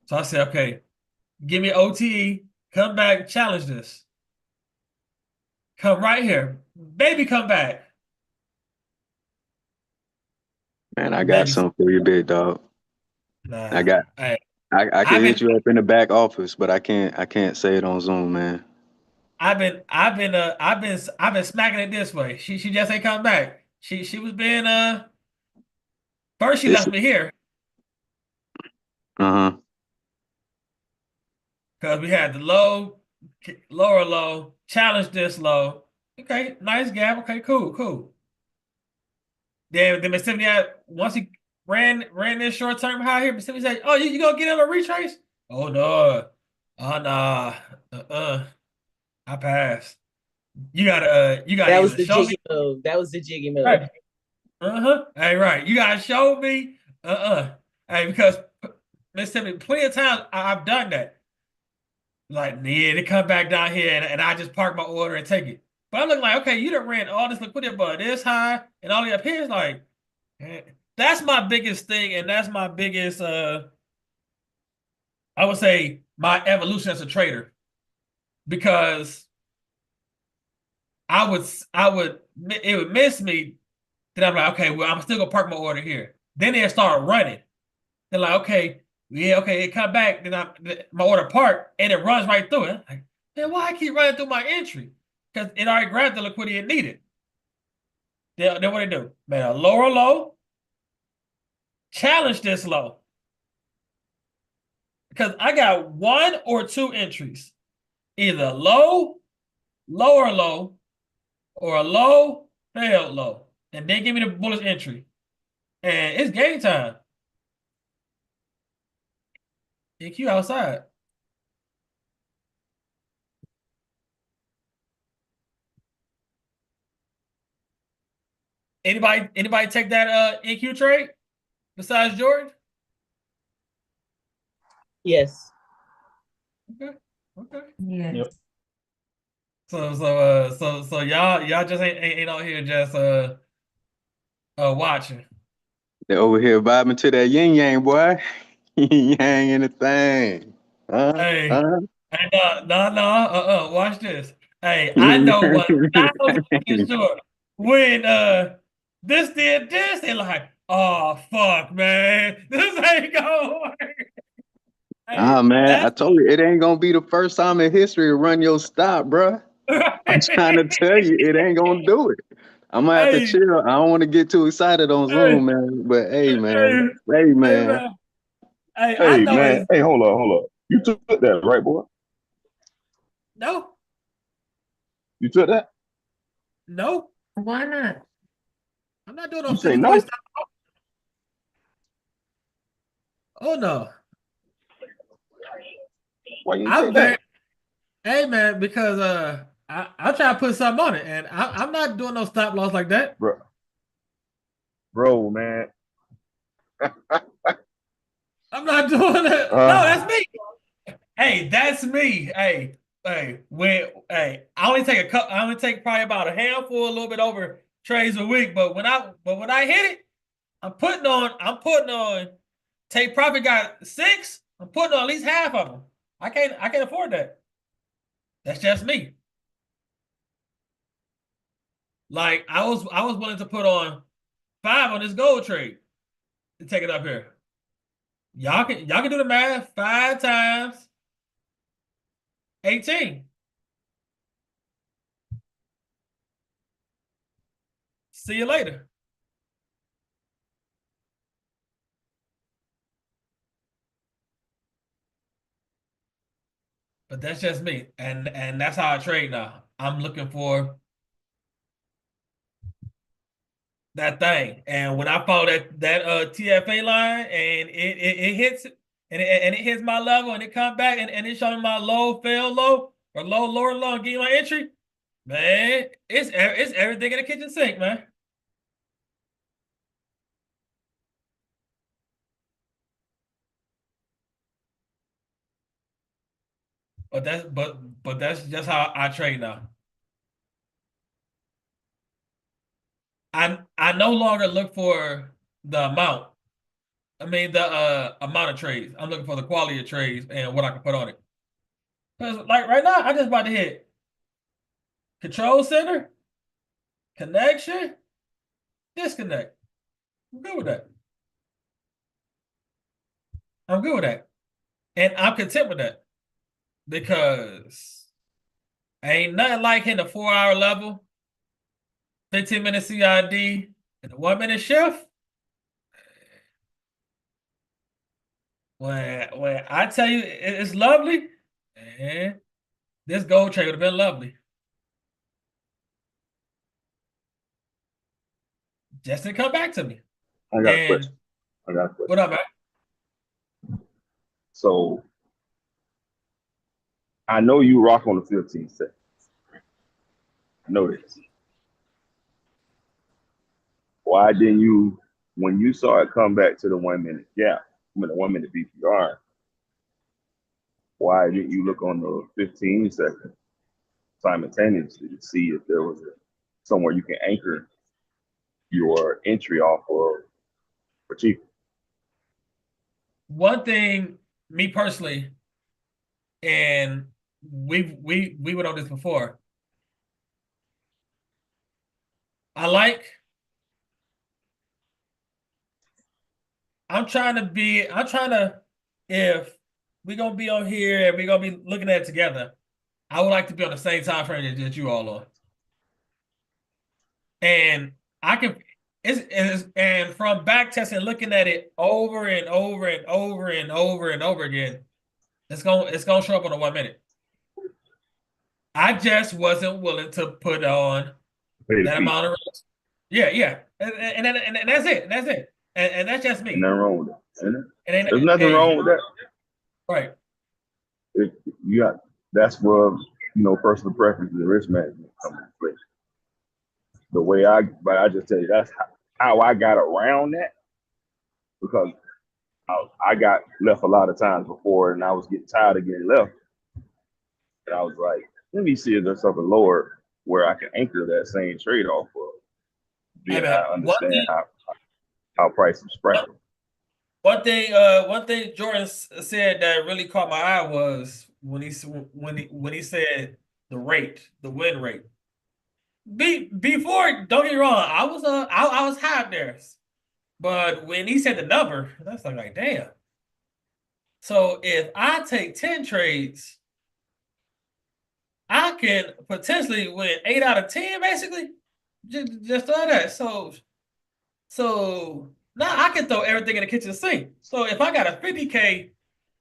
[SPEAKER 2] So I said, okay, give me OTE, come back, challenge this. Come right here. Baby, come back.
[SPEAKER 1] Man, I got
[SPEAKER 2] Baby,
[SPEAKER 1] something for you, big dog. I
[SPEAKER 2] nah.
[SPEAKER 1] got.
[SPEAKER 2] Hey,
[SPEAKER 1] I can
[SPEAKER 2] I've
[SPEAKER 1] hit
[SPEAKER 2] been
[SPEAKER 1] you up in the back office, but I can't say it on Zoom, man.
[SPEAKER 2] I've been smacking it this way. She just ain't come back. She was being first she
[SPEAKER 1] It's
[SPEAKER 2] left me here
[SPEAKER 1] uh-huh.
[SPEAKER 2] because we had the lower low, challenge this low. Okay, nice gap. Okay, cool. Then Mississippi had once he ran this short term high here, Mississippi said, "Oh, you gonna get in a retrace?" Oh no, oh nah, I passed. You gotta
[SPEAKER 6] That was
[SPEAKER 2] either
[SPEAKER 6] the
[SPEAKER 2] show me.
[SPEAKER 6] jiggy move. That was the jiggy move.
[SPEAKER 2] Right. Hey, right. You gotta show me. Hey, because Mississippi, plenty of times I've done that. Like, yeah, they come back down here and I just park my order and take it. But I'm looking like, okay, you done ran all this liquidity but this high and all the way up here is like, eh, that's my biggest thing, and that's my biggest I would say my evolution as a trader. Because I would it would miss me. Then I'm like, okay, well, I'm still gonna park my order here. Then they start running. They're like, okay, yeah, okay, it come back. Then my order parked and it runs right through it. I'm like, man, why I keep running through my entry? Because it already grabbed the liquidity it needed. Then what they do? Man, a lower low, challenge this low. Because I got one or two entries. Either low, lower low, or a low, failed low. And then give me the bullish entry. And it's game time. EQ outside. Anybody take that EQ trade besides Jordan?
[SPEAKER 6] Yes.
[SPEAKER 2] Okay.
[SPEAKER 9] Yes. Yep.
[SPEAKER 2] So y'all just ain't out here just watching.
[SPEAKER 1] They over here vibing to that yin yang, boy. Yin yang in the thing.
[SPEAKER 2] Hey, no, watch this. Hey, I know 1,000% sure when this did this, they like, oh fuck, man, this ain't gonna work. Hey,
[SPEAKER 1] Ah, man, I
[SPEAKER 2] that's
[SPEAKER 1] told you it ain't gonna be the first time in history to run your stop, bruh. I'm trying to tell you, it ain't gonna do it. I'm gonna have to
[SPEAKER 2] hey,
[SPEAKER 1] chill. I don't want to get too excited on
[SPEAKER 2] hey,
[SPEAKER 1] Zoom, man. But hey, man,
[SPEAKER 2] hey,
[SPEAKER 1] hey,
[SPEAKER 2] hey,
[SPEAKER 1] man.
[SPEAKER 2] man. Hey, I
[SPEAKER 8] Hey
[SPEAKER 2] know
[SPEAKER 8] man,
[SPEAKER 2] it's
[SPEAKER 8] hey, hold up. You took that, right, boy?
[SPEAKER 2] no,
[SPEAKER 8] You took that?
[SPEAKER 2] no.
[SPEAKER 10] Why not?
[SPEAKER 2] I'm not doing no
[SPEAKER 8] You say
[SPEAKER 2] 50 point
[SPEAKER 8] no?
[SPEAKER 2] stop. Oh no.
[SPEAKER 8] Why you ain't
[SPEAKER 2] I'm
[SPEAKER 8] take
[SPEAKER 2] very
[SPEAKER 8] that,
[SPEAKER 2] hey man, because I'm trying to put something on it, and I'm not doing no stop loss like that.
[SPEAKER 8] bro, man?
[SPEAKER 2] I'm not doing it. No, that's
[SPEAKER 8] Uh,
[SPEAKER 2] me. Hey, that's me. I only take I only take probably about a handful, a little bit over trades a week. But when I hit it, I'm putting on. Take profit got 6. I'm putting on at least half of them. I can't afford that. That's just me. Like I was willing to put on 5 on this gold trade to take it up here. Y'all can do the math. 5 times 18. See you later. But that's just me. And that's how I trade now. I'm looking for that thing. And when I follow that TFA line and it hits and it hits my level and it comes back and it shows me my low, fail low, or low, lower low, and give my entry, man, it's everything in the kitchen sink, man. But that's just how I trade now. I no longer look for the amount. I mean the amount of trades. I'm looking for the quality of trades and what I can put on it. Because like right now, I just about to hit control center, connection, disconnect. I'm good with that. I'm good with that. And I'm content with that. Because ain't nothing like hitting a 4-hour level, 15-minute CID, and a 1-minute shift. When I tell you it's lovely, man, this gold trade would have been lovely. Just didn't come back to me.
[SPEAKER 8] I got a question.
[SPEAKER 2] What up, man?
[SPEAKER 8] So I know you rock on the 15 seconds. I know this. Why didn't you, when you saw it come back to the 1-minute gap, the 1-minute BPR, why didn't you look on the 15 seconds simultaneously to see if there was somewhere you can anchor your entry off of for cheap?
[SPEAKER 2] One thing, me personally, and we went on this before. I'm trying to, if we're gonna be on here and we're gonna be looking at it together, I would like to be on the same time frame that you all are. And I can and from back testing, looking at it over and over and over and over and over again, it's gonna show up on the 1 minute. I just wasn't willing to put on that amount of risk. Yeah. And that's it. That's it. And that's just me.
[SPEAKER 8] Ain't nothing wrong with that. There's nothing wrong with that.
[SPEAKER 2] Right.
[SPEAKER 8] That's where, personal preference and risk management come into play. But I just tell you, that's how I got around that, because I got left a lot of times before and I was getting tired of getting left. And I was like, let me see if there's something lower where I can anchor that same trade off of. Then I understand how prices spread.
[SPEAKER 2] One thing Jordan said that really caught my eye was when he said the win rate. Before, don't get me wrong, I was high up there, but when he said the number, that's like damn. So if I take 10 trades, I can potentially win 8 out of 10, basically. Just like that. So now I can throw everything in the kitchen sink. So if I got a 50K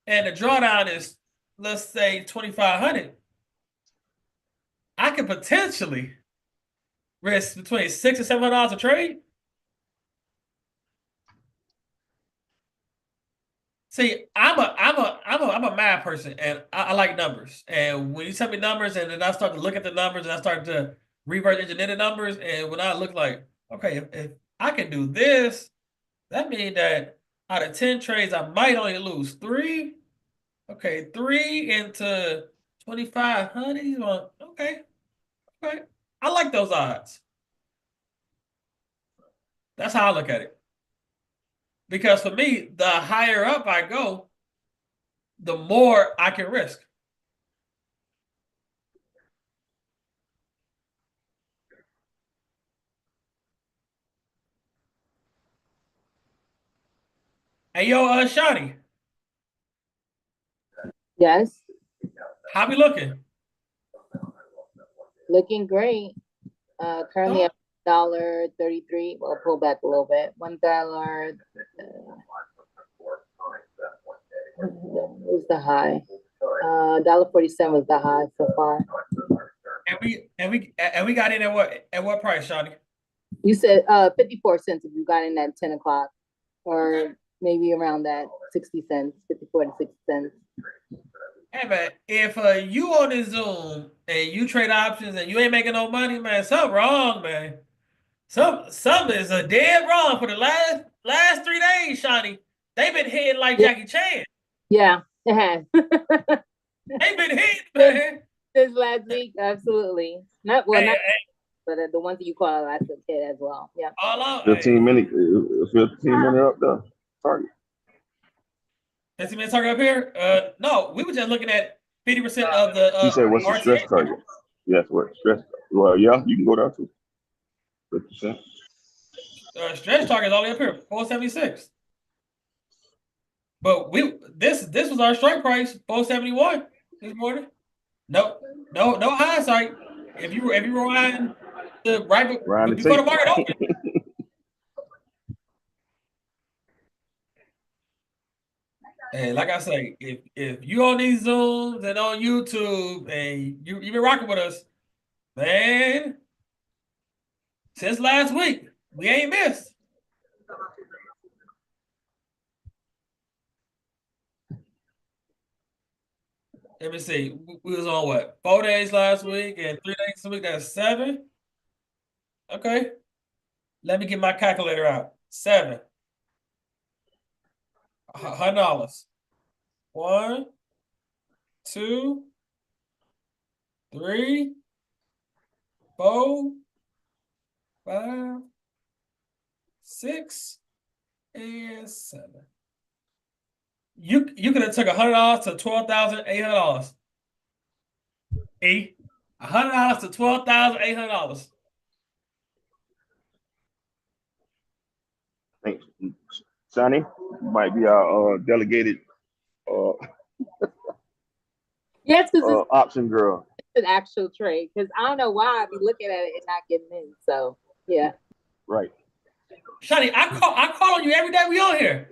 [SPEAKER 2] and the drawdown is, let's say, 2,500, I could potentially risk between $600 and $700 a trade. See, I'm a math person and I like numbers. And when you tell me numbers and then I start to look at the numbers and I start to reverse engineer the numbers, and when I look like, okay, if I can do this, that means that out of 10 trades, I might only lose 3. Okay, 3 into 2,500. Okay. I like those odds. That's how I look at it. Because for me, the higher up I go, the more I can risk. Hey, yo, Shawty,
[SPEAKER 6] Yes,
[SPEAKER 2] how we looking?
[SPEAKER 6] looking great. Currently
[SPEAKER 2] Oh,
[SPEAKER 6] at $1.33. Well, pull back a little bit. $1. Was the high? $1.47 was the high so far.
[SPEAKER 2] and we got in at what price, Shawty?
[SPEAKER 6] You said 54 cents if you got in at 10 o'clock, or maybe around that 60 cents, 54 to 60 cents.
[SPEAKER 2] Hey man, if you on this Zoom and you trade options and you ain't making no money, man, something wrong, man. Something is a dead wrong for the last 3 days, Shawty. They've been hitting like Jackie Chan.
[SPEAKER 6] Yeah, it has.
[SPEAKER 2] They've been hitting, man.
[SPEAKER 6] This last week, absolutely. Not well,
[SPEAKER 2] Hey,
[SPEAKER 6] not
[SPEAKER 2] hey,
[SPEAKER 6] but the ones that you call last hit as well. Yeah.
[SPEAKER 2] all out.
[SPEAKER 8] 15 minute, 15 minute up there. Target.
[SPEAKER 2] 15 minutes target up here? No, we were just looking at 50% of the
[SPEAKER 8] He said, what's the stress
[SPEAKER 2] RTA.
[SPEAKER 8] target? Yes, what stress? Well, yeah, you can go down to 50%.
[SPEAKER 2] Stretch target is all the way up here, 476. But this was our strike price, 471 this morning. No hindsight. If you were riding before the market opened. Hey, like I say, if you on these Zooms and on YouTube and you been rocking with us, man, since last week, we ain't missed. Let me see. We was on what? 4 days last week and 3 days this week. That's 7. Okay. Let me get my calculator out. 7. $100. 1, 2, 3, 4, 5, 6, and 7. You could have took $100 to $12,800. $100 to $12,800.
[SPEAKER 8] Thanks. Sonny might be our delegated
[SPEAKER 6] Yes, because
[SPEAKER 8] option girl.
[SPEAKER 6] it's an actual trade. Because I don't know why I'd be looking at it and not getting in. So yeah.
[SPEAKER 8] Right.
[SPEAKER 2] Shawty, I call on you every day we on here.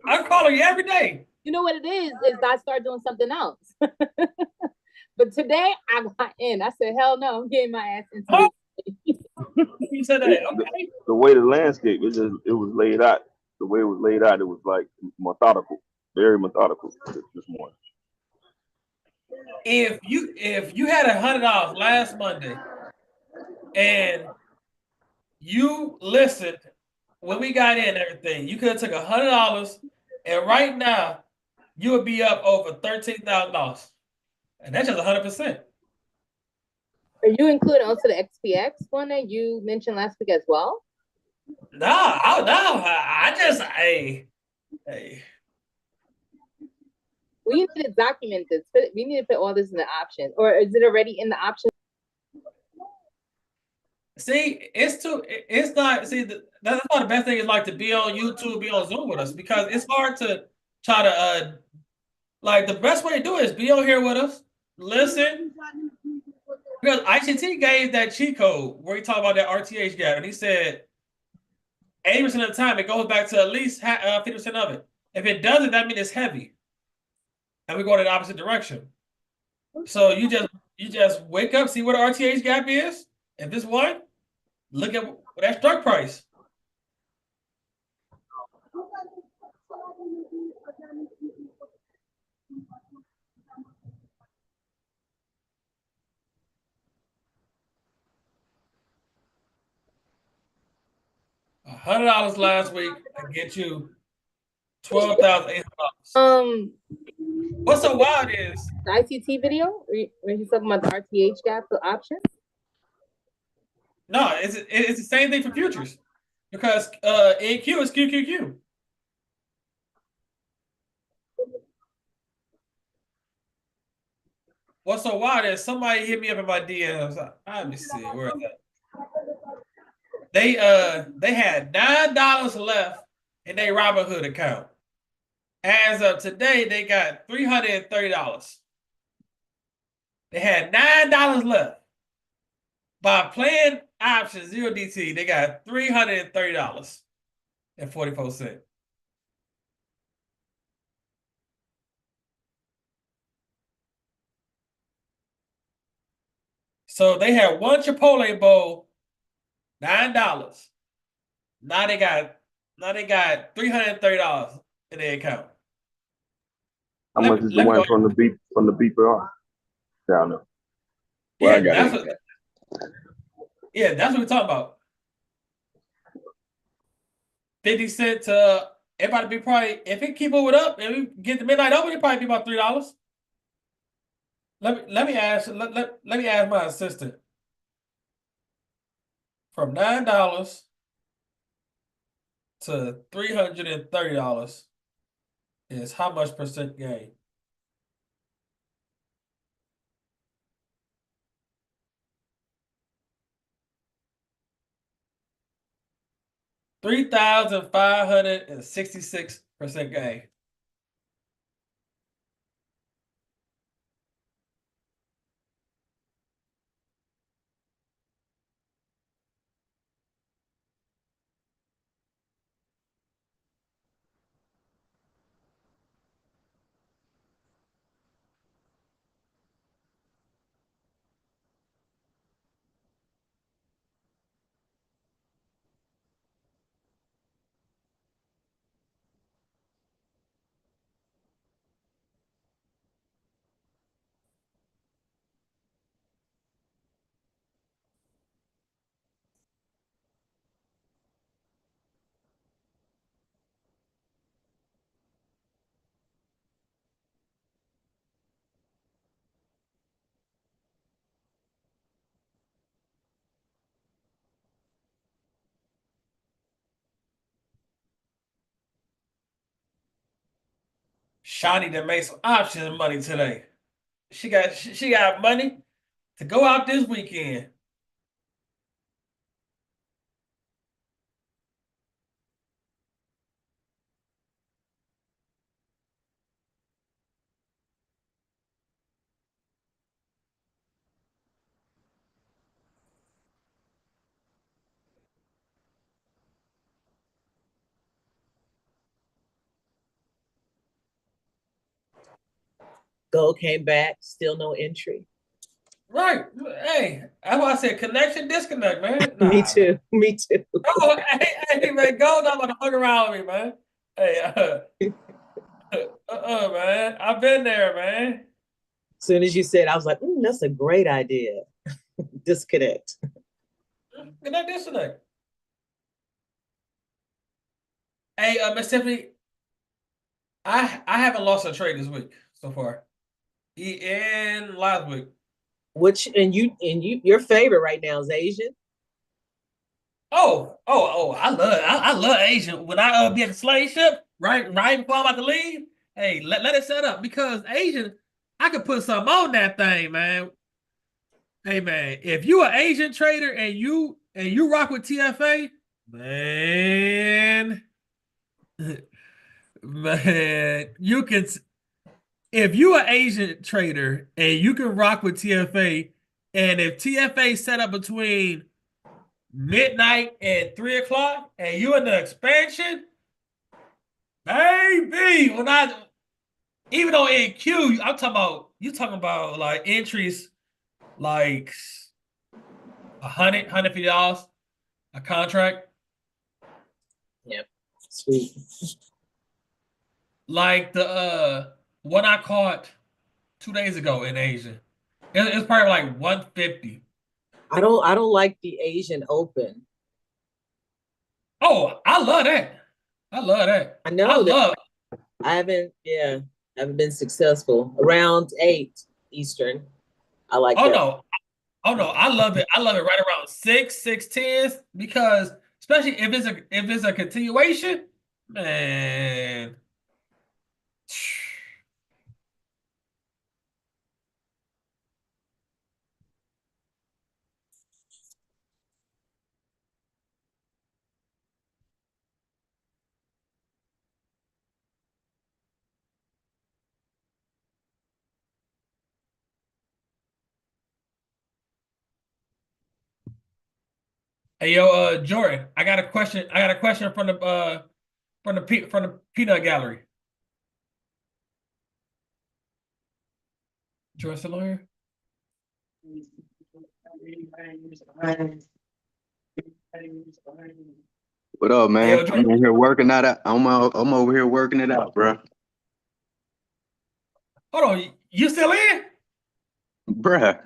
[SPEAKER 2] I call on you every day.
[SPEAKER 6] You know what it is I start doing something else. But today I got in. I said, hell no, I'm getting my ass into
[SPEAKER 2] it. You said that. Okay.
[SPEAKER 8] The way the landscape it was laid out. The way it was laid out, it was like methodical, very methodical this morning.
[SPEAKER 2] If you had $100 last Monday and you listened when we got in everything, you could have took $100 and right now you would be up over $13,000. And that's just 100%.
[SPEAKER 6] Are you including also the XPX one that you mentioned last week as well?
[SPEAKER 2] No, I just hey.
[SPEAKER 6] We need to document this. We need to put all this in the options, or is it already in the options?
[SPEAKER 2] See, it's not. See, that's why the best thing is like to be on YouTube, be on Zoom with us because it's hard to try to like the best way to do it is be on here with us, listen. Because ICT gave that cheat code where he talked about that RTH gap, and he said 80% of the time it goes back to at least 50% of it. If it doesn't, that means it's heavy, and we're going in the opposite direction. So you just wake up, see what the RTH gap is. If this one, look at that strike price. $100 last week to get you $12,800. What's so wild is
[SPEAKER 6] the ICT video where he's talking about the RTH gap for options.
[SPEAKER 2] No, it's the same thing for futures because NQ is QQQ. What's so wild is somebody hit me up in my DMs. Let me see where is that. They had $9 left in their Robinhood account. As of today, they got $330. They had $9 left. By playing options 0DT, they got $330.44. So they had one Chipotle bowl, $9. Now they got $330 in their account.
[SPEAKER 8] How much is the one from the BPR? Down there. Well,
[SPEAKER 2] Yeah,
[SPEAKER 8] that's
[SPEAKER 2] what we're talking about. 50 cents to everybody be probably, if it keep moving up and we get the midnight open, it probably be about $3. Let me ask my assistant. From $9 to $330 is how much percent gain? $3,566% gain. Shani that made some option money today. She got money to go out this weekend.
[SPEAKER 6] Gold came back, still no entry.
[SPEAKER 2] Right. Hey, that's why I said connection, disconnect, man. Nah,
[SPEAKER 6] Me too.
[SPEAKER 2] Man.
[SPEAKER 6] Me too.
[SPEAKER 2] Oh, hey, man, gold not gonna fuck around with me, man. Hey, man. I've been there, man.
[SPEAKER 6] As soon as you said, I was like, that's a great idea. Disconnect.
[SPEAKER 2] Connect, disconnect. Hey, Miss Tiffany, I haven't lost a trade this week so far. And last week.
[SPEAKER 6] Which your favorite right now is Asian.
[SPEAKER 2] I love Asian. When I be at the slave ship, right before I'm about to leave, hey, let it set up because Asian, I could put something on that thing, man. Hey man, if you an Asian trader and you rock with TFA, man, man, you can. If you an Asian trader and you can rock with TFA, and if TFA set up between midnight and 3 o'clock, and you in the expansion, baby, even on NQ, I'm talking about you talking about like entries like $150 a contract.
[SPEAKER 6] Yep. Sweet.
[SPEAKER 2] Like the one I caught 2 days ago in Asia. It's probably like 150.
[SPEAKER 6] I don't like the Asian Open.
[SPEAKER 2] Oh, I love that.
[SPEAKER 6] I know I haven't been successful. Around 8 Eastern. I like that.
[SPEAKER 2] Oh no, I love it. I love it right around 6:10 because especially if it's a continuation, man. Hey yo, Jordan, I got a question. I got a question from the peanut gallery. Jordan still on here?
[SPEAKER 1] What up,
[SPEAKER 2] Hey yo,
[SPEAKER 1] man? I'm
[SPEAKER 2] Jordan.
[SPEAKER 1] in here working that out. I'm over here working it out, bro.
[SPEAKER 2] Hold on, you still in?
[SPEAKER 1] Bruh.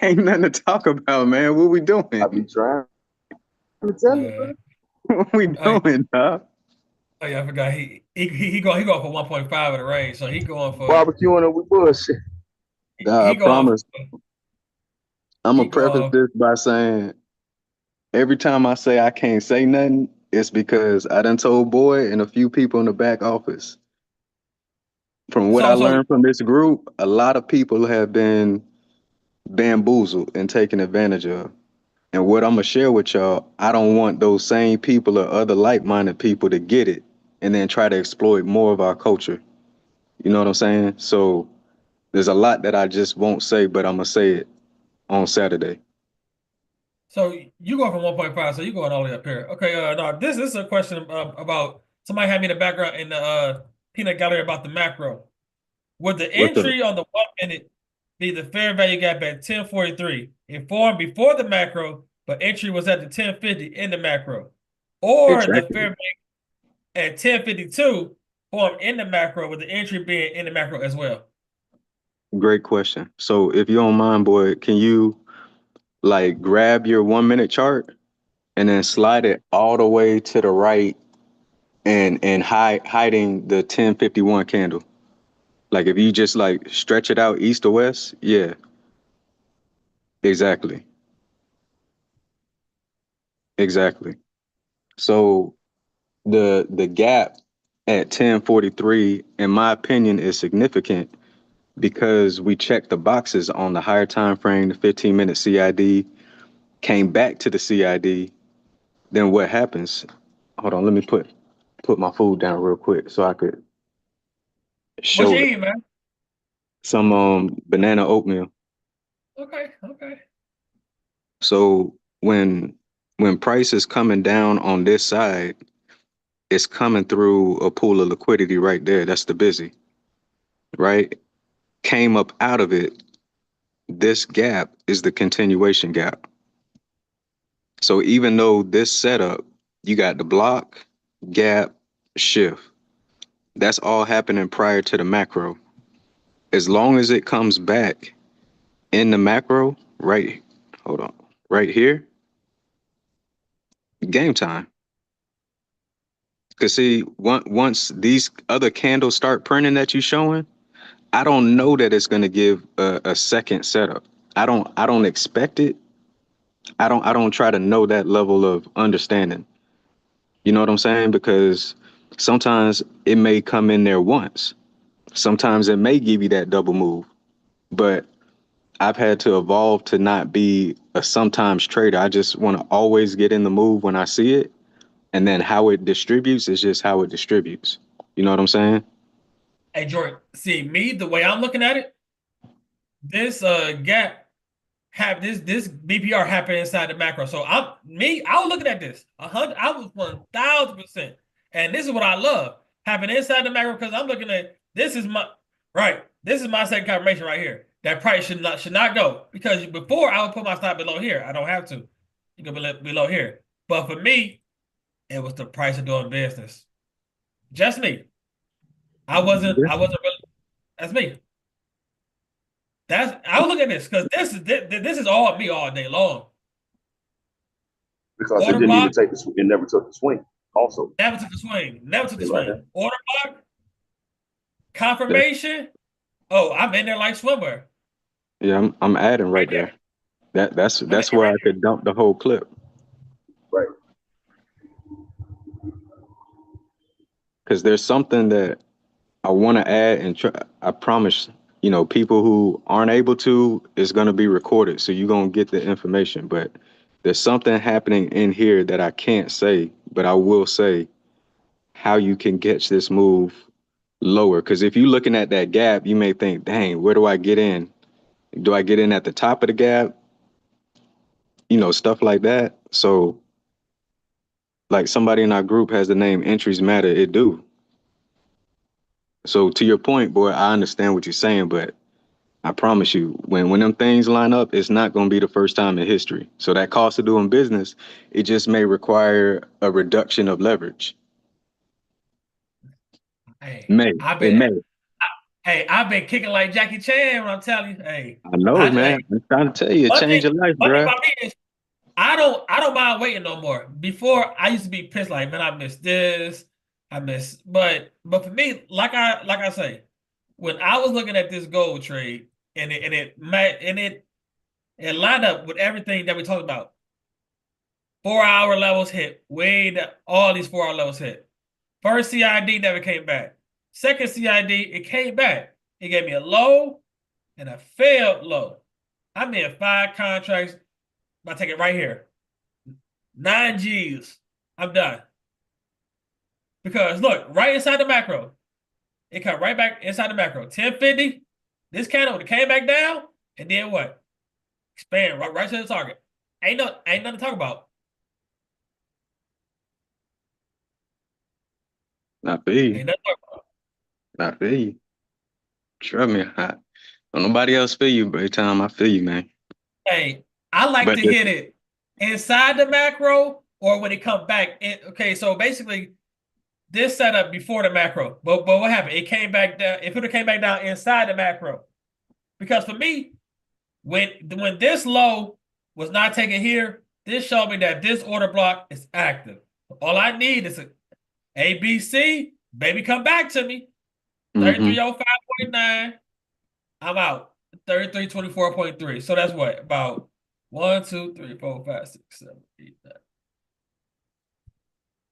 [SPEAKER 1] Ain't nothing to talk about, man. What we doing?
[SPEAKER 8] I be trying to tell you, bro.
[SPEAKER 1] What we doing, dog?
[SPEAKER 2] Oh yeah, I forgot. He going for 1.5 in the range, so he going for
[SPEAKER 8] Barbecuing and we bullshit.
[SPEAKER 1] Dog,
[SPEAKER 2] he
[SPEAKER 1] I
[SPEAKER 2] going
[SPEAKER 1] promise. I'm
[SPEAKER 2] he
[SPEAKER 1] gonna preface
[SPEAKER 2] going.
[SPEAKER 1] this by saying every time I say I can't say nothing, it's because I done told Boy and a few people in the back office. From what I
[SPEAKER 2] So
[SPEAKER 1] learned from this group, a lot of people have been bamboozled and taken advantage of. And what I'm gonna share with y'all, I don't want those same people or other like-minded people to get it and then try to exploit more of our culture. You know what I'm saying? So there's a lot that I just won't say, but I'm gonna say it on Saturday.
[SPEAKER 2] So you go from 1.5, so you going all the way up here. Okay, no, this is a question about somebody had me in the background in the peanut gallery about the macro. Would the
[SPEAKER 1] What's up?
[SPEAKER 2] entry on the 1 minute be the fair value gap at 1043? It formed before the macro, but entry was at the 1050 in the macro. Or the
[SPEAKER 1] Exactly.
[SPEAKER 2] fair value at 1052 formed in the macro with the entry being in the macro as well.
[SPEAKER 1] Great question. So if you don't mind, Boy, can you like grab your 1 minute chart and then slide it all the way to the right and hiding the 1051 candle? Like if you just like stretch it out east to west, yeah, exactly. Exactly. So the gap at 1043, in my opinion, is significant because we checked the boxes on the higher time frame, the 15-minute CID, came back to the CID. Then what happens? Hold on, let me put my food down real quick so I could
[SPEAKER 2] What you
[SPEAKER 1] show it.
[SPEAKER 2] eating, man?
[SPEAKER 1] Some banana oatmeal.
[SPEAKER 2] Okay, okay.
[SPEAKER 1] So when price is coming down on this side, it's coming through a pool of liquidity right there. That's the busy, right? Came up out of it. This gap is the continuation gap. So even though this setup, you got the block, gap, shift. That's all happening prior to the macro. As long as it comes back in the macro, right, hold on, right here, game time. Because see, once these other candles start printing that you're showing, I don't know that it's going to give a second setup. I don't expect it. I don't try to know that level of understanding. You know what I'm saying? Because sometimes it may come in there once. Sometimes it may give you that double move. But I've had to evolve to not be a sometimes trader. I just want to always get in the move when I see it. And then how it distributes is just how it distributes. You know what I'm saying?
[SPEAKER 2] Hey, Jordan, see me, the way I'm looking at it, this gap have this BPR happened inside the macro. So I was looking at this 100. I was 1000%, and this is what I love happening inside the macro because I'm looking at this is my right. This is my second confirmation right here. That price should not go because before I would put my stop below here. I don't have to. You go below here, but for me, it was the price of doing business. Just me. I wasn't.
[SPEAKER 1] Yeah.
[SPEAKER 2] I wasn't really. That's me. I was looking at this because this is all me all day long.
[SPEAKER 8] Because it
[SPEAKER 2] Order
[SPEAKER 8] didn't even
[SPEAKER 2] block,
[SPEAKER 8] take the it never took the swing. Also,
[SPEAKER 2] never took the swing. Never took the
[SPEAKER 8] right
[SPEAKER 2] swing.
[SPEAKER 8] here.
[SPEAKER 2] Order block,
[SPEAKER 1] That's,
[SPEAKER 2] confirmation. Oh, I'm in there like swimwear.
[SPEAKER 1] yeah, I'm adding
[SPEAKER 2] Right
[SPEAKER 1] right
[SPEAKER 2] there.
[SPEAKER 1] there. That's
[SPEAKER 2] I'm in
[SPEAKER 1] that's
[SPEAKER 2] there
[SPEAKER 1] where
[SPEAKER 2] right
[SPEAKER 1] I could dump the whole clip.
[SPEAKER 8] Right.
[SPEAKER 1] Because there's something that I want to add and I promise, people who aren't able to, it's going to be recorded. So you're going to get the information. But there's something happening in here that I can't say, but I will say how you can catch this move lower. Because if you're looking at that gap, you may think, dang, where do I get in? Do I get in at the top of the gap? stuff like that. So like somebody in our group has the name entries matter. It do. So to your point, boy, I understand what you're saying, but I promise you, when them things line up, it's not going to be the first time in history. So that cost of doing business, it just may require a reduction of leverage.
[SPEAKER 2] Hey,
[SPEAKER 1] May.
[SPEAKER 2] I've
[SPEAKER 1] It
[SPEAKER 2] been
[SPEAKER 1] may.
[SPEAKER 2] hey, I've been kicking like Jackie Chan when I'm telling you. Hey,
[SPEAKER 1] I know, man.
[SPEAKER 2] hey,
[SPEAKER 1] I'm trying to tell you, it changed your life,
[SPEAKER 2] one thing
[SPEAKER 1] bruh.
[SPEAKER 2] about me is I don't mind waiting no more. Before I used to be pissed like, man, I missed this, I missed. But for me, like I say, when I was looking at this gold trade and it lined up with everything that we talked about. 4-hour levels hit, all these 4-hour levels hit. First CID never came back. Second CID, it came back. It gave me a low and a failed low. I'm in 5 contracts. I'll take it right here. 9 G's. I'm done. Because look, right inside the macro, it cut right back inside the macro. 1050. This candle it came back down, and then what? Expand right to the target. Ain't nothing to talk about.
[SPEAKER 1] I feel you.
[SPEAKER 2] Ain't nothing to talk about.
[SPEAKER 1] I feel you. Trust me. Don't nobody else feel you, but every time I feel you, man.
[SPEAKER 2] Hey, I like
[SPEAKER 1] But
[SPEAKER 2] to hit it inside the macro or when it comes back. Okay, so basically this setup before the macro. But what happened? It came back down. It could have came back down inside the macro. Because for me, when this low was not taken here, this showed me that this order block is active. All I need is a ABC. Baby, come back to me. 3305.9. I'm out. 3324.3. So that's what? About 1, 2, 3, 4, 5, 6, 7, 8, 9.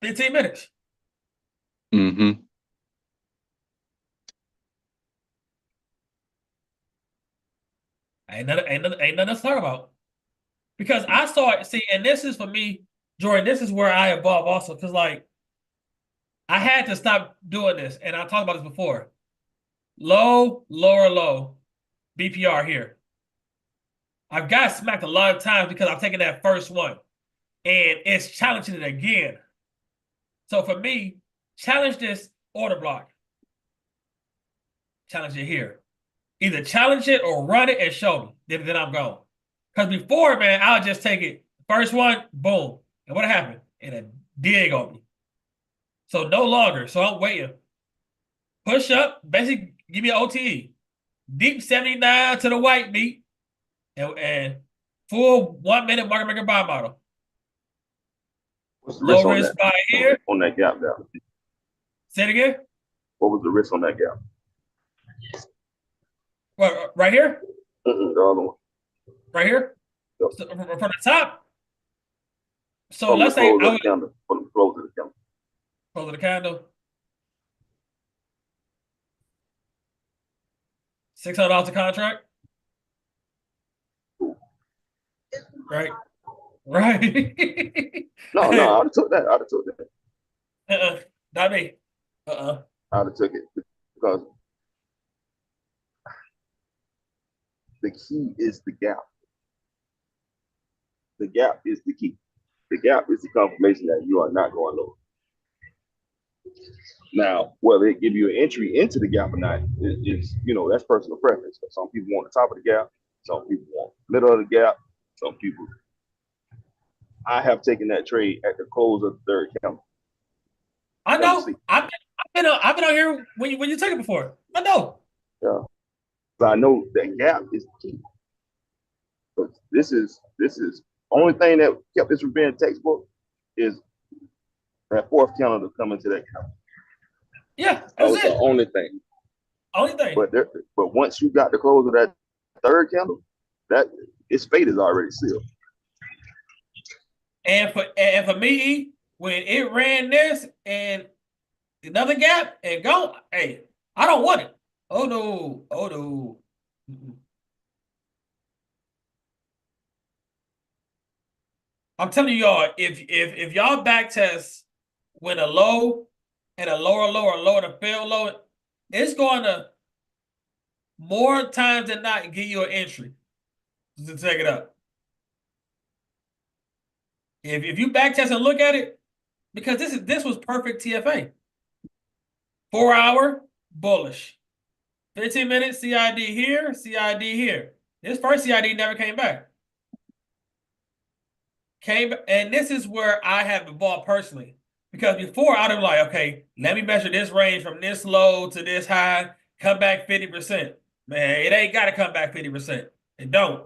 [SPEAKER 2] 15 minutes.
[SPEAKER 1] Mm-hmm.
[SPEAKER 2] Ain't nothing else to talk about. Because I saw it, see, and this is for me, Jordan, this is where I evolve also. Because like I had to stop doing this, and I talked about this before. Low, lower, low, BPR here. I've got smacked a lot of times because I've taken that first one, and it's challenging it again. So for me, challenge this order block. Challenge it here. Either challenge it or run it and show me. Then I'm gone. Because before, man, I'll just take it. First one, boom. And what happened? And a dig on me. So no longer. So I'm waiting. Push up, basically give me an OTE. Deep 79 to the white meat. And full 1 minute market maker buy model.
[SPEAKER 8] What's the
[SPEAKER 2] Low
[SPEAKER 8] risk on
[SPEAKER 2] risk
[SPEAKER 8] that?
[SPEAKER 2] buy here.
[SPEAKER 8] On that gap there.
[SPEAKER 2] Say it again.
[SPEAKER 8] What was the risk on that gap?
[SPEAKER 2] What, right here?
[SPEAKER 8] The other one.
[SPEAKER 2] Right here?
[SPEAKER 8] Yep.
[SPEAKER 2] So, from the top? So
[SPEAKER 8] From
[SPEAKER 2] let's
[SPEAKER 8] the
[SPEAKER 2] say
[SPEAKER 8] close
[SPEAKER 2] I
[SPEAKER 8] of
[SPEAKER 2] would
[SPEAKER 8] the candle. From the close of the candle.
[SPEAKER 2] close of the candle. $600 a contract. Right. Right.
[SPEAKER 8] No, I'd have took that. I'd have took that.
[SPEAKER 2] Not me.
[SPEAKER 8] I'd have took it because the key is the gap. The gap is the key. The gap is the confirmation that you are not going lower. Now, whether it give you an entry into the gap or not, is that's personal preference. Some people want the top of the gap, some people want middle of the gap, some people. I have taken that trade at the close of the third candle.
[SPEAKER 2] I know. I've been on here when you took it before. I know.
[SPEAKER 8] Yeah. So I know that gap is the key. But this is only thing that kept this from being textbook is that fourth candle to come into that candle.
[SPEAKER 2] Yeah,
[SPEAKER 8] that was the only thing.
[SPEAKER 2] Only thing.
[SPEAKER 8] But once you got the close of that third candle, that its fate is already sealed.
[SPEAKER 2] And for me, when it ran this and another gap and go, hey, I don't want it. Oh no. Oh no. I'm telling y'all, if y'all back test when a low and a lower and a fail low, it's going to more times than not give you an entry to take it up. If you back test and look at it, because this was perfect TFA. 4 hour bullish. 15 minutes CID here, CID here. This first CID never came back. And this is where I have evolved personally. Because before I'd have like, okay, let me measure this range from this low to this high, come back 50%. Man, it ain't gotta come back 50%. It don't.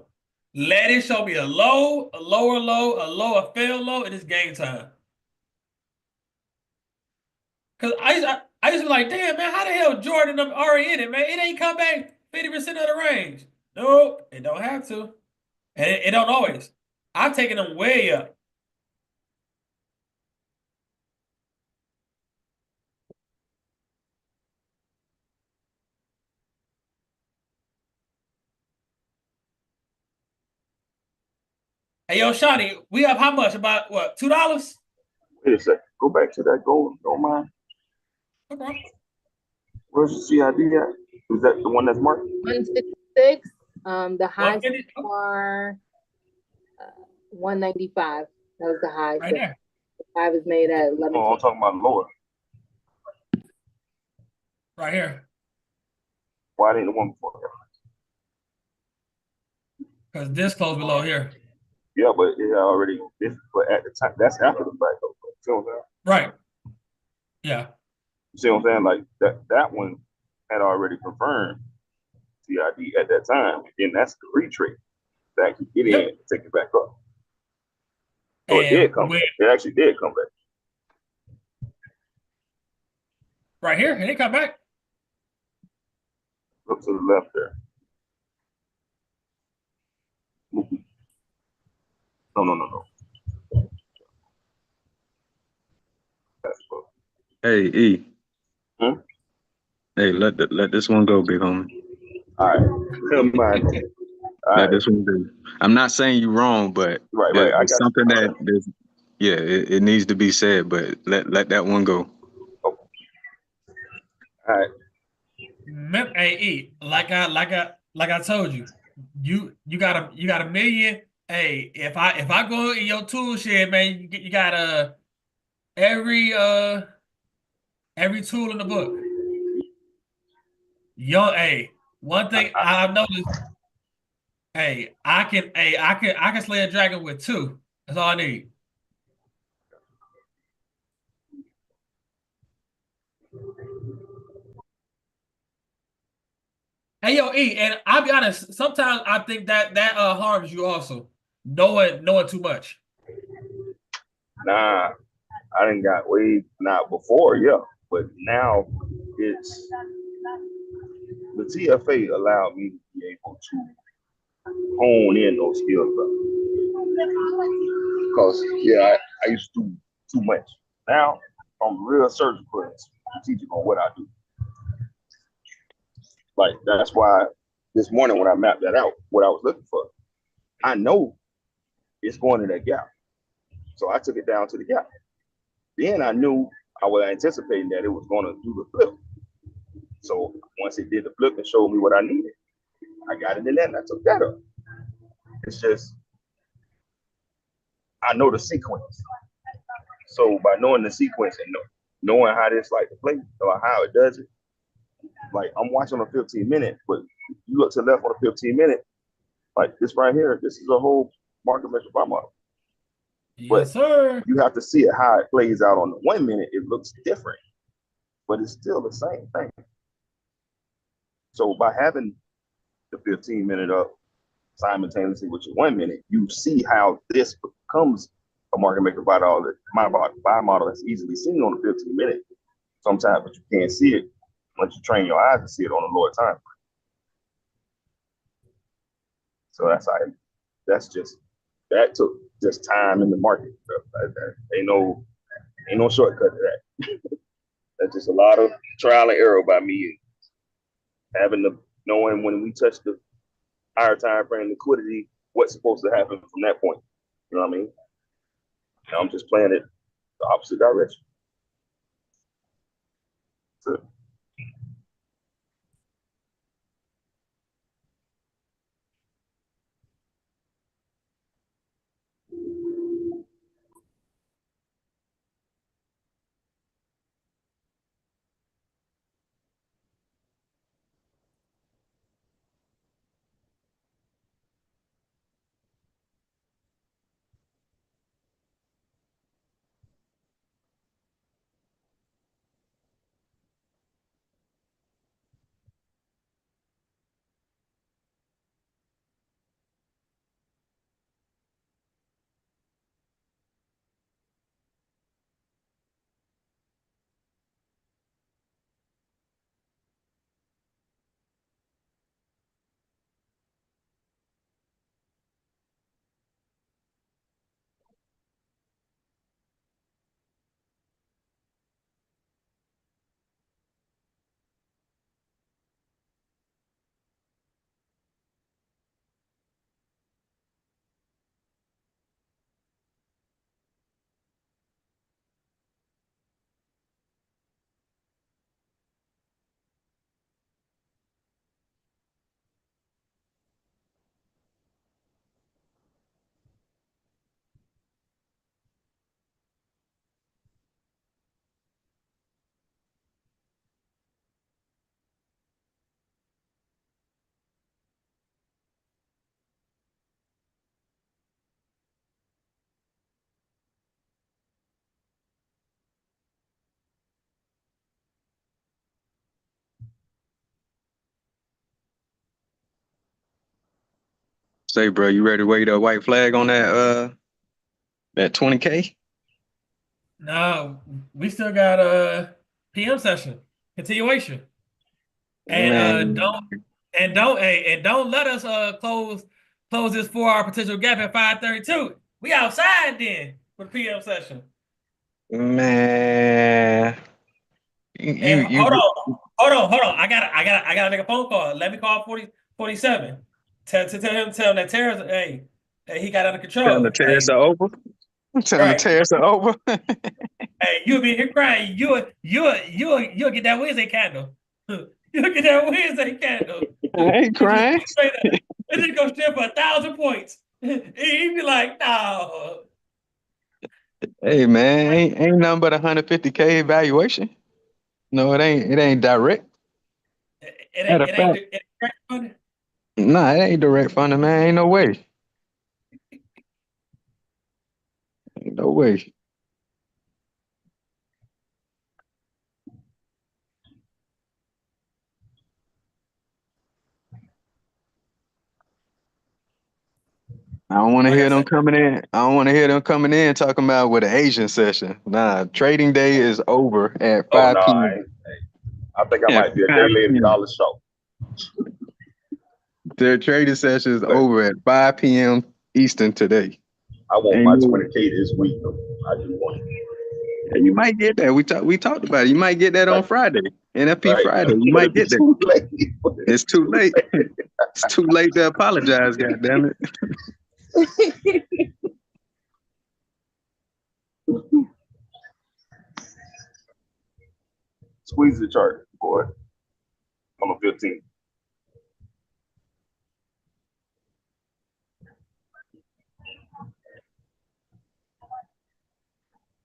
[SPEAKER 2] Let it show me a low, a lower low, a low, a fail low, and it's game time. Cause I used to be like, damn man, how the hell Jordan them already in it, man? It ain't come back 50% of the range. Nope, it don't have to. And it don't always. I've taken them way up. Hey, yo, Shawty, we up how much? About what, $2?
[SPEAKER 8] Wait a second. Go back to that goal. Don't mind.
[SPEAKER 2] Okay.
[SPEAKER 8] Where's the CID at? Is that the one that's marked?
[SPEAKER 6] 166. The highs
[SPEAKER 2] 150?
[SPEAKER 6] are 195. That was the high.
[SPEAKER 2] Right there.
[SPEAKER 6] I was made at 11.
[SPEAKER 8] Oh, I'm talking about lower.
[SPEAKER 2] Right here.
[SPEAKER 8] Why didn't the one before that?
[SPEAKER 2] Because this closed below here.
[SPEAKER 8] Yeah, but it already, but at the time, that's after the fact, though. See what I'm saying?
[SPEAKER 2] Right. Yeah.
[SPEAKER 8] You see what I'm saying? Like that one had already confirmed CID at that time. And that's the retreat to actually get in and take it back up. So it did come back. It actually did come back.
[SPEAKER 2] Right here. It didn't come back.
[SPEAKER 8] Look to the left there. No. That's what.
[SPEAKER 1] Hey, E.
[SPEAKER 8] Hmm?
[SPEAKER 1] Hey, let this one go, big homie.
[SPEAKER 8] All right. Come on.
[SPEAKER 1] Let this one go. I'm not saying you're wrong, but
[SPEAKER 8] right. I
[SPEAKER 1] there's
[SPEAKER 8] got
[SPEAKER 1] something
[SPEAKER 8] you.
[SPEAKER 1] that there's, yeah, it needs to be said, but let that one go.
[SPEAKER 8] Okay. All right.
[SPEAKER 2] Hey, E, like I told you, you got a million. Hey, if I go in your tool shed, man, you got every tool in the book. Hey, one thing I've noticed, I can slay a dragon with 2. That's all I need. Hey, yo, E, and I'll be honest, sometimes I think that harms you also, knowing too much.
[SPEAKER 8] Nah, I didn't got way not before, yeah, but now it's the TFA allowed me to be able to hone in those skills, because I used to do too much. Now I'm real surgical and strategic on what I do. Like that's why this morning when I mapped that out, what I was looking for, I know it's going in that gap, so I took it down to the gap. Then I knew I was anticipating that it was going to do the flip. So once it did the flip and showed me what I needed, I got it in there and I took that up. It's just, I know the sequence. So by knowing the sequence and knowing how this like to play or how it does it, like I'm watching a 15-minute, but you look to the left on a 15-minute, like this right here, this is a whole market measure by model.
[SPEAKER 2] Yes, sir.
[SPEAKER 8] You have to see it how it plays out on the 1 minute. It looks different, but it's still the same thing. So by having the 15-minute up simultaneously with your 1 minute, you see how this becomes a market maker by buy model that's easily seen on the 15-minute sometimes, but you can't see it once you train your eyes to see it on a lower time. So that took just time in the market. Ain't no shortcut to that. That's just a lot of trial and error by me, knowing when we touch the higher time frame liquidity, what's supposed to happen from that point. You know what I mean? Now I'm just playing it the opposite direction. So,
[SPEAKER 1] Say, bro, you ready to wave a white flag on that 20K?
[SPEAKER 2] No, we still got a PM session continuation, and
[SPEAKER 1] Man,
[SPEAKER 2] don't let us close this 4 hour potential gap at 5:32. We outside then for the PM session.
[SPEAKER 1] man,
[SPEAKER 2] And
[SPEAKER 1] you
[SPEAKER 2] hold on. I gotta make a phone call. Let me call 47. Tell him that Terrace, hey, he got under
[SPEAKER 1] telling the
[SPEAKER 2] control. Hey,
[SPEAKER 1] terrace are over. Telling the
[SPEAKER 2] right.
[SPEAKER 1] terrace are over.
[SPEAKER 2] Hey, you'll be here crying. You'll get that Wednesday candle. You'll get that Wednesday candle.
[SPEAKER 1] I ain't crying.
[SPEAKER 2] It just go straight for 1,000 points. He'd be like, no.
[SPEAKER 1] Hey man, ain't nothing but 150K evaluation. No, it ain't direct. Matter of fact,
[SPEAKER 2] It ain't funny.
[SPEAKER 1] nah, it ain't direct funding, man. Ain't no way. Ain't no way. I don't want to
[SPEAKER 2] Like I
[SPEAKER 1] hear them
[SPEAKER 2] said,
[SPEAKER 1] coming in. I don't want to hear them coming in talking about with an Asian session. Nah, trading day is over at
[SPEAKER 8] Oh
[SPEAKER 1] 5
[SPEAKER 8] no,
[SPEAKER 1] p.m.
[SPEAKER 8] I think I
[SPEAKER 1] At
[SPEAKER 8] might be a day
[SPEAKER 1] 5
[SPEAKER 8] late a
[SPEAKER 1] p.m.
[SPEAKER 8] dollar short.
[SPEAKER 1] Their trading session is
[SPEAKER 8] But
[SPEAKER 1] over at 5 p.m. Eastern today.
[SPEAKER 8] I want
[SPEAKER 1] Ain't
[SPEAKER 8] my
[SPEAKER 1] no,
[SPEAKER 8] 20K this week though. I do want it.
[SPEAKER 1] you might get that. We talked about it. You might get that on
[SPEAKER 8] Right,
[SPEAKER 1] Friday, NFP
[SPEAKER 8] right.
[SPEAKER 1] Friday. You
[SPEAKER 8] But
[SPEAKER 1] might
[SPEAKER 8] it'd be
[SPEAKER 1] get that.
[SPEAKER 8] too late.
[SPEAKER 1] It's too late. It's too late to apologize. God damn it.
[SPEAKER 8] Squeeze the chart, boy. On the 15th.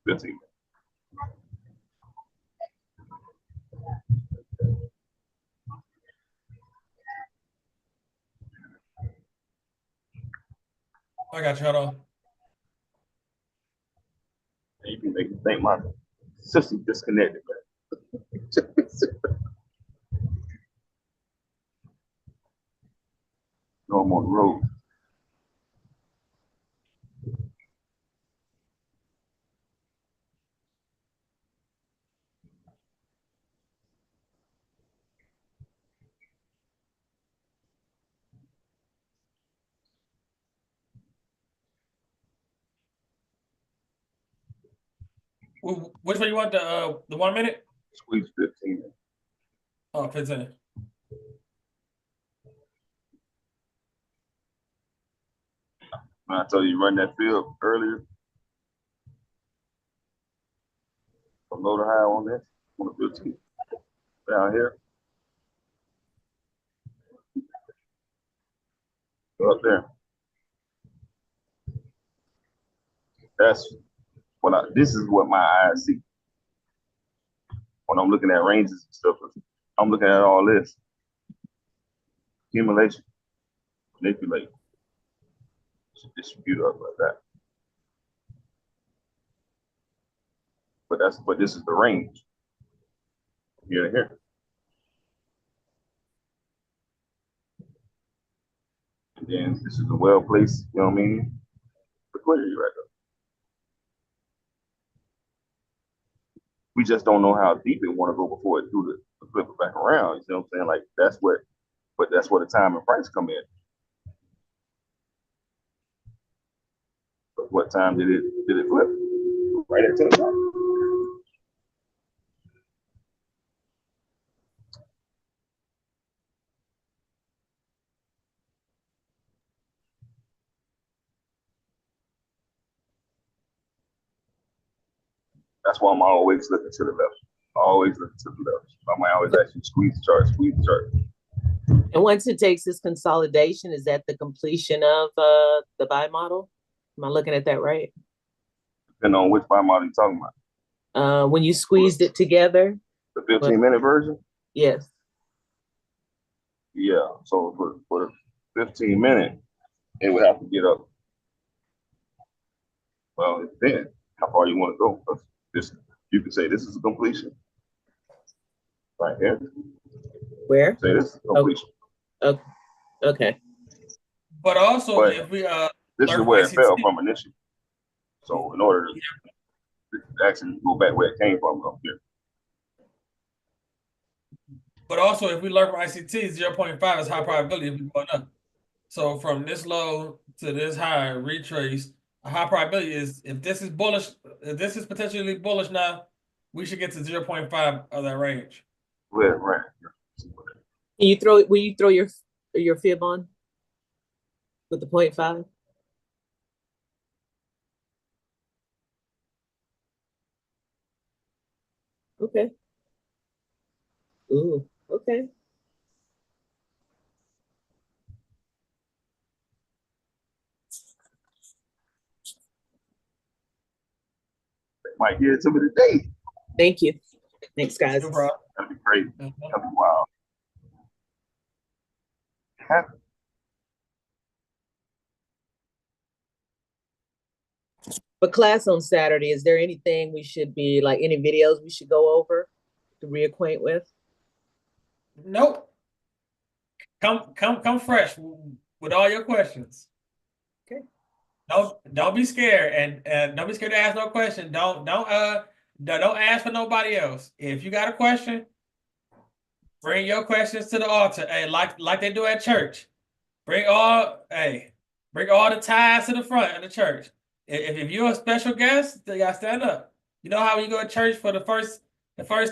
[SPEAKER 8] 15.
[SPEAKER 2] I got you. Hold on.
[SPEAKER 8] You can make me think my system disconnected, man. No, I'm on the road.
[SPEAKER 2] Which one you want? The 1 minute?
[SPEAKER 8] Squeeze 15.
[SPEAKER 2] Oh, 15.
[SPEAKER 8] When I told you run that field earlier, from low to high on this, on the 15th. Down here, up there. That's what this is what my eyes see when I'm looking at ranges and stuff. I'm looking at all this accumulation, manipulate, distribute up like that. But this is the range here to here. And then this is a well placed, you know what I mean? Liquidity right there. We just don't know how deep it want to go before it do the flip it back around. You know what I'm saying? Like that's where the time and price come in. But what time did it flip? Right at 10 o'clock. That's why I'm always looking to the left. Always looking to the left. I might always ask you squeeze the chart, squeeze the chart.
[SPEAKER 6] And once it takes this consolidation, is that the completion of the buy model? Am I looking at that right?
[SPEAKER 8] Depending on which buy model you're talking about.
[SPEAKER 6] When you squeezed it together?
[SPEAKER 8] The 15-minute version?
[SPEAKER 6] Yes.
[SPEAKER 8] Yeah. So for the 15-minute, it would have to get up. Well, it depends how far you want to go. This, you could say this is a completion. Right here.
[SPEAKER 6] Where?
[SPEAKER 8] Say this is a completion.
[SPEAKER 6] Oh, okay.
[SPEAKER 2] But also,
[SPEAKER 8] But
[SPEAKER 2] if we
[SPEAKER 8] this is
[SPEAKER 2] learn from
[SPEAKER 8] where it fell
[SPEAKER 2] ICT,
[SPEAKER 8] from initially. So in order to actually go back where it came from up here.
[SPEAKER 2] but also if we learn from ICT, 0.5 is high probability of we going up. So from this low to this high, retrace, a high probability is if this is bullish, if this is potentially bullish now, we should get to 0.5 of that range.
[SPEAKER 8] Right.
[SPEAKER 6] Will you throw your fib on with the 0.5? Okay. Ooh, okay.
[SPEAKER 8] Might get it to me today.
[SPEAKER 6] Thank you. Thanks, guys.
[SPEAKER 2] No problem.
[SPEAKER 8] That'd be great. That'd be wild.
[SPEAKER 6] But class on Saturday, is there anything we should be like any videos we should go over to reacquaint with?
[SPEAKER 2] Nope. Come fresh with all your questions.
[SPEAKER 6] Okay.
[SPEAKER 2] Don't be scared and don't be scared to ask no question. Don't ask for nobody else. If you got a question, bring your questions to the altar. Hey, like they do at church. Bring all the ties to the front of the church. If you're a special guest, they gotta stand up. You know how you go to church for the first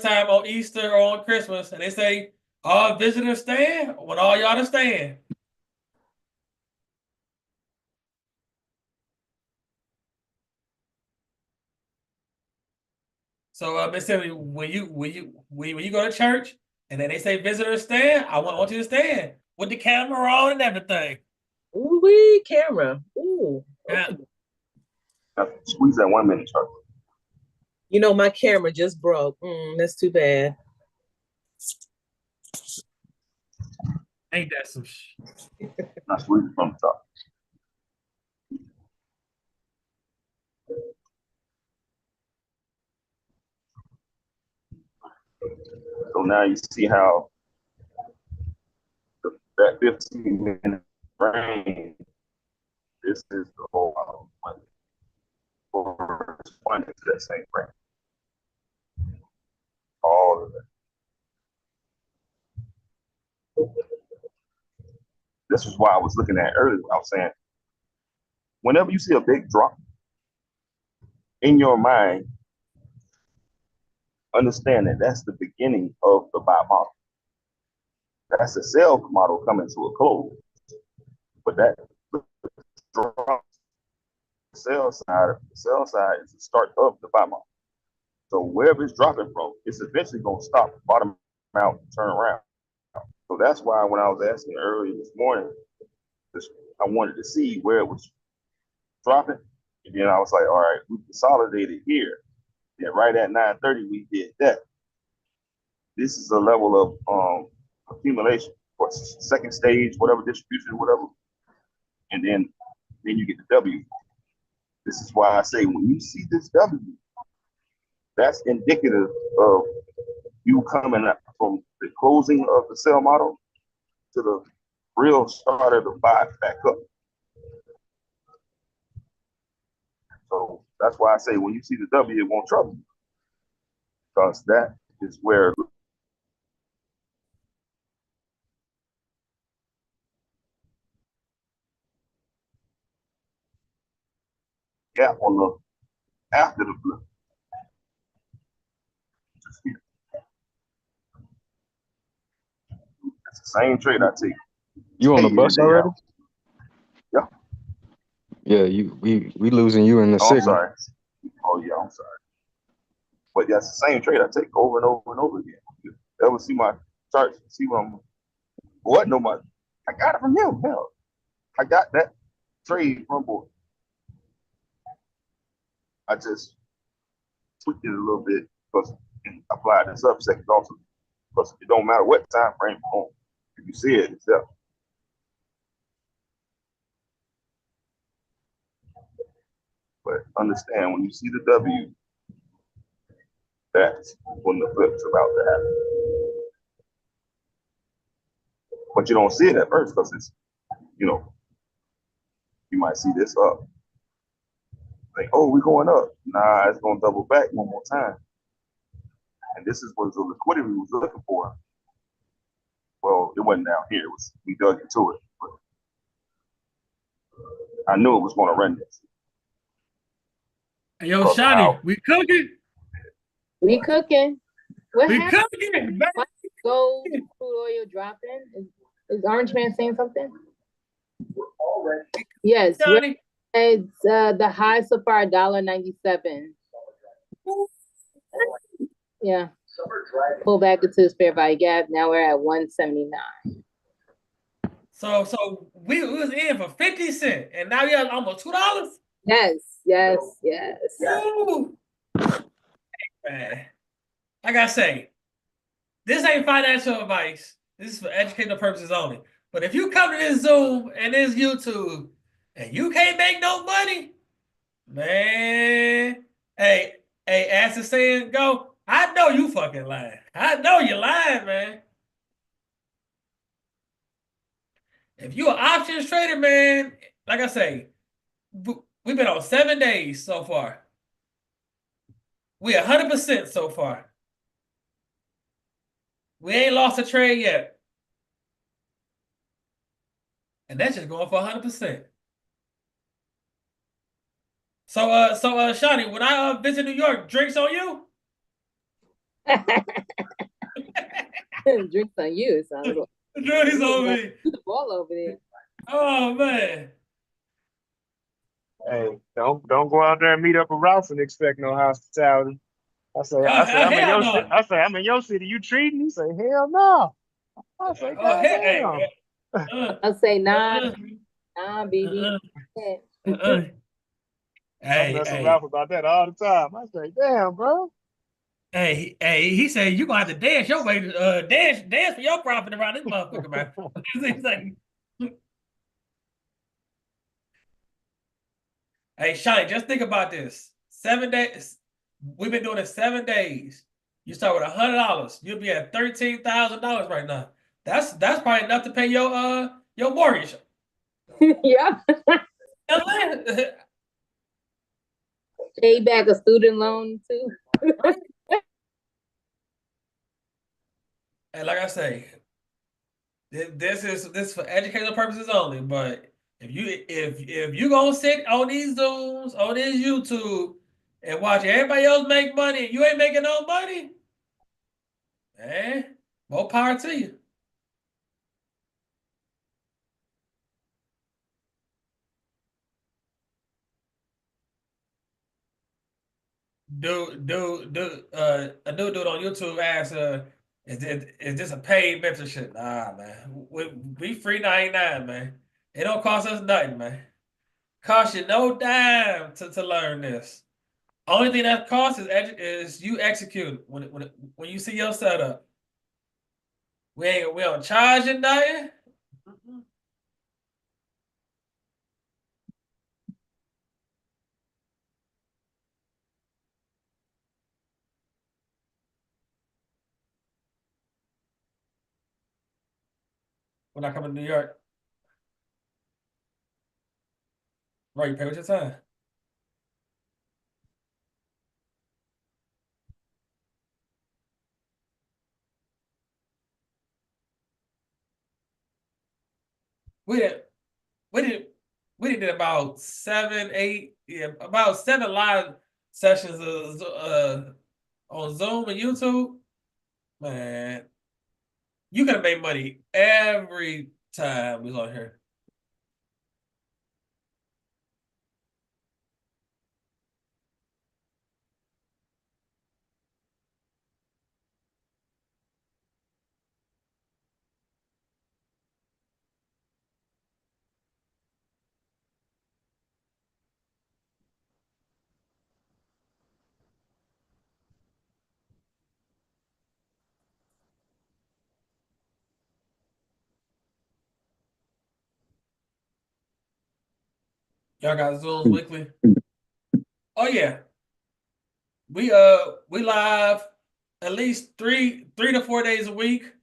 [SPEAKER 2] time on Easter or on Christmas, and they say all visitors stand when all y'all to stand. So Miss Emily, when you go to church and then they say visitors stand, I want you to stand with the camera on and everything.
[SPEAKER 6] Ooh wee, camera. Ooh.
[SPEAKER 2] Yeah.
[SPEAKER 8] Squeeze that 1 minute, Charlie.
[SPEAKER 6] You know, my camera just broke. That's too bad.
[SPEAKER 2] Ain't that some shit?
[SPEAKER 8] Not squeeze it from the top. So now you see how that 15-minute frame, this is the whole corresponding to that same frame. All of that. This is why I was looking at earlier. I was saying, whenever you see a big drop in your mind, understand that that's the beginning of the buy model. That's the sell model coming to a close. But that drop, the sell side is the start of the buy model. So wherever it's dropping from, it's eventually going to stop, bottom out, and turn around. So that's why when I was asking earlier this morning, I wanted to see where it was dropping. And then I was like, all right, we consolidated here. Yeah, right at 9:30, we did that. This is a level of accumulation for second stage, whatever distribution, whatever. And then you get the W. This is why I say when you see this W, that's indicative of you coming up from the closing of the sell model to the real start of the buy back up. So that's why I say when you see the W, it won't trouble you. Because that is where gap on the after the flip. It's the same trade I take.
[SPEAKER 1] You on the bus already?
[SPEAKER 8] Yeah.
[SPEAKER 1] Yeah, we losing you in the signal.
[SPEAKER 8] I'm sorry. Oh yeah, I'm sorry. But that's the same trade I take over and over and over again. You ever see my charts? See what I'm what? No, I got it from him. Hell, I got that trade from boy. I just tweaked it a little bit because I applied this up second also. Because it don't matter what time frame you're on. If you see it, it's there. But understand when you see the W, that's when the flip's about to happen. But you don't see it at first because it's, You might see this up. Like, oh, we're going up. Nah, it's gonna double back one more time. And this is what the liquidity we was looking for. Well, it wasn't down here. It was we dug into it. But I knew it was gonna run this.
[SPEAKER 2] Hey, yo, Shani, we cooking?
[SPEAKER 4] We cooking. What
[SPEAKER 2] We
[SPEAKER 4] happened?
[SPEAKER 2] cooking,
[SPEAKER 4] Why gold crude oil dropping? Is Orange Man saying something? Yes,
[SPEAKER 2] Shani.
[SPEAKER 4] it's the high so far $1.97. Yeah. Pull back into the fair value gap. Now we're at 179.
[SPEAKER 2] So we was in for 50 cents, and now you're almost $2.
[SPEAKER 4] Yes.
[SPEAKER 2] Ooh. Man. Like I say, this ain't financial advice. This is for educational purposes only. But if you come to this Zoom and this YouTube and you can't make no money, man, hey, as the saying go, I know you fucking lying. I know you're lying, man. If you're an options trader, man, like I say, we've been on 7 days so far. We 100% so far. We ain't lost a trade yet. And that's just going for 100%. So Shani, when I visit New York, drinks on you?
[SPEAKER 4] Drinks on you, it sounds like.
[SPEAKER 2] Drinks on me.
[SPEAKER 4] The ball over there.
[SPEAKER 2] Oh man.
[SPEAKER 12] Hey, don't go out there and meet up with Ralph and expect no hospitality. I'm in your city. You treating? He say, hell no. I say,
[SPEAKER 4] I'll say nah, baby.
[SPEAKER 12] I mess with Ralph about that all the time. I say, damn, bro.
[SPEAKER 2] Hey, he said you gonna have to dance your way to dance for your profit around this motherfucker, man. He's like, hey, Shani, just think about this. 7 days. We've been doing it 7 days. You start with $100. You'll be at $13,000 right now. That's probably enough to pay your mortgage.
[SPEAKER 4] Yeah. Pay back a student loan too.
[SPEAKER 2] And like I say, this is for educational purposes only. But if you gonna sit on these Zooms, on this YouTube, and watch everybody else make money, and you ain't making no money, man, more power to you. A new dude on YouTube asked, is this a paid mentorship? Nah, man. We free 99, man. It don't cost us nothing, man. Cost you no dime to learn this. Only thing that costs is you execute when you see your setup. We don't charge you nothing. When I come to New York, right? You pay with your time. We did about 7, 8, about 7 live sessions on Zoom and YouTube. Man, you could have made money every time we was on here. Y'all got Zooms weekly? Oh yeah. We live at least three to 4 days a week.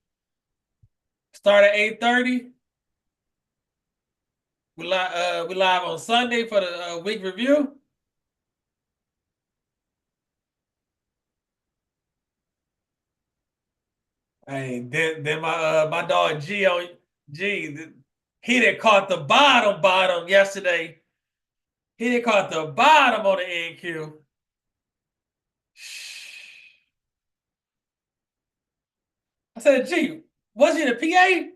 [SPEAKER 2] Start at 8:30. We live on Sunday for the week review. Hey, then my dog G on G, he did caught the bottom yesterday. He did caught the bottom on the NQ. I said, G, was he the PA?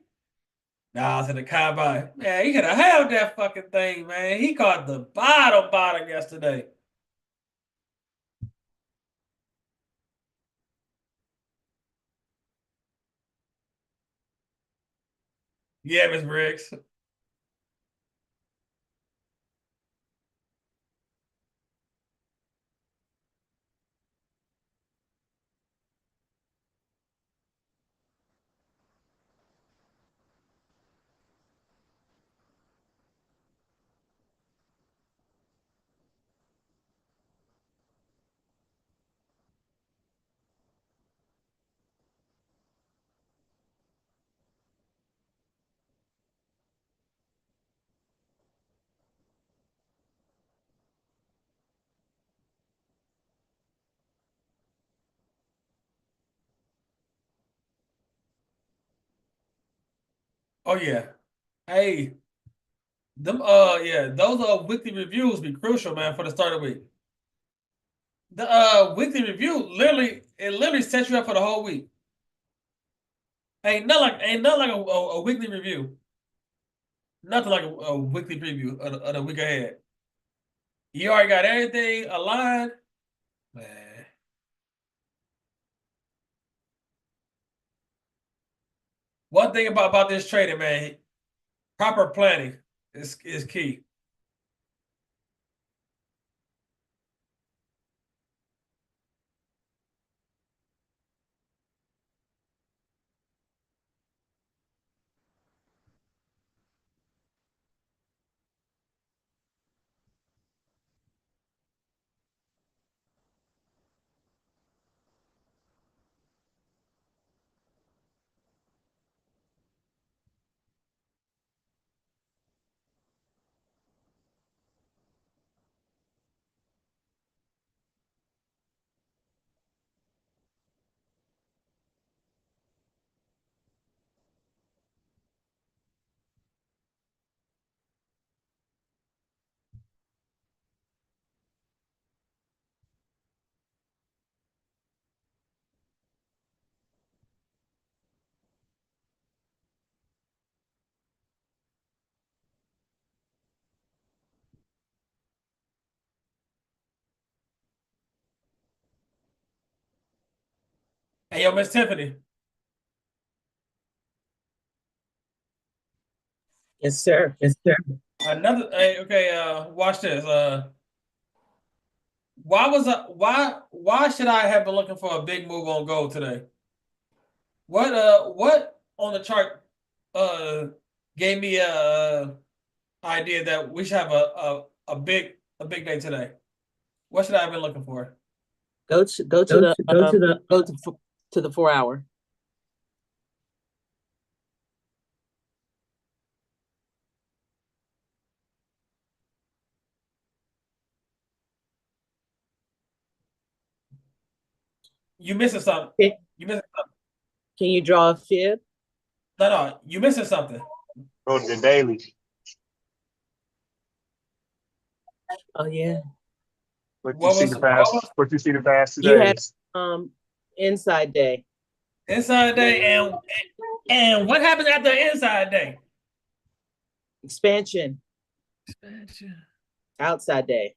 [SPEAKER 2] Nah, I was in the combine. Man, he could have held that fucking thing, man. He caught the bottom yesterday. Yeah, Miss Briggs. Oh yeah. Hey, those weekly reviews be crucial, man, for the start of the week. The weekly review literally sets you up for the whole week. Ain't nothing like a weekly review. Nothing like a weekly preview of the week ahead. You already got everything aligned, man. One thing about this trading, man, proper planning is key. Hey, yo, Miss Tiffany.
[SPEAKER 6] Yes, sir. Yes, sir.
[SPEAKER 2] Watch this. Why should I have been looking for a big move on gold today? What on the chart gave me a idea that we should have a big day today? What should I have been looking for?
[SPEAKER 6] Go to the 4 hour.
[SPEAKER 2] You missing something. You missing something.
[SPEAKER 6] Can you draw a fib?
[SPEAKER 2] No, you missing something.
[SPEAKER 12] Go to the daily.
[SPEAKER 6] Oh yeah.
[SPEAKER 12] What you see the past 2
[SPEAKER 6] You had
[SPEAKER 12] days?
[SPEAKER 6] inside day.
[SPEAKER 2] Inside day and what happens after inside day?
[SPEAKER 6] Expansion. Outside day.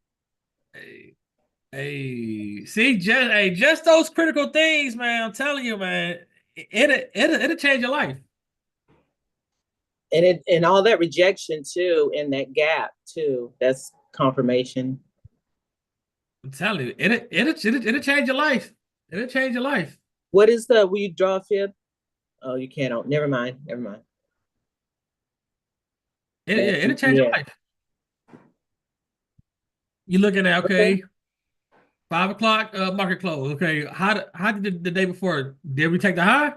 [SPEAKER 2] Hey, see, just those critical things, man. I'm telling you, man, it'll change your life.
[SPEAKER 6] And all that rejection too, in that gap too. That's confirmation.
[SPEAKER 2] I'm telling you, it'll change your life. It'll change your life.
[SPEAKER 6] What is will you draw a fib? Oh, you can't. Oh, never mind.
[SPEAKER 2] It'll change your life. You're looking at, okay, 5 o'clock market close. Okay, how did the day before? Did we take the high?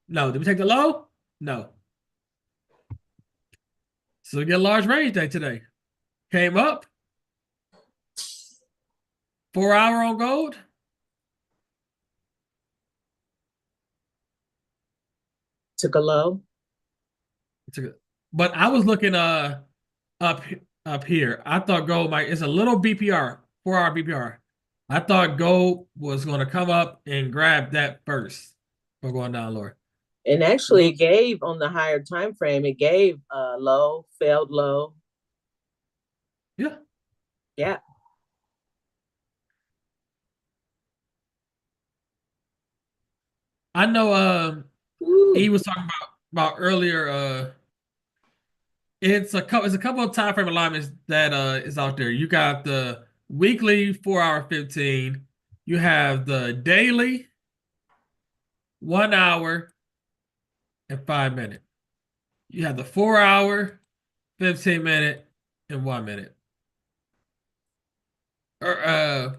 [SPEAKER 2] No. Did we take the low? No. So we get a large range day today. Came up. 4 hour on gold.
[SPEAKER 6] Took a low.
[SPEAKER 2] But I was looking up here. I thought gold it's a little BPR, 4 hour BPR. I thought gold was going to come up and grab that first before going down lower.
[SPEAKER 6] And actually it gave on the higher time frame, it gave low, failed low.
[SPEAKER 2] Yeah.
[SPEAKER 6] Yeah.
[SPEAKER 2] I know he was talking about earlier it's a couple of time frame alignments that is out there. You got the weekly 4 hour 15, you have the daily 1 hour and 5 minute. You have the 4 hour, 15 minute, and 1 minute. I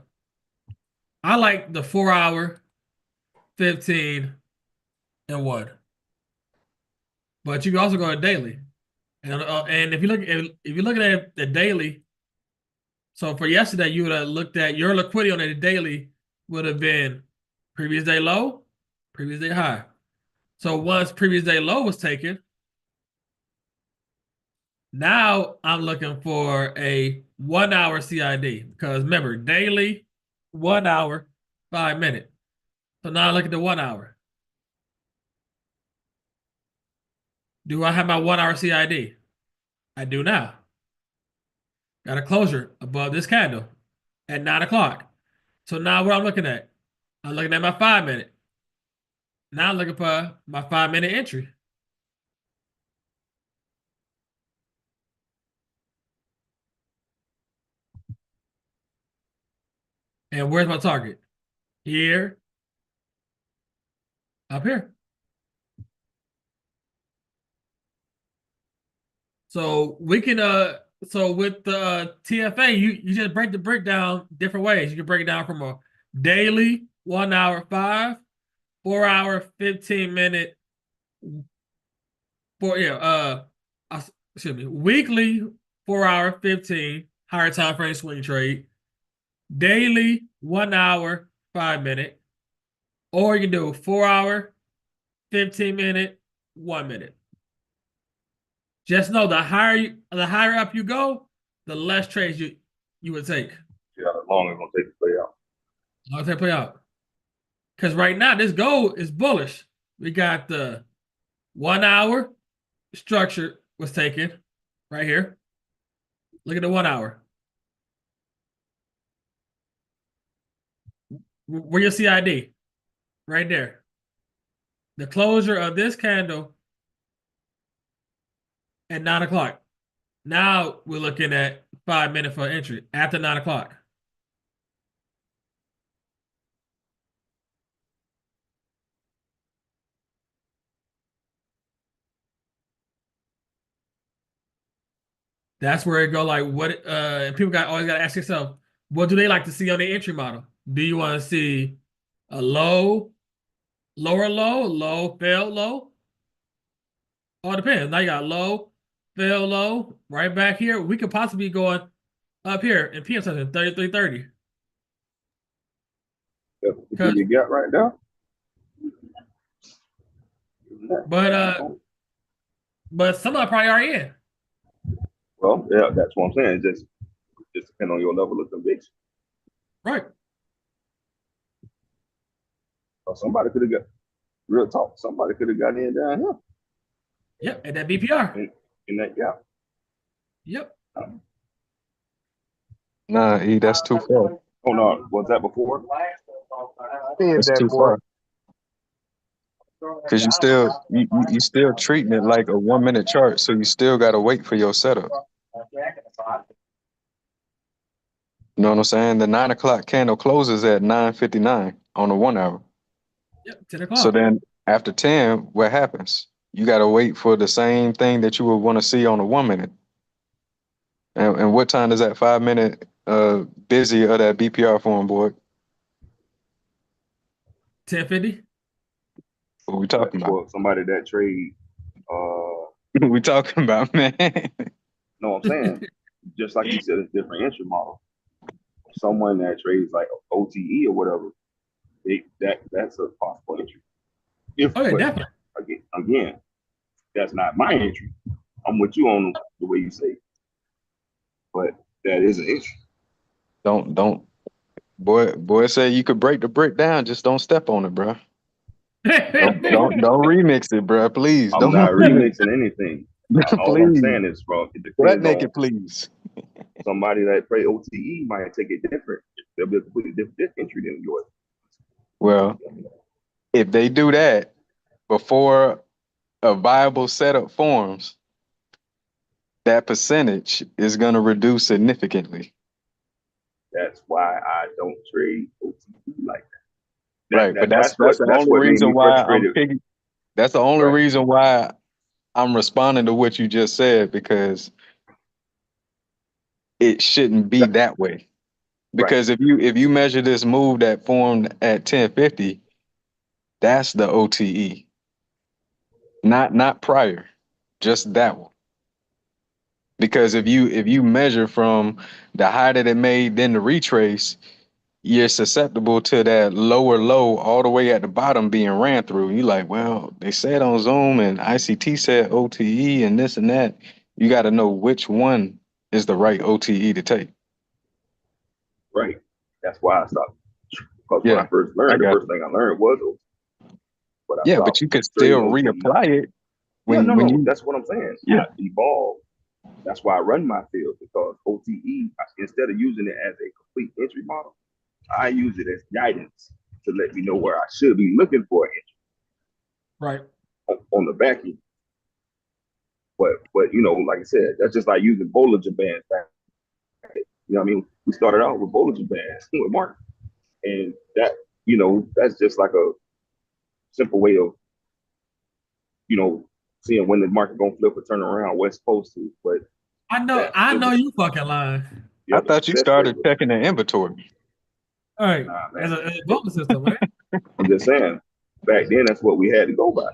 [SPEAKER 2] like the 4 hour, 15, and 1. But you can also go to daily. And if you're looking at the daily, so for yesterday you would have looked at your liquidity on the daily would have been previous day low, previous day high. So once previous day low was taken, now I'm looking for a 1 hour CID because remember daily 1 hour 5 minute. So now I look at the 1 hour. Do I have my 1 hour CID? I do now. Got a closure above this candle at 9 o'clock. So now what I'm looking at? I'm looking at my 5 minute. Now I'm looking for my 5 minute entry. And where's my target? Here. Up here. So we can so with the TFA, you just break the brick down different ways. You can break it down from a daily 1 hour 5, 4 hour 15 minute excuse me, weekly 4 hour 15 higher time frame swing trade, daily 1 hour 5 minute, or you can do 4 hour 15 minute 1 minute. Just know the higher up you go, the less trades you would take.
[SPEAKER 8] Yeah, the longer it's gonna take to play out.
[SPEAKER 2] Long take play out. Because right now this gold is bullish. We got the 1 hour structure was taken right here. Look at the 1 hour. Where your CID? Right there. The closure of this candle at 9 o'clock. Now we're looking at 5 minutes for entry after 9 o'clock. That's where it go like what people always gotta ask yourself, what do they like to see on the entry model? Do you want to see a low, lower low, low, failed low? All depends. Now you got low, failed low, right back here. We could possibly be going up here in PM session 33.30.
[SPEAKER 8] What you got right there?
[SPEAKER 2] But some of them probably are in.
[SPEAKER 8] Well, yeah, that's what I'm saying. Just depend on your level of conviction.
[SPEAKER 2] Right.
[SPEAKER 8] So somebody could have got real talk. Somebody could have got in down here.
[SPEAKER 2] Yep, at that BPR.
[SPEAKER 8] In that gap.
[SPEAKER 2] Yep.
[SPEAKER 1] Nah, that's too far.
[SPEAKER 8] Oh no, was that before?
[SPEAKER 1] It's too far. Because you still treating it like a 1 minute chart, so you still gotta wait for your setup. You know what I'm saying? The 9 o'clock candle closes at 9:59 on the 1 hour.
[SPEAKER 2] Yep, 10 o'clock.
[SPEAKER 1] So then after 10, what happens? You gotta wait for the same thing that you would want to see on a 1 minute. And what time does that 5 minute busy of that BPR form, boy?
[SPEAKER 2] 10:50.
[SPEAKER 1] What we talking about?
[SPEAKER 8] Somebody that trade
[SPEAKER 1] we talking about, man.
[SPEAKER 8] No, I'm saying, just like you said, it's different entry model. Someone that trades like OTE or whatever, that's a possible entry.
[SPEAKER 2] Oh, yeah,
[SPEAKER 8] But
[SPEAKER 2] definitely.
[SPEAKER 8] again, that's not my entry. I'm with you on the way you say, but that is an entry.
[SPEAKER 1] Don't. Boy say you could break the brick down, just don't step on it, bro. Don't remix it, bro. Please
[SPEAKER 8] I'm
[SPEAKER 1] don't
[SPEAKER 8] not
[SPEAKER 1] remix
[SPEAKER 8] remixing anything.
[SPEAKER 1] it.
[SPEAKER 8] All I'm
[SPEAKER 1] Please.
[SPEAKER 8] saying is, bro, it
[SPEAKER 1] Butt
[SPEAKER 8] depends on
[SPEAKER 1] naked, please.
[SPEAKER 8] somebody that play OTE might take it different. They'll be a completely different entry than yours.
[SPEAKER 1] Well, if they do that before a viable setup forms, that percentage is going to reduce significantly.
[SPEAKER 8] That's why I don't trade OTE like that.
[SPEAKER 1] Right, but
[SPEAKER 8] That's
[SPEAKER 1] the only
[SPEAKER 8] what made
[SPEAKER 1] reason
[SPEAKER 8] me
[SPEAKER 1] why
[SPEAKER 8] frustrated.
[SPEAKER 1] that's the only
[SPEAKER 8] Right.
[SPEAKER 1] reason why I'm responding to what you just said, because it shouldn't be that way. Because if you measure this move that formed at 1050, that's the OTE. Not prior, just that one. Because if you measure from the high that it made, then the retrace, you're susceptible to that lower low all the way at the bottom being ran through. You like, well, they said on Zoom and ICT said OTE and this and that. You got to know which one is the right OTE to take.
[SPEAKER 8] Right. That's why I stopped. Because when I
[SPEAKER 1] Yeah,
[SPEAKER 8] first
[SPEAKER 1] I
[SPEAKER 8] learned, the
[SPEAKER 1] got
[SPEAKER 8] first thing I learned was OTE. But I
[SPEAKER 1] yeah, but
[SPEAKER 8] stopped
[SPEAKER 1] you could still
[SPEAKER 8] trading OTE.
[SPEAKER 1] reapply it
[SPEAKER 8] Yeah,
[SPEAKER 1] when
[SPEAKER 8] no,
[SPEAKER 1] you
[SPEAKER 8] that's what I'm saying.
[SPEAKER 1] yeah.
[SPEAKER 8] I evolved. That's why I run my field, because OTE, instead of using it as a complete entry model, I use it as guidance to let me know where I should be looking for an entry.
[SPEAKER 2] Right.
[SPEAKER 8] On the back end. But you know, like I said, that's just like using Bollinger Bands back. You know what I mean? We started out with Bollinger Bands with Mark. And that, you know, that's just like a simple way of, you know, seeing when the market gonna flip or turn around, what it's supposed to. But
[SPEAKER 2] I know you fucking lying.
[SPEAKER 8] yeah,
[SPEAKER 1] I thought you started checking the inventory.
[SPEAKER 2] All right,
[SPEAKER 8] nah,
[SPEAKER 2] as a voting system, man.
[SPEAKER 8] I'm just saying, back then that's what we had to go by.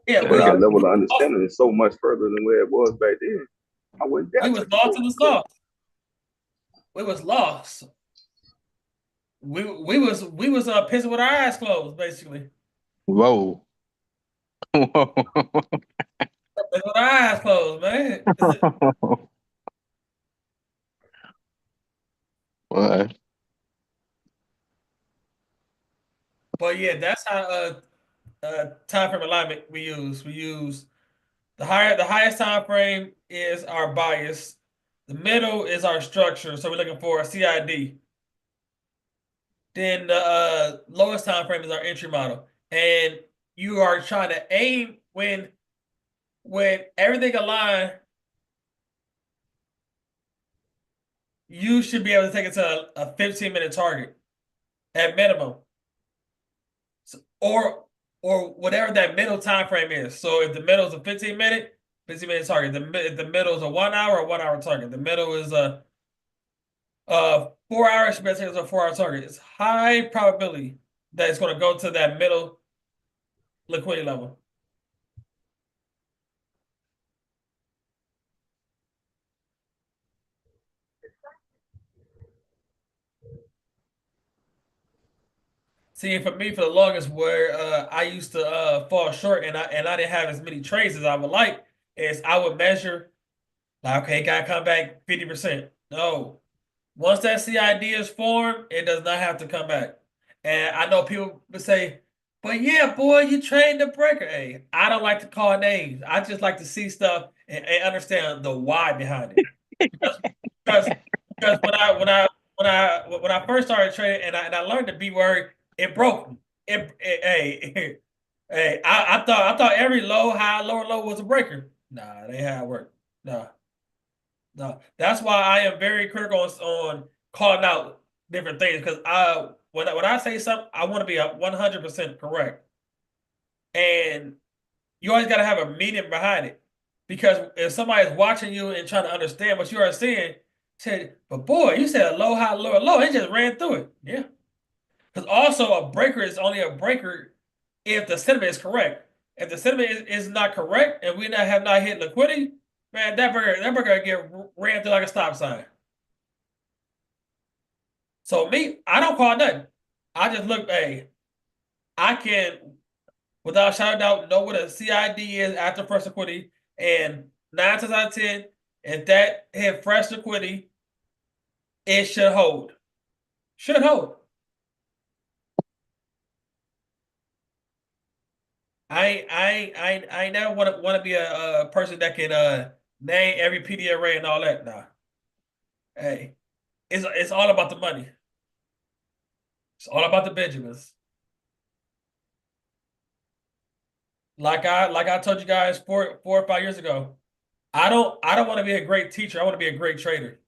[SPEAKER 2] Yeah,
[SPEAKER 8] But our level of understanding is so much further than where it was back then. I wouldn't doubt
[SPEAKER 2] we was lost in the sauce. We was lost. We was pissing with our eyes closed, basically.
[SPEAKER 1] Whoa.
[SPEAKER 2] With our eyes closed, man.
[SPEAKER 1] What?
[SPEAKER 2] But yeah, that's how time frame alignment we use. We use the highest time frame is our bias. The middle is our structure. So we're looking for a CID. Then the lowest time frame is our entry model. And you are trying to aim when everything aligns, you should be able to take it to a 15-minute target at minimum. So, or whatever that middle time frame is. So if the middle is a 15-minute target, if the middle is a 1 hour, a 1 hour target. The middle is a 4 hours, should be able to take it to a 4 hour target. It's high probability that it's going to go to that middle liquidity level. See, for me, for the longest, where I used to fall short, and I didn't have as many trades as I would like, is I would measure, like, okay, gotta come back 50%. No, once that CID is formed, it does not have to come back. And I know people would say, "But yeah, boy, you trained the breaker." Hey, I don't like to call names. I just like to see stuff and understand the why behind it. Because when I first started trading and I learned to be worried, it broke me. Hey, hey, I thought every low, high, lower low was a breaker. Nah, they had work. Nah, no. That's why I am very critical on calling out different things, because when I say something, I want to be 100% correct. And you always got to have a meaning behind it. Because if somebody's watching you and trying to understand what you are saying, say, but boy, you said a low, high, lower, low. It just ran through it. Yeah. Because also a breaker is only a breaker if the sentiment is correct. If the sentiment is not correct and have not hit liquidity, Man, that burger get ran through like a stop sign. So me, I don't call nothing. I just look, hey, I can, without shouting out, know what a CID is after first liquidity. And 9 times out of 10, if that hit fresh liquidity, it should hold. Should hold. I never want to be a person that can name every PD array and all that. Nah. Hey, it's all about the money. It's all about the Benjamins. Like I told you guys 4 or 5 years ago, I don't want to be a great teacher. I want to be a great trader.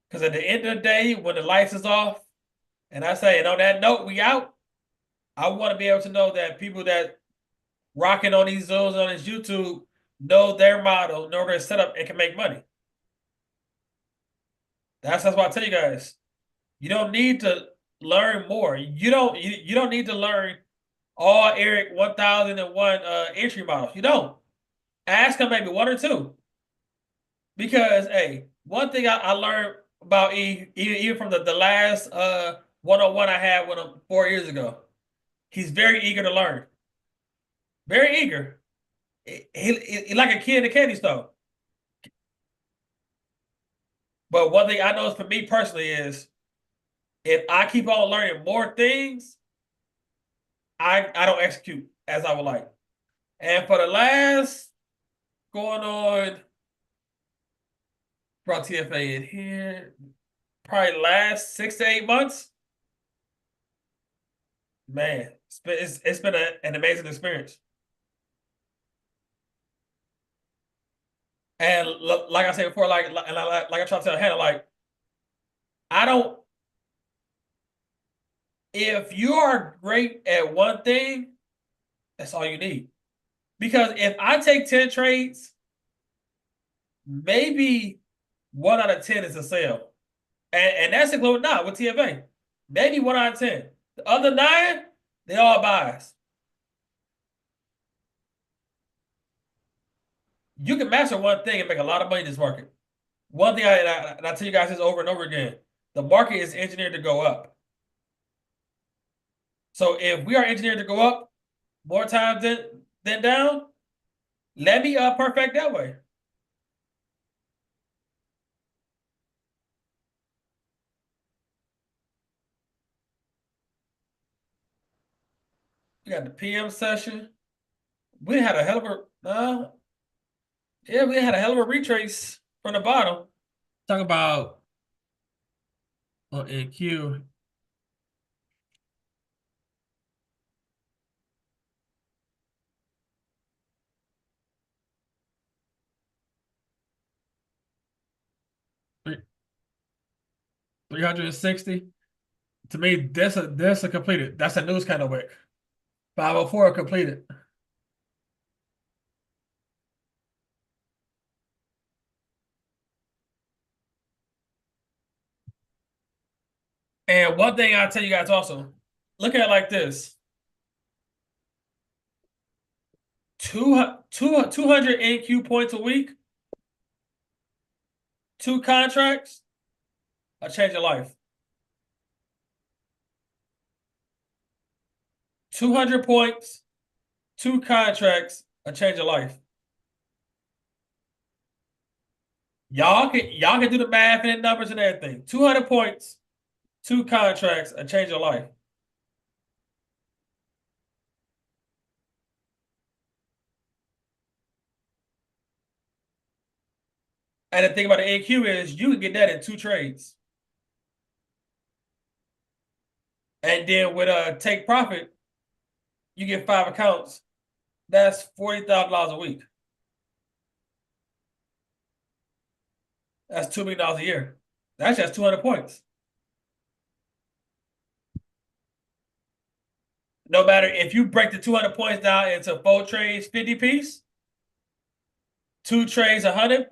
[SPEAKER 2] Because at the end of the day, when the lights is off, and I say, and on that note, we out, I want to be able to know that people that rocking on these zones on this YouTube know their model, know their setup, and can make money. That's why I tell you guys, you don't need to learn more. You don't need to learn all Eric 1001 entry models. You don't. Ask them maybe 1 or 2. Because hey, one thing I learned about even from the last 101 I had with him 4 years ago, he's very eager to learn. Very eager. He like a kid in a candy store. But one thing I noticed for me personally is if I keep on learning more things, I don't execute as I would like. And for the last going on, brought TFA in here, probably last 6 to 8 months, man, it's been an amazing experience. And like I said before, like I try to tell Hannah, like I don't. If you are great at one thing, that's all you need. Because if I take 10 trades, maybe 1 out of 10 is a sale, and that's including not with TFA. Maybe 1 out of 10. The other 9, they all buys. You can master one thing and make a lot of money in this market. One thing I tell you guys this over and over again: the market is engineered to go up. So if we are engineered to go up more times than down, let me perfect that way. We got the PM session. We had a hell of a yeah, we had a hell of a retrace from the bottom. Talk about NQ. $360. To me, that's a completed. That's a news kind of wick. 504 completed. And one thing I'll tell you guys also, look at it like this. 200 NQ points a week, 2 contracts, a change of life. 200 points, 2 contracts, a change of life. Y'all can do the math and the numbers and everything. 200 points, 2 contracts, a change of life. And the thing about the NQ is you can get that in 2 trades. And then with take profit, you get 5 accounts. That's $40,000 a week. That's $2 million a year. That's just 200 points. No matter if you break the 200 points down into 4 trades, 50 piece, 2 trades, 100.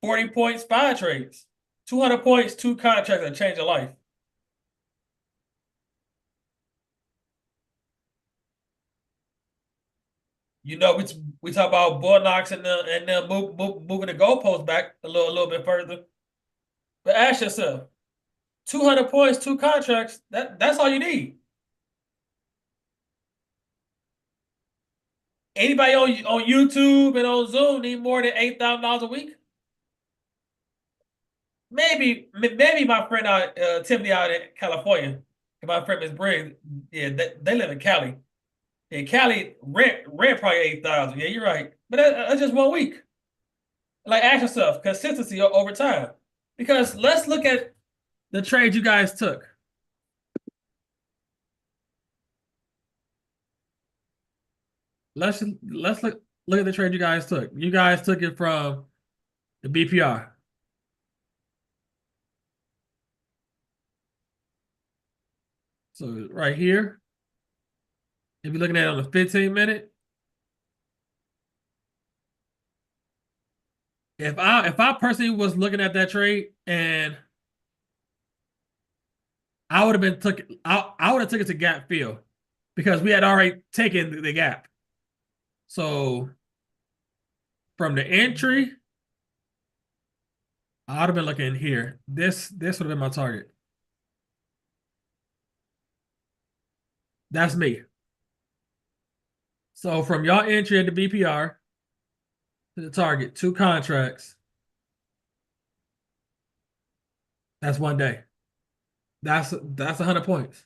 [SPEAKER 2] 40 points, 5 trades. 200 points, 2 contracts, and change of life. we talk about Bulldogs and moving the goalposts back a little bit further. But ask yourself, 200 points, 2 contracts. That's all you need. Anybody on YouTube and on Zoom need more than $8,000 a week? Maybe my friend Tiffany out in California, and my friend Miss Briggs. Yeah, they live in Cali. Yeah, Cali rent probably 8,000. Yeah, you're right. But that's just 1 week. Like, ask yourself, consistency over time. Because let's look at the trade you guys took. Let's look at the trade you guys took. You guys took it from the BPR. So right here, if you're looking at it on the 15-minute, if I personally was looking at that trade and I would have took it to gap fill because we had already taken the gap. So from the entry, I would have been looking here. This would have been my target. That's me. So from y'all entry at the BPR to the target, 2 contracts. That's 1 day. That's 100 points.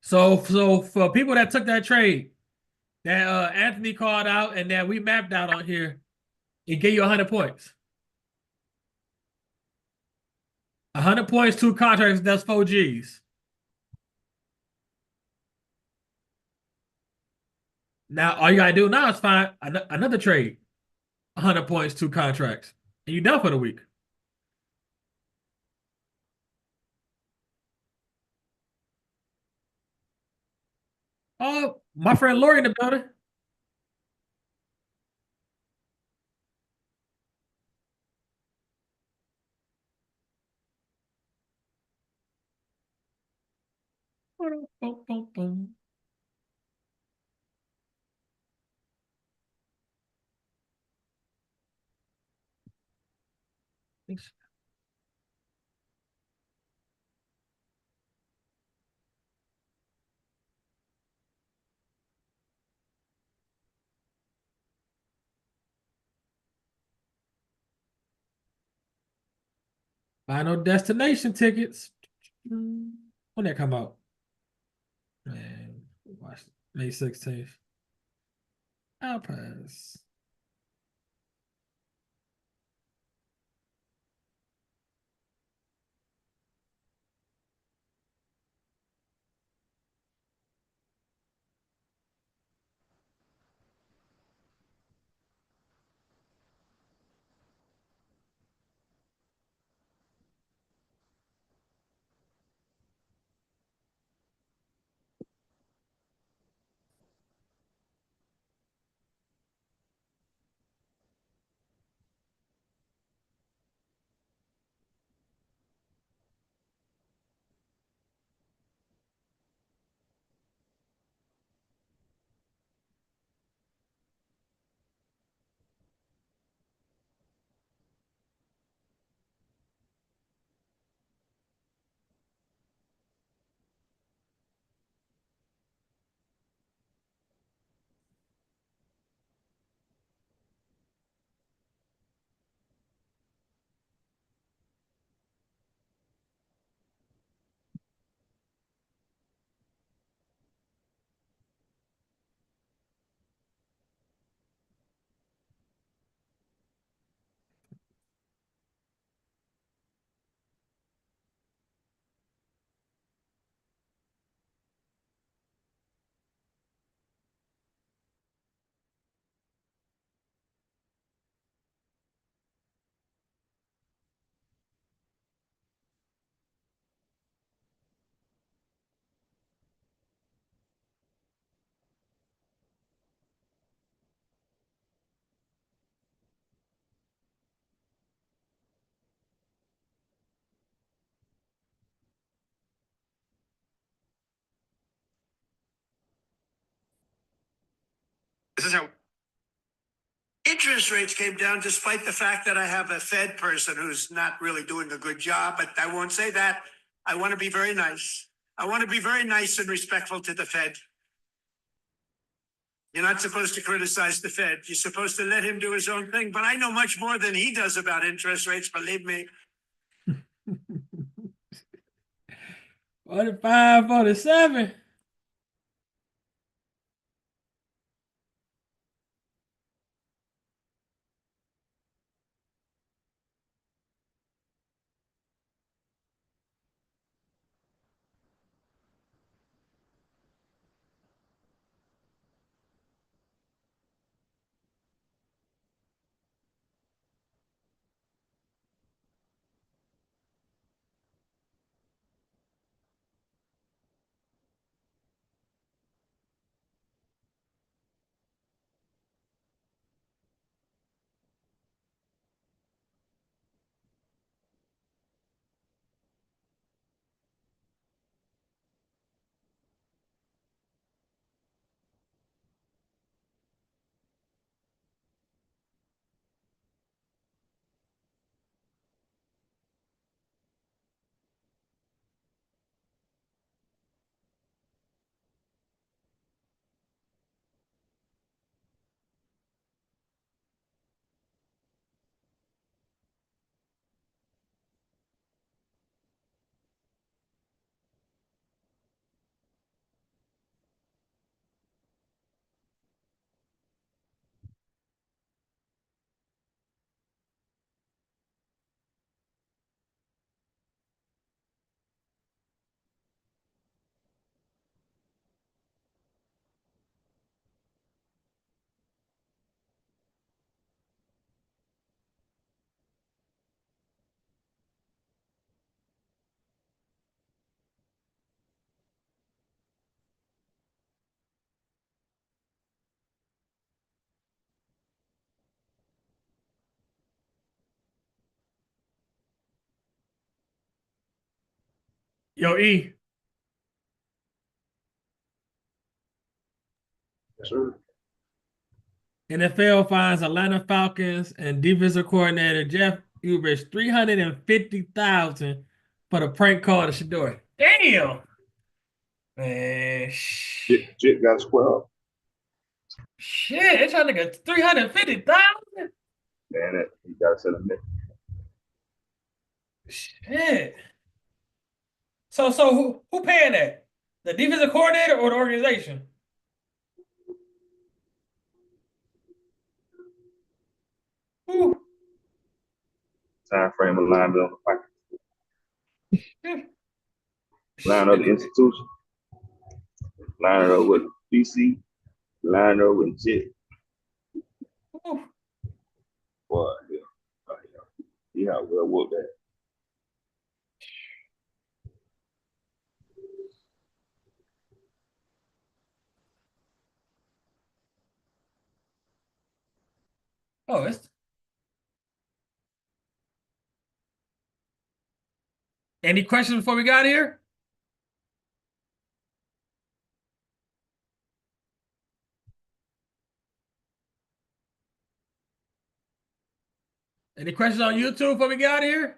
[SPEAKER 2] So for people that took that trade that Anthony called out and that we mapped out on here, it gave you 100 points. 100 points, 2 contracts, that's 4 Gs. Now all you gotta do now is find another trade. 100 points, 2 contracts. And you're done for the week. Oh, my friend Lori in the building. Final destination tickets. When that come out? Man, watch May 16th. I'll pass.
[SPEAKER 11] This is how interest rates came down, despite the fact that I have a Fed person who's not really doing a good job, but I won't say that. I want to be very nice. I want to be very nice and respectful to the Fed. You're not supposed to criticize the Fed. You're supposed to let him do his own thing. But I know much more than he does about interest rates, believe me.
[SPEAKER 2] 45, 47. Yo, E.
[SPEAKER 12] Yes, sir.
[SPEAKER 2] NFL fines Atlanta Falcons and defensive coordinator Jeff Ubrich $350,000 for the prank call to Shador. Damn. Man,
[SPEAKER 12] Jit got square up.
[SPEAKER 2] shit, they trying to get 350,000.
[SPEAKER 8] Man, he got to send a minute.
[SPEAKER 2] Shit. So who paying that? The defensive coordinator or the organization? Who?
[SPEAKER 8] Time frame aligned on the fight. Line up the institution. Line up with BC. Line up with Jit. Boy, yeah, well whooped that.
[SPEAKER 2] Oh, it's any questions before we got here? Any questions on YouTube before we got here?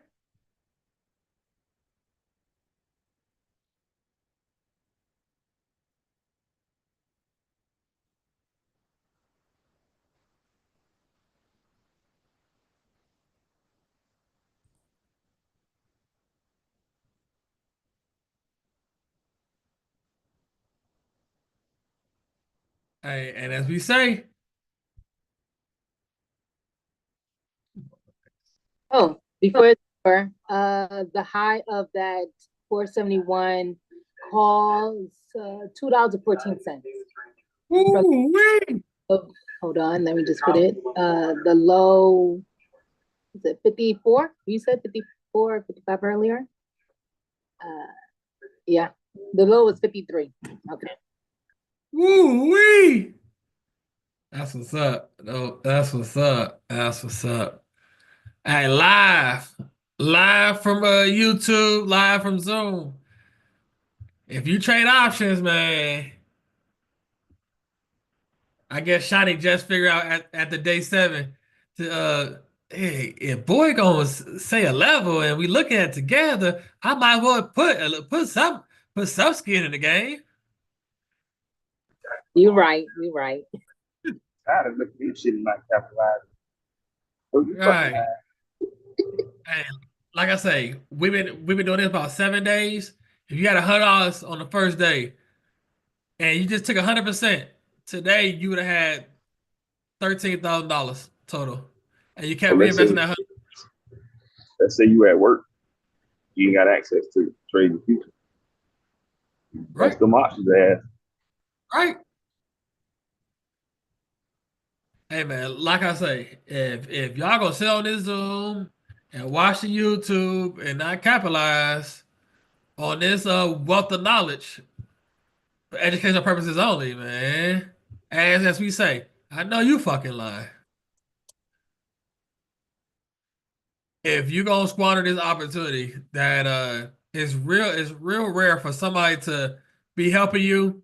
[SPEAKER 2] Hey, and as we say,
[SPEAKER 6] Oh, before it's over, the high of that 471 call is $2.14. Oh, hold on, let me just put it. The low, is it 54? You said 54, 55 earlier? Yeah, the low was 53. Okay.
[SPEAKER 2] woo-wee. That's what's up. No, that's what's up. That's what's up. Hey, live from YouTube, live from Zoom. If you trade options, man, I guess Shiny just figured out at the day 7 to hey, if boy gonna say a level and we look at it together, I might well put some skin in the game.
[SPEAKER 6] You're right. You're right.
[SPEAKER 12] Tired of looking at this shit and not capitalizing. Oh, you fucking
[SPEAKER 2] Right. And like I say, we've been doing this about 7 days. If you got $100 on the first day and you just took 100%, today you would have had $13,000 total, and you kept
[SPEAKER 8] But
[SPEAKER 2] reinvesting that.
[SPEAKER 8] let's say you at work, you ain't got access to trade the future.
[SPEAKER 2] Right.
[SPEAKER 8] That's the options ass.
[SPEAKER 2] Right. Hey man, like I say, if y'all gonna sit on this Zoom and watch the YouTube and not capitalize on this wealth of knowledge for educational purposes only, man. As we say, I know you fucking lying. If you gonna squander this opportunity that it's real rare for somebody to be helping you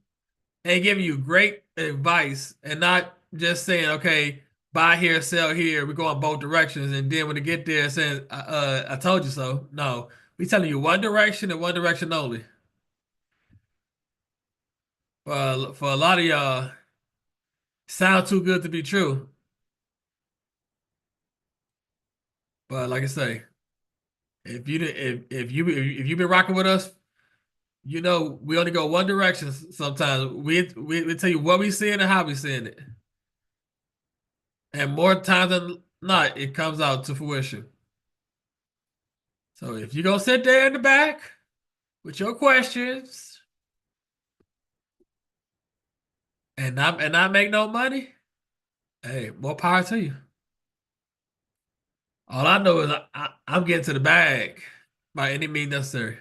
[SPEAKER 2] and giving you great advice and not just saying, okay, buy here, sell here, we go in both directions, and then when you get there saying, I told you so. No, we telling you one direction and one direction only. For a lot of y'all, sound too good to be true. But like I say, if you've been rocking with us, you know we only go one direction sometimes. We tell you what we seeing and how we seeing it. And more times than not, it comes out to fruition. So if you're gonna sit there in the back with your questions and not make no money, hey, more power to you. All I know is I'm getting to the bag by any means necessary.